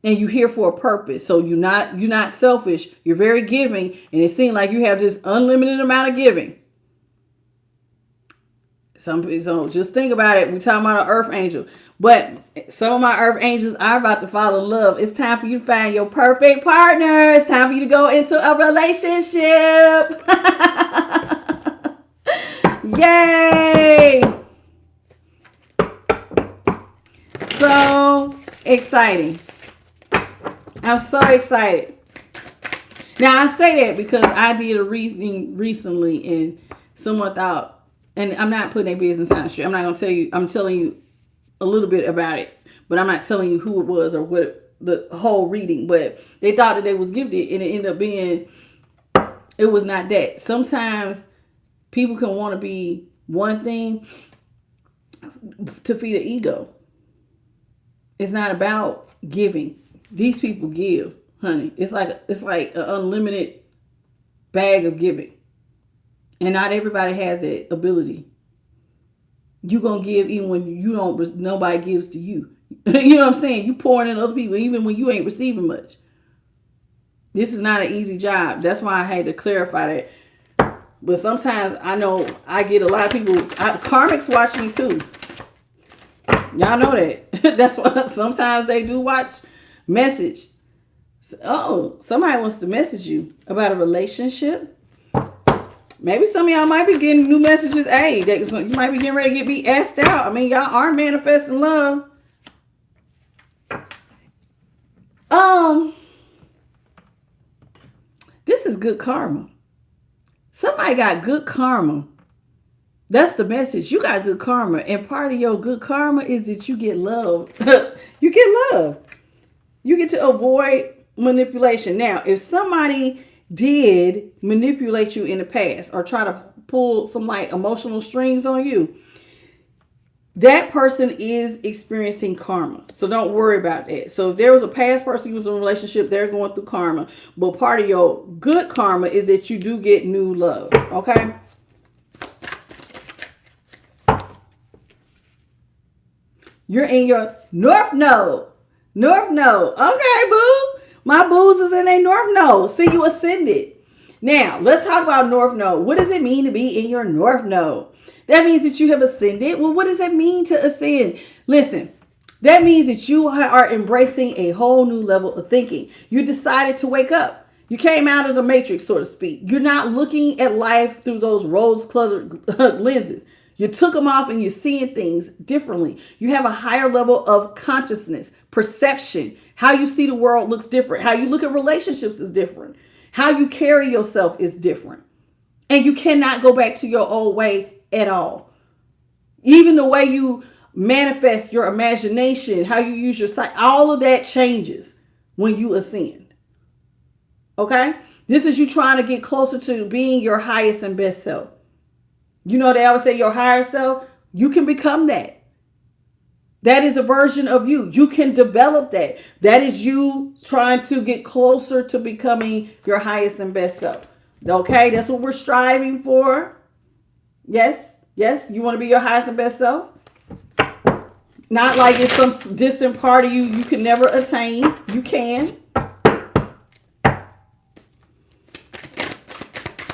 And you're here for a purpose. So you're not selfish. You're very giving. And it seems like you have this unlimited amount of giving. So just think about it. We're talking about an earth angel. But some of my earth angels are about to fall in love. It's time for you to find your perfect partner. It's time for you to go into a relationship. Yay! So exciting. I'm so excited. Now, I say that because I did a reading recently and someone thought, and I'm not putting their business on the street. I'm not going to tell you. I'm telling you a little bit about it, but I'm not telling you who it was or what the whole reading, but they thought that they was gifted, and it ended up being, it was not that. Sometimes people can want to be one thing to feed an ego. It's not about giving. These people give, honey. It's like an unlimited bag of giving, and not everybody has that ability. You gonna give even when you don't. Nobody gives to you. You know what I'm saying? You pouring in other people even when you ain't receiving much. This is not an easy job. That's why I had to clarify that. But sometimes I know I get a lot of people. Karmics watch me too. Y'all know that. That's why sometimes they do watch message. Oh, somebody wants to message you about a relationship. Maybe some of y'all might be getting new messages. Hey, you might be getting ready to be asked out. I mean, y'all are manifesting love. This is good karma. Somebody got good karma. That's the message. You got good karma. And part of your good karma is that you get love. You get love. You get to avoid manipulation. Now, if somebody did manipulate you in the past or try to pull some like emotional strings on you, that person is experiencing karma. So don't worry about that. So if there was a past person who was in a relationship, they're going through karma. But part of your good karma is that you do get new love. Okay? You're in your North Node. North Node. Okay, boo. My boos is in a North Node. See, you ascended. Now, let's talk about North Node. What does it mean to be in your North Node? That means that you have ascended. Well, what does that mean to ascend? Listen, that means that you are embracing a whole new level of thinking. You decided to wake up. You came out of the matrix, so to speak. You're not looking at life through those rose-colored lenses. You took them off and you're seeing things differently. You have a higher level of consciousness, perception. How you see the world looks different. How you look at relationships is different. How you carry yourself is different. And you cannot go back to your old way at all. Even the way you manifest your imagination, how you use your sight, all of that changes when you ascend. Okay? This is you trying to get closer to being your highest and best self. You know, they always say your higher self, you can become that. That is a version of you. You can develop that. That is you trying to get closer to becoming your highest and best self. Okay, that's what we're striving for. Yes, yes, you want to be your highest and best self. Not like it's some distant part of you you can never attain. You can.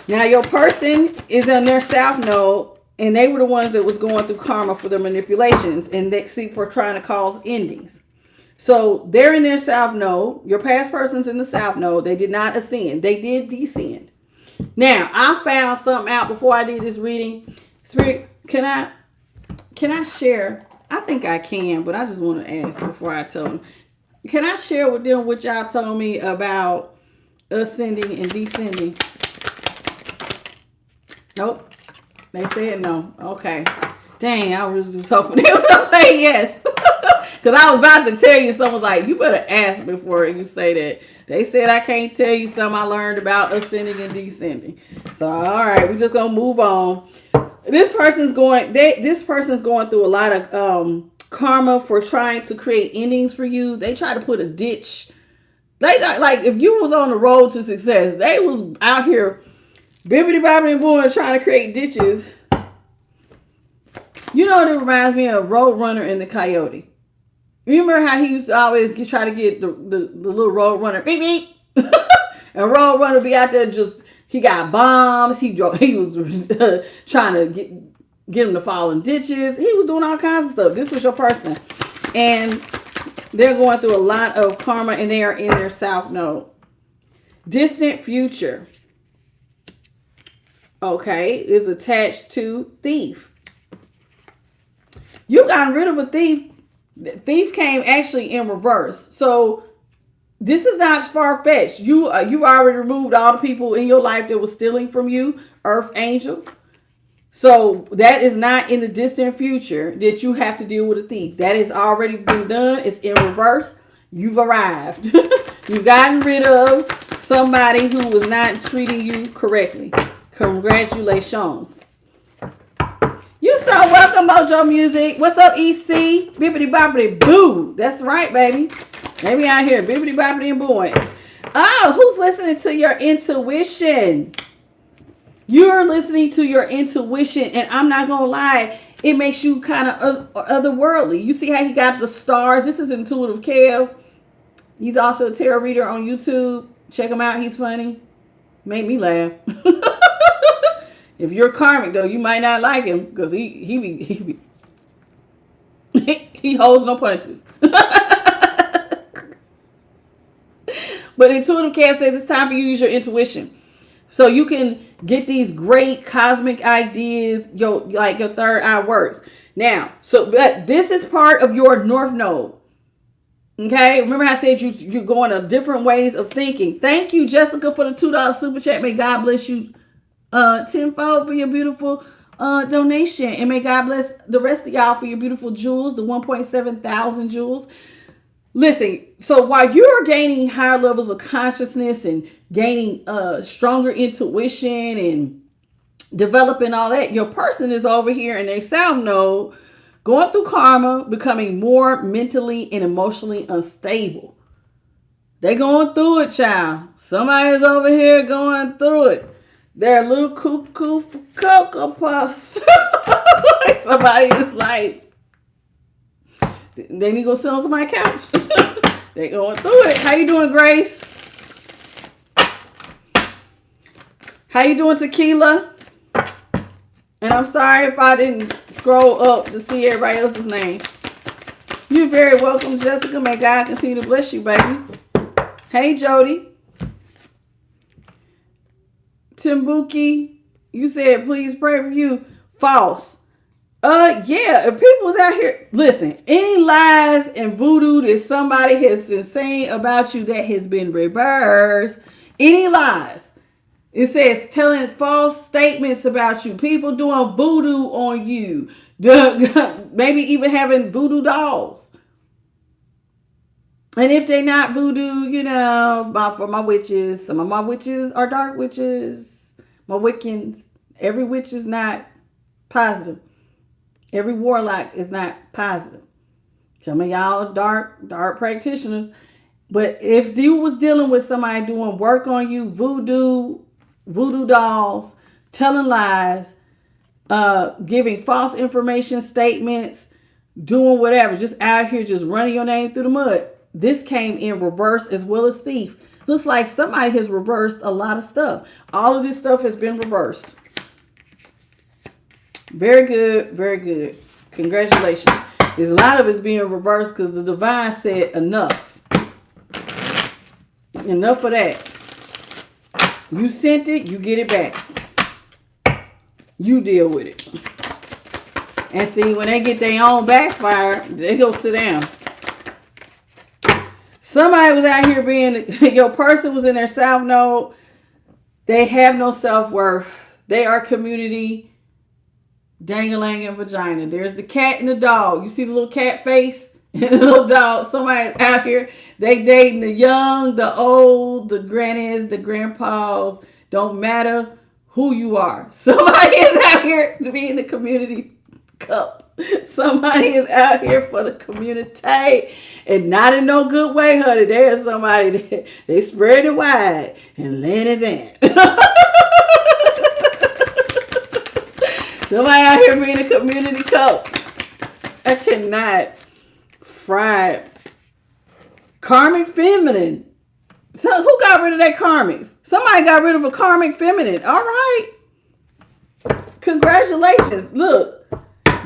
Now your person is in their South Node, and they were the ones that was going through karma for their manipulations and they see for trying to cause endings. So they're in their South Node. Your past person's in the South Node. They did not ascend. They did descend. Now, I found something out before I did this reading. Spirit, can I share? I think I can, but I just want to ask before I tell them. Can I share with them what y'all told me about ascending and descending? Nope. They said no. Okay. Dang, I was hoping they was going to say yes. Because I was about to tell you, someone's like, you better ask before you say that. They said I can't tell you something I learned about ascending and descending. So, all right, we're just going to move on. This person's going through a lot of karma for trying to create endings for you. They try to put a ditch. Like if you was on the road to success, they was out here bibbity bobbity and boy trying to create ditches. You know what it reminds me of? Roadrunner and the Coyote. You remember how he used to always try to get the little Roadrunner beep beep, and Roadrunner be out there just he got bombs. He was trying to get him to fall in ditches. He was doing all kinds of stuff. This was your person, and they're going through a lot of karma, and they are in their South Node. Distant future. Okay, is attached to thief. You got rid of a thief. The thief came actually in reverse. So this is not far-fetched. You already removed all the people in your life that was stealing from you, Earth Angel. So that is not in the distant future that you have to deal with a thief. That has already been done. It's in reverse. You've arrived. You've gotten rid of somebody who was not treating you correctly. Congratulations. You so welcome, Mojo Music. What's up, EC? Bippity boppity boo. That's right, baby. Maybe out here, bippity boppity and booing. Oh, who's listening to your intuition? You're listening to your intuition, and I'm not gonna lie, it makes you kind of otherworldly. You see how he got the stars? This is Intuitive Kev. He's also a tarot reader on YouTube. Check him out. He's funny. Made me laugh. If you're karmic though, you might not like him because he holds no punches. But Intuitive Kev says it's time for you to use your intuition, so you can get these great cosmic ideas. Like your third eye works now. So but this is part of your North Node. Okay, remember I said you're going to different ways of thinking. Thank you, Jessica, for the $2 super chat. May God bless you tenfold for your beautiful donation, and may God bless the rest of y'all for your beautiful jewels, the 1.7 thousand jewels. Listen, so while you're gaining higher levels of consciousness and gaining stronger intuition and developing all that, your person is over here in their South Node going through karma, becoming more mentally and emotionally unstable. They going through it, child. Somebody's over here going through it. They're a little cuckoo for Cocoa Puffs. Somebody is like, they need to go sit on somebody's couch. They going through it. How you doing, Grace? How you doing, Tequila? And I'm sorry if I didn't scroll up to see everybody else's name. You're very welcome, Jessica. May God continue to bless you, baby. Hey, Jody. Timbuki, you said please pray for you. False. Yeah, if people was out here, listen, any lies and voodoo that somebody has been saying about you that has been reversed, any lies, it says telling false statements about you, people doing voodoo on you, maybe even having voodoo dolls. And if they're not voodoo, for my witches, some of my witches are dark witches, my Wiccans. Every witch is not positive. Every warlock is not positive. Some of y'all are dark practitioners. But if you was dealing with somebody doing work on you, voodoo dolls, telling lies, giving false information statements, doing whatever, just out here just running your name through the mud. This came in reverse as well as thief. Looks like somebody has reversed a lot of stuff. All of this stuff has been reversed. Very good. Very good. Congratulations. There's a lot of it's being reversed because the divine said enough. Enough of that. You sent it, you get it back. You deal with it. And see, when they get their own backfire, they go sit down. Somebody was out here your person was in their South Node. They have no self-worth. They are community dang-a-lang and vagina. There's the cat and the dog. You see the little cat face and the little dog. Somebody's out here. They dating the young, the old, the grannies, the grandpas. Don't matter who you are. Somebody is out here to be in the community cup. Somebody is out here for the community, and not in no good way, honey. There's somebody that they spread it wide and let it in. Somebody out here being a community cup. I cannot. Fried. Karmic feminine. So who got rid of that karmics? Somebody got rid of a karmic feminine. All right. Congratulations. Look.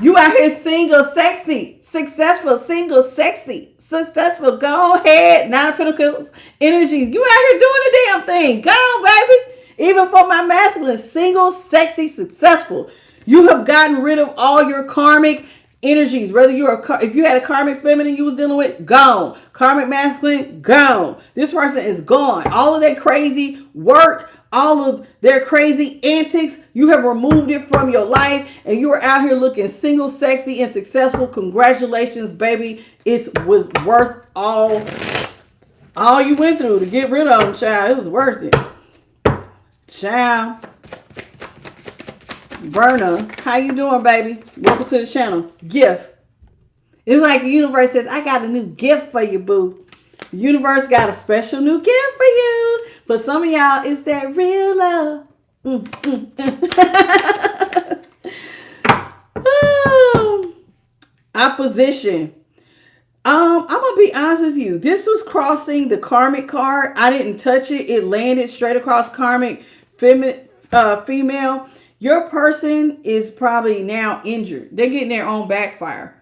You out here single, sexy, successful, single, sexy, successful. Go ahead. 9 of Pentacles energy. You out here doing the damn thing. Go on, baby. Even for my masculine, single, sexy, successful. You have gotten rid of all your karmic energies. Whether if you had a karmic feminine you was dealing with, gone. Karmic masculine, gone. This person is gone. All of that crazy work, all of their crazy antics. You have removed it from your life and you are out here looking single, sexy, and successful. Congratulations, baby. It was worth all you went through to get rid of them, child. It was worth it. Child. Verna, how you doing, baby? Welcome to the channel. Gift. It's like the universe says, I got a new gift for you, boo. The universe got a special new gift for you. For some of y'all, it's that real love. Opposition. I'm gonna be honest with you. This was crossing the karmic card. I didn't touch it. It landed straight across karmic female. Your person is probably now injured. They're getting their own backfire.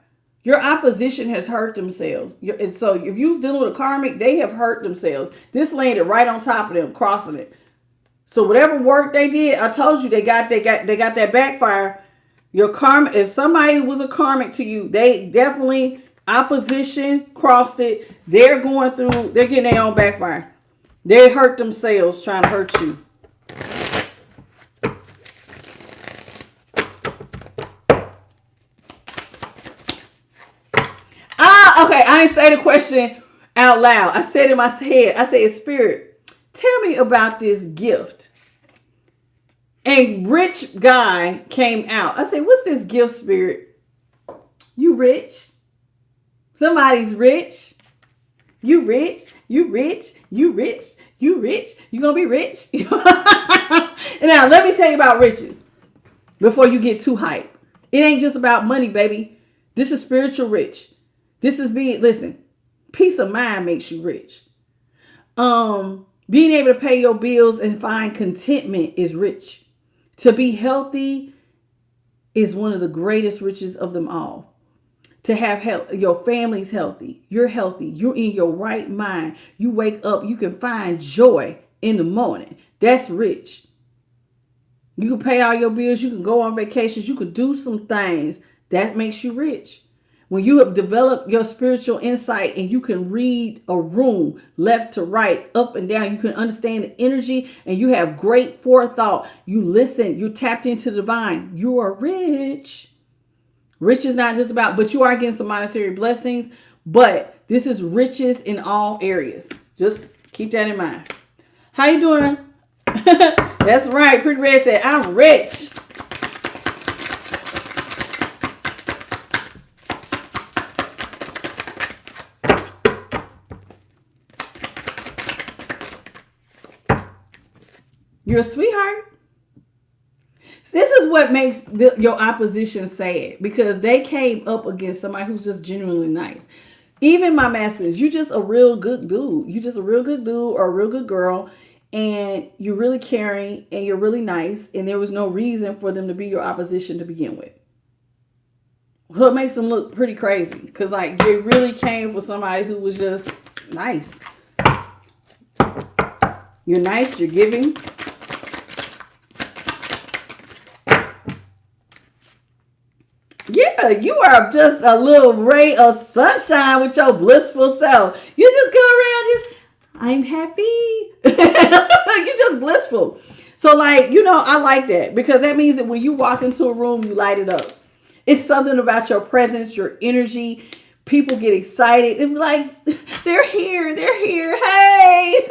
Your opposition has hurt themselves. And so if you was dealing with a karmic, they have hurt themselves. This landed right on top of them, crossing it. So whatever work they did, I told you they got that backfire. Your karma, if somebody was a karmic to you, they definitely opposition crossed it. They're getting their own backfire. They hurt themselves trying to hurt you. Okay, I didn't say the question out loud. I said in my head, I said, Spirit, tell me about this gift. And rich guy came out. I said, what's this gift, Spirit? You rich? Somebody's rich. You rich? You rich? You rich? You rich? You gonna be rich? And now let me tell you about riches before you get too hyped. It ain't just about money, baby. This is spiritual rich. This is listen, peace of mind makes you rich. Being able to pay your bills and find contentment is rich. To be healthy is one of the greatest riches of them all. To have health, your family's healthy. You're healthy. You're in your right mind. You wake up, you can find joy in the morning. That's rich. You can pay all your bills. You can go on vacations. You can do some things. That makes you rich. When you have developed your spiritual insight and you can read a room left to right, up and down, you can understand the energy and you have great forethought. You listen, you tapped into the divine. You are rich. Rich is not just about, but you are getting some monetary blessings, but this is riches in all areas. Just keep that in mind. How you doing? That's right. Pretty Red said, I'm rich. You're a sweetheart. This is what makes your opposition sad, because they came up against somebody who's just genuinely nice. Even my masters, you just a real good dude. You just a real good dude or a real good girl, and you're really caring and you're really nice, and there was no reason for them to be your opposition to begin with. What makes them look pretty crazy? Because like they really came for somebody who was just nice. You're nice, you're giving. Yeah, you are just a little ray of sunshine with your blissful self. You just go around I'm happy. You're just blissful. So like, I like that, because that means that when you walk into a room, you light it up. It's something about your presence, your energy. People get excited. It's like, they're here. Hey,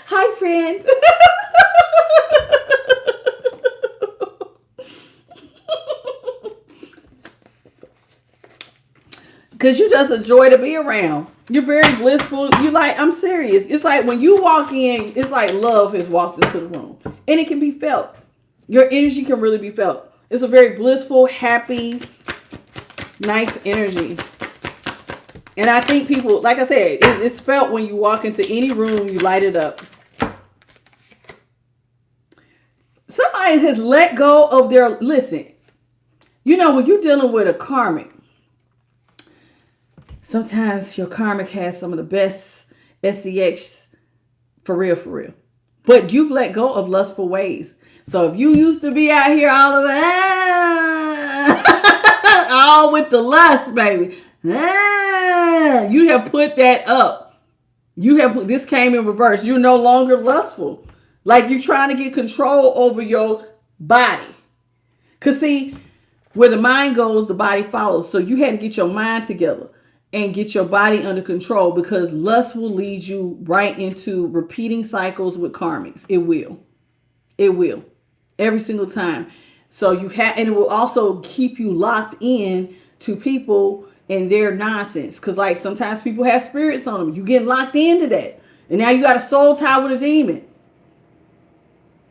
hi, friend. Because you're just a joy to be around. You're very blissful. I'm serious. It's like when you walk in, it's like love has walked into the room. And it can be felt. Your energy can really be felt. It's a very blissful, happy, nice energy. And I think people, like I said, it's felt when you walk into any room, you light it up. Somebody has let go of their, listen, when you're dealing with a karmic, sometimes your karmic has some of the best SEX for real. But you've let go of lustful ways. So if you used to be out here all of all with the lust, baby. You have put that up. This came in reverse. You're no longer lustful. Like you're trying to get control over your body. Because see, where the mind goes, the body follows. So you had to get your mind together and get your body under control, because lust will lead you right into repeating cycles with karmics. It will. It will. Every single time. So you have, and it will also keep you locked in to people and their nonsense. Because like sometimes people have spirits on them. You get locked into that. And now you got a soul tie with a demon.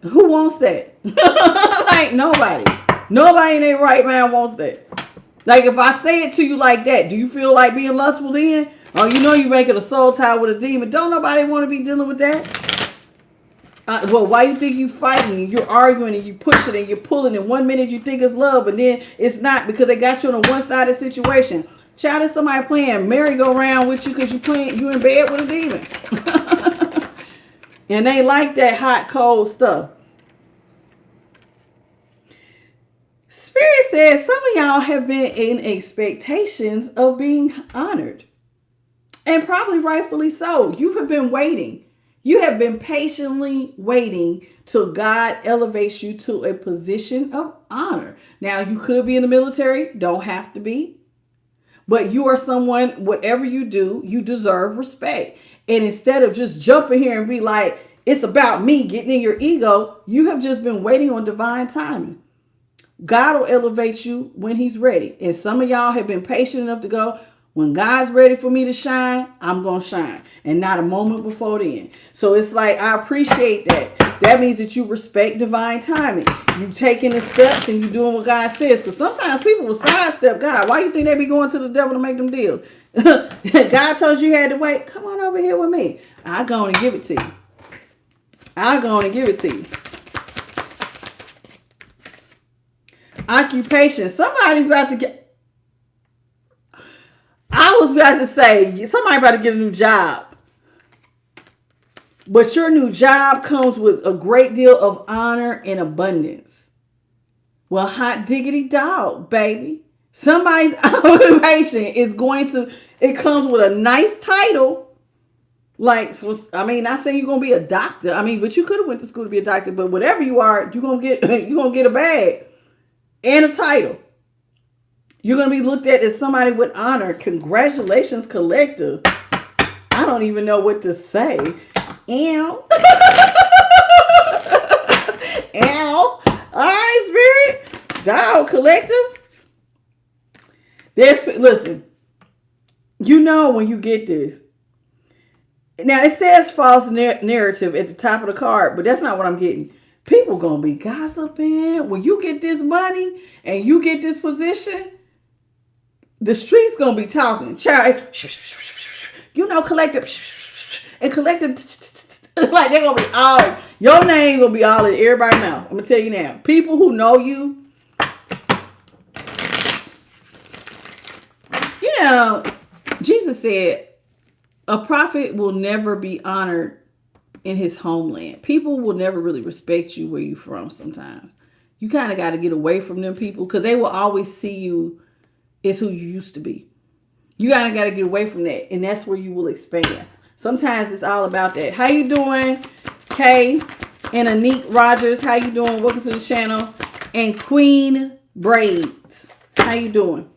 Who wants that? Like nobody. Nobody in their right mind wants that. Like if I say it to you like that, do you feel like being lustful then? Oh, you know you making a soul tie with a demon. Don't nobody want to be dealing with that. Well, why you think you fighting? You're arguing and you pushing and you're pulling. And 1 minute you think it's love, and then it's not, because they got you in a one-sided situation. Child, is somebody playing merry-go-round with you because you in bed with a demon. And they like that hot, cold stuff. Spirit says some of y'all have been in expectations of being honored. And probably rightfully so. You have been waiting. You have been patiently waiting till God elevates you to a position of honor. Now, you could be in the military. Don't have to be. But you are someone, whatever you do, you deserve respect. And instead of just jumping here and be like, it's about me, getting in your ego, you have just been waiting on divine timing. God will elevate you when he's ready. And some of y'all have been patient enough to go, when God's ready for me to shine, I'm going to shine. And not a moment before then. So it's like, I appreciate that. That means that you respect divine timing. You taking the steps and you doing what God says. Because sometimes people will sidestep God. Why you think they be going to the devil to make them deal? God told you had to wait. Come on over here with me. I'll go and give it to you. I'll go and give it to you. Occupation. Somebody's about to get... I was about to say, somebody about to get a new job. But your new job comes with a great deal of honor and abundance. Well, hot diggity dog, baby. Somebody's occupation is going to, it comes with a nice title. Like, so, I mean, not saying you're going to be a doctor. I mean, but you could have went to school to be a doctor. But whatever you are, you're going to get a bag and a title. You're going to be looked at as somebody with honor. Congratulations, collective. I don't even know what to say. Ow. Ow. All right, spirit. Dog, collective. Listen. You know when you get this. Now, it says false narrative at the top of the card, but that's not what I'm getting. People going to be gossiping. When you get this money and you get this position, the street's going to be talking. Child, you know, collective. And collective, like they're going to be all, your name going to be all in everybody's mouth. I'm going to tell you now. People who know you, you know, Jesus said, a prophet will never be honored in his homeland. People will never really respect you where you're from sometimes. You kind of got to get away from them people because they will always see you as who you used to be. You got to get away from that. And that's where you will expand. Sometimes it's all about that. How you doing, Kay and Anik Rogers? How you doing? Welcome to the channel. And Queen Braids. How you doing?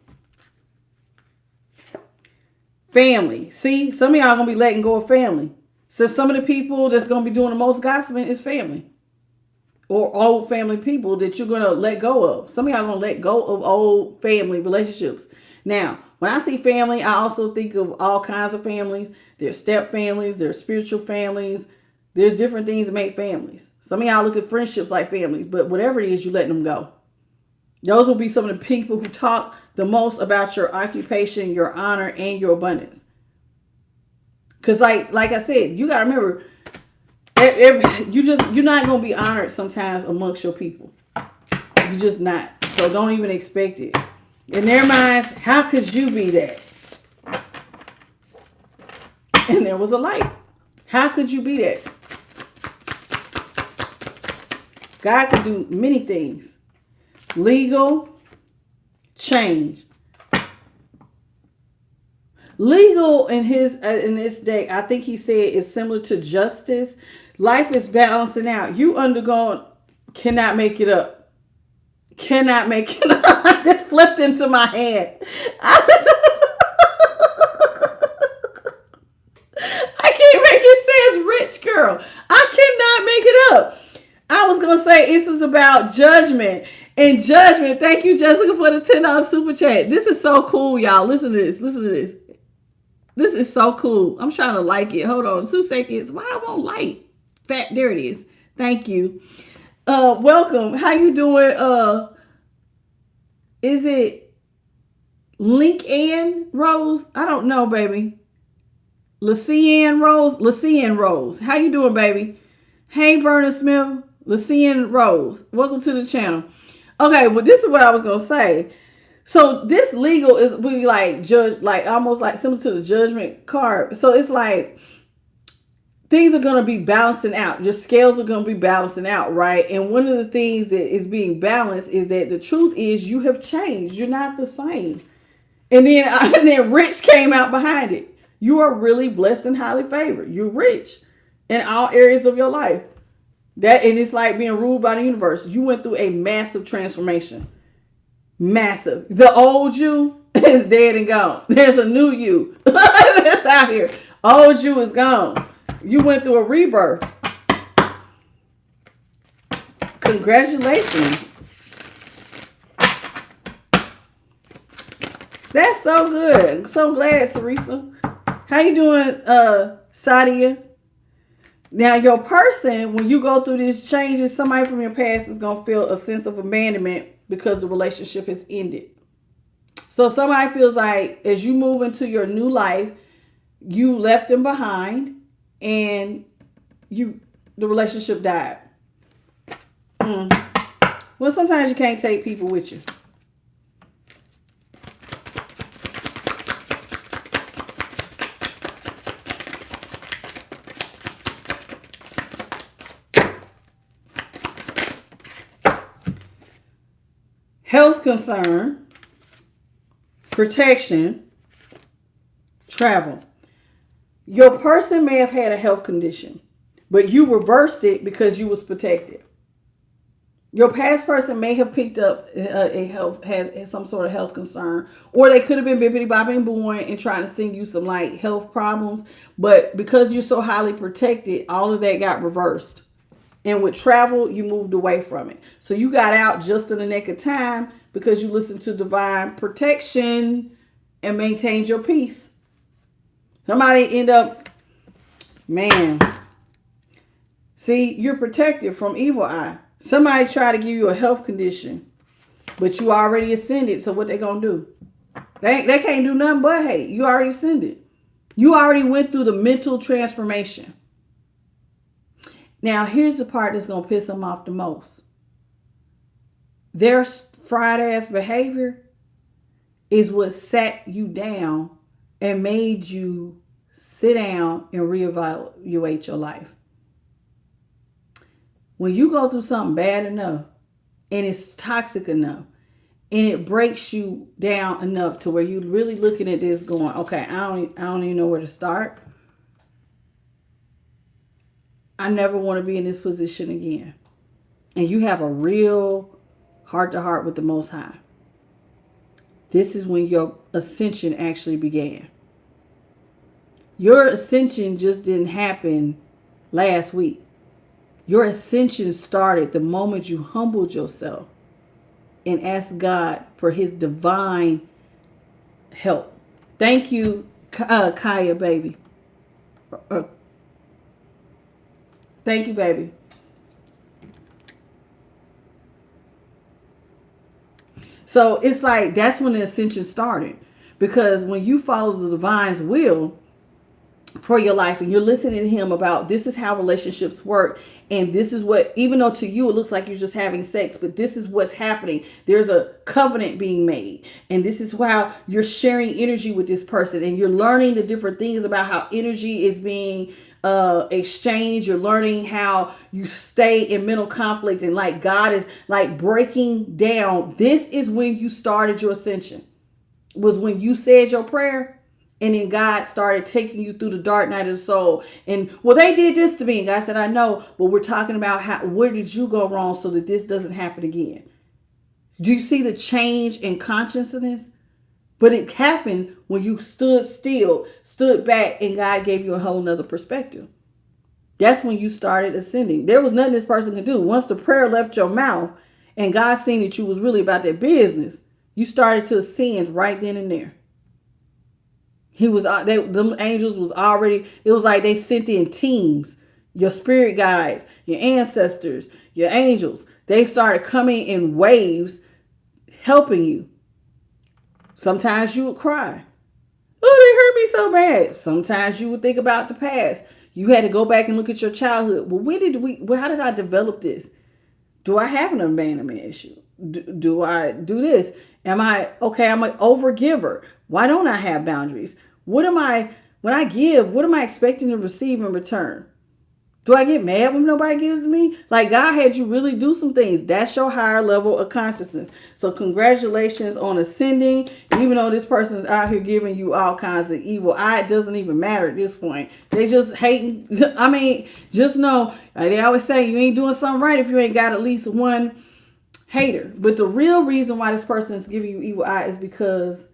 Family. See, some of y'all going to be letting go of family. So some of the people that's going to be doing the most gossiping is family. Or old family people that you're going to let go of. Some of y'all going to let go of old family relationships. Now, when I see family, I also think of all kinds of families. There's step families. There's spiritual families. There's different things that make families. Some of y'all look at friendships like families. But whatever it is, you letting them go. Those will be some of the people who talk the most about your occupation, your honor, and your abundance. Because like I said, you got to remember, you're not going to be honored sometimes amongst your people. You're just not. So don't even expect it. In their minds, how could you be that? And there was a light. How could you be that? God could do many things. Legal change. Legal in this day, I think he said is similar to justice. Life is balancing out. You undergoing, cannot make it up. Cannot make it up. I just flipped into my hand. I can't make it. Says rich girl. I cannot make it up. I was going to say this is about judgment. And judgment. Thank you, Jessica, for the $10 super chat. This is so cool, y'all. Listen to this. Listen to this. This is so cool. I'm trying to like it. Hold on. 2 seconds. Why I won't like? There it is. Thank you. Welcome. How you doing? Is it Link-Ann Rose? I don't know, baby. Lacian Rose? Lacian Rose. How you doing, baby? Hey, Vernon Smith. Lacian Rose. Welcome to the channel. Okay, well, this is what I was going to say. So this legal is we like judge, like almost like similar to the judgment card. So it's like things are going to be balancing out. Your scales are going to be balancing out, right? And one of the things that is being balanced is that the truth is you have changed. You're not the same. And then rich came out behind it. You are really blessed and highly favored. You're rich in all areas of your life. And it's like being ruled by the universe. You went through a massive transformation. Massive. The old you is dead and gone. There's a new you that's out here. Old you is gone. You went through a rebirth. Congratulations. That's so good. I'm so glad, Sarisa. How you doing, Sadia? Now, your person, when you go through these changes, somebody from your past is going to feel a sense of abandonment because the relationship has ended. So somebody feels like as you move into your new life, you left them behind and the relationship died. Well, sometimes you can't take people with you. Health concern, protection, travel. Your person may have had a health condition, but you reversed it because you was protected. Your past person may have picked up has some sort of health concern, or they could have been bippity bopping born and trying to send you some like health problems, but because you're so highly protected, all of that got reversed. And with travel, you moved away from it. So you got out just in the nick of time because you listened to divine protection and maintained your peace. Somebody end up, man. See, you're protected from evil eye. Somebody try to give you a health condition, but you already ascended. So what they gonna do? They can't do nothing but hate. You already ascended. You already went through the mental transformation. Now, here's the part that's going to piss them off the most. Their fried ass behavior is what sat you down and made you sit down and reevaluate your life. When you go through something bad enough and it's toxic enough and it breaks you down enough to where you're really looking at this going, okay, I don't even know where to start. I never want to be in this position again. And you have a real heart-to-heart with the Most High. This is when your ascension actually began. Your ascension just didn't happen last week. Your ascension started the moment you humbled yourself and asked God for his divine help. Thank you, Kaya, baby. Thank you, baby. So it's like that's when the ascension started. Because when you follow the divine's will for your life and you're listening to him about this is how relationships work, and this is what, even though to you it looks like you're just having sex, but this is what's happening. There's a covenant being made, and this is how you're sharing energy with this person, and you're learning the different things about how energy is being exchange. You're learning how you stay in mental conflict, and like God is like breaking down. This is when you started your ascension, was when you said your prayer And then God started taking you through the dark night of the soul. And well, they did this to me. And God said, I know, but we're talking about where did you go wrong so that this doesn't happen again? Do you see the change in consciousness? But it happened when you stood still, stood back, and God gave you a whole nother perspective. That's when you started ascending. There was nothing this person could do. Once the prayer left your mouth and God seen that you was really about that business, you started to ascend right then and there. Them angels was already, it was like they sent in teams. Your spirit guides, your ancestors, your angels. They started coming in waves, helping you. Sometimes you would cry. Oh, they hurt me so bad. Sometimes you would think about the past. You had to go back and look at your childhood. Well, how did I develop this? Do I have an abandonment issue? Do I do this? I'm an overgiver. Why don't I have boundaries? When I give, what am I expecting to receive in return? Do I get mad when nobody gives to me? Like, God had you really do some things. That's your higher level of consciousness. So congratulations on ascending. Even though this person is out here giving you all kinds of evil, it doesn't even matter at this point. They just hating. I mean, just know, they always say you ain't doing something right if you ain't got at least one hater. But the real reason why this person is giving you evil eye is because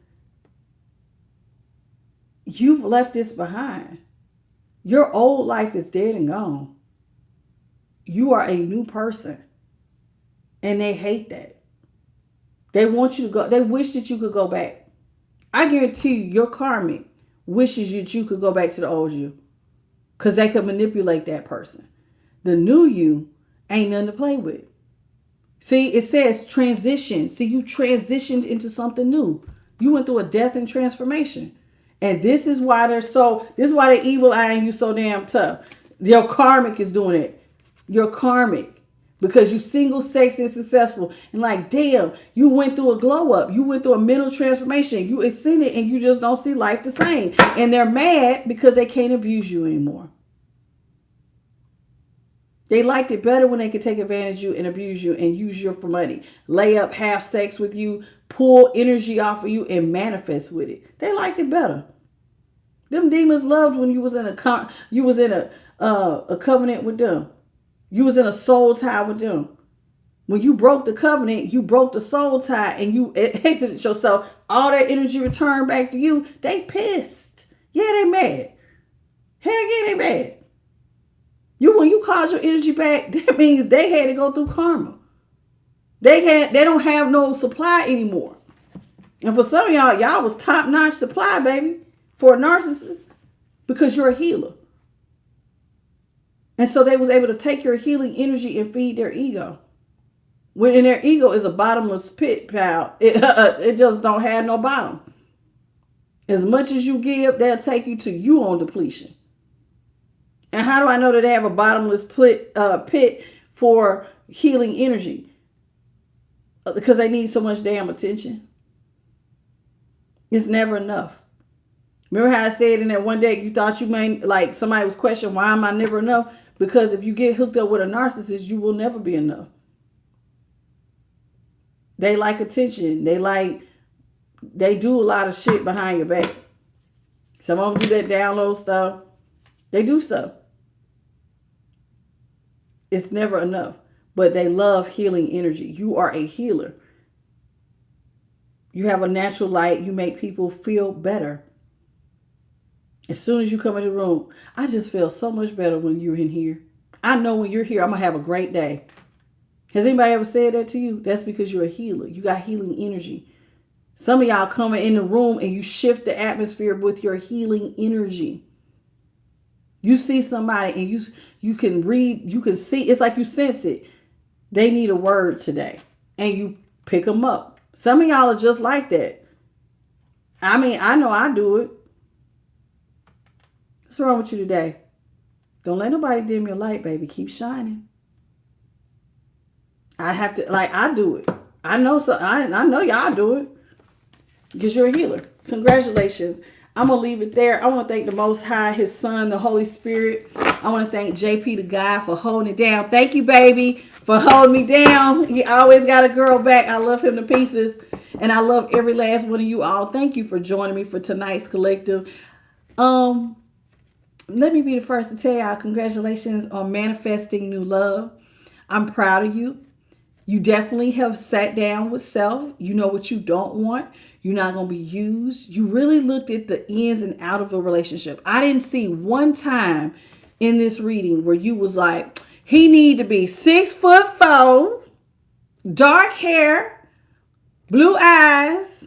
you've left this behind. Your old life is dead and gone. You are a new person. And they hate that. They want you to go. They wish that you could go back. I guarantee you, your karmic wishes that you could go back to the old you. Because they could manipulate that person. The new you ain't nothing to play with. See, it says transition. See, you transitioned into something new. You went through a death and transformation. And this is why this is why the evil eyeing you so damn tough. Your karmic is doing it. Your karmic. Because you single sex and successful. And like, damn, you went through a glow up. You went through a mental transformation. You ascended and you just don't see life the same. And they're mad because they can't abuse you anymore. They liked it better when they could take advantage of you and abuse you and use you for money. Lay up, have sex with you, pull energy off of you and manifest with it. They liked it better. Them demons loved when you was in a covenant with them. You was in a soul tie with them. When you broke the covenant, you broke the soul tie and you exited yourself. All that energy returned back to you. They pissed. Yeah, they mad. Hell yeah, they mad. When you called your energy back, that means they had to go through karma. They don't have no supply anymore. And for some of y'all was top-notch supply, baby, for a narcissist, because you're a healer. And so they was able to take your healing energy and feed their ego. When their ego is a bottomless pit, pal. It just don't have no bottom. As much as you give, they'll take you to you on depletion. And how do I know that they have a bottomless pit for healing energy? Because they need so much damn attention. It's never enough. Remember how I said in that one day you thought you may, like somebody was questioning, why am I never enough? Because if you get hooked up with a narcissist, you will never be enough. They like attention. They do a lot of shit behind your back. Some of them do that download stuff. They do stuff. It's never enough. But they love healing energy. You are a healer. You have a natural light. You make people feel better. As soon as you come in the room, I just feel so much better when you're in here. I know when you're here, I'm going to have a great day. Has anybody ever said that to you? That's because you're a healer. You got healing energy. Some of y'all come in the room and you shift the atmosphere with your healing energy. You see somebody and you can read, you can see, it's like you sense it. They need a word today and you pick them up. Some of y'all are just like that. I mean, I know I do it. What's wrong with you today? Don't let nobody dim your light, baby. Keep shining. I have to, I do it. I know y'all do it because you're a healer. Congratulations. I'm going to leave it there. I want to thank the Most High, His Son, the Holy Spirit. I want to thank JP, the guy, for holding it down. Thank you, baby, for holding me down. He always got a girl back. I love him to pieces. And I love every last one of you all. Thank you for joining me for tonight's collective. Let me be the first to tell y'all congratulations on manifesting new love. I'm proud of you. You definitely have sat down with self. You know what you don't want. You're not going to be used. You really looked at the ins and out of the relationship. I didn't see one time in this reading where you was like, he need to be 6'4", dark hair, blue eyes.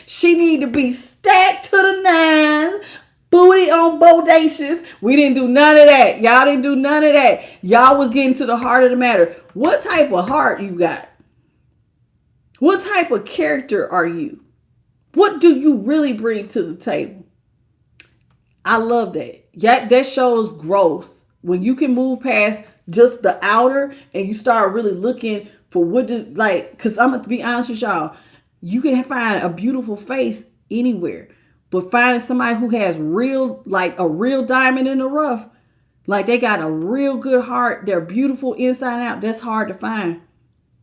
She need to be stacked to the nines, booty on bodacious. We didn't do none of that. Y'all didn't do none of that. Y'all was getting to the heart of the matter. What type of heart you got? What type of character are you? What do you really bring to the table? I love that. Yeah, that shows growth. When you can move past just the outer and you start really looking for what do, like, because I'm going to be honest with y'all, you can find a beautiful face anywhere. But finding somebody who has real, like a real diamond in the rough, like they got a real good heart, they're beautiful inside and out, that's hard to find.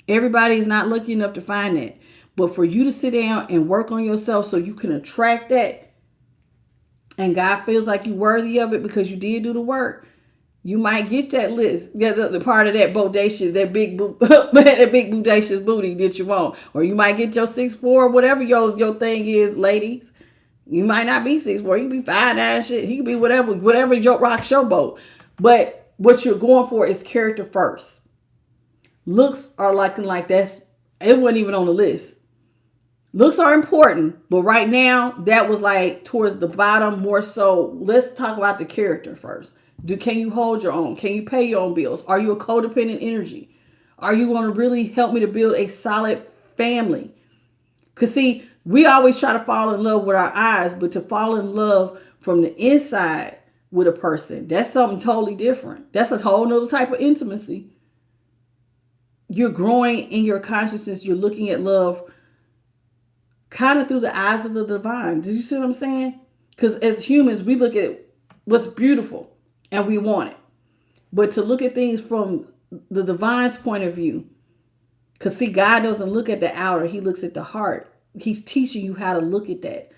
Everybody is not lucky enough to find that. But for you to sit down and work on yourself so you can attract that, and God feels like you're worthy of it because you did do the work, you might get that list, get the part of that bodacious, that big, that big bodacious booty that you want. Or you might get your 6'4", whatever your thing is, ladies. You might not be 6'4", you can be 5'9", shit. He can be whatever your rock your boat. But what you're going for is character first. Looks are like that's, it wasn't even on the list. Looks are important, but right now that was like towards the bottom more so. Let's talk about the character first. Can you hold your own? Can you pay your own bills? Are you a codependent energy? Are you going to really help me to build a solid family? Because see, we always try to fall in love with our eyes, but to fall in love from the inside with a person, that's something totally different. That's a whole nother type of intimacy. You're growing in your consciousness. You're looking at love kind of through the eyes of the divine. Do you see what I'm saying? Because as humans, we look at what's beautiful and we want it. But to look at things from the divine's point of view, because see, God doesn't look at the outer. He looks at the heart. He's teaching you how to look at that.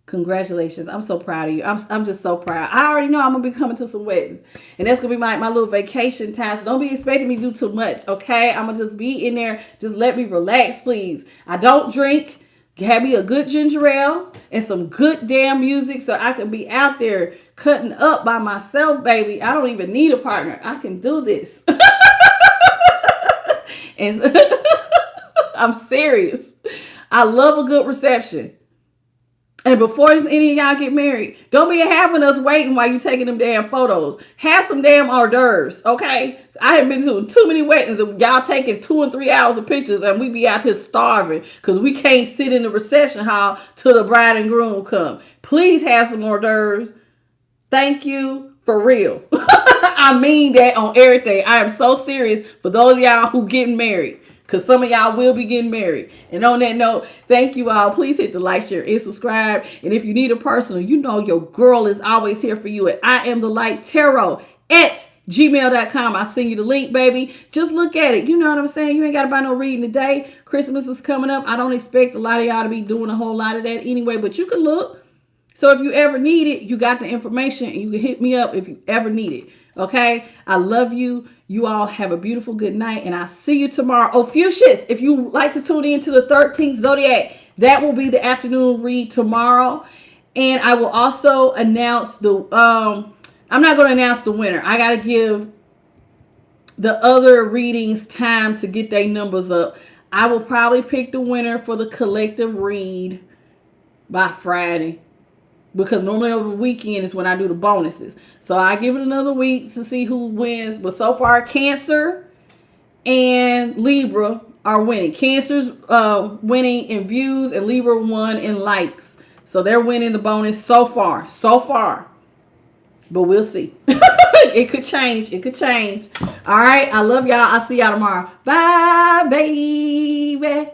Congratulations. I'm so proud of you. I'm just so proud. I already know I'm going to be coming to some weddings. And that's going to be my little vacation time. So don't be expecting me to do too much, okay? I'm going to just be in there. Just let me relax, please. I don't drink. Have me a good ginger ale and some good damn music so I can be out there cutting up by myself, baby. I don't even need a partner. I can do this. And I'm serious. I love a good reception. And before any of y'all get married, don't be having us waiting while you taking them damn photos. Have some damn hors d'oeuvres, okay? I have been to too many weddings and y'all taking 2 and 3 hours of pictures and we be out here starving because we can't sit in the reception hall till the bride and groom come. Please have some hors d'oeuvres. Thank you, for real. I mean that on everything. I am so serious for those of y'all who getting married. Because some of y'all will be getting married. And on that note, thank you all. Please hit the like, share, and subscribe. And if you need a personal, you know your girl is always here for you at IamTheLightTarot@gmail.com. I'll send you the link, baby. Just look at it. You know what I'm saying? You ain't got to buy no reading today. Christmas is coming up. I don't expect a lot of y'all to be doing a whole lot of that anyway, but you can look. So if you ever need it, you got the information and you can hit me up if you ever need it. Okay? I love you. You all have a beautiful good night, and I'll see you tomorrow. Oh, Fuchsias, if you like to tune in to the 13th Zodiac, that will be the afternoon read tomorrow. And I will also announce I'm not going to announce the winner. I got to give the other readings time to get their numbers up. I will probably pick the winner for the collective read by Friday. Because normally over the weekend is when I do the bonuses. So I give it another week to see who wins. But so far, Cancer and Libra are winning. Cancer's winning in views and Libra won in likes. So they're winning the bonus so far. So far. But we'll see. It could change. It could change. All right. I love y'all. I'll see y'all tomorrow. Bye, baby.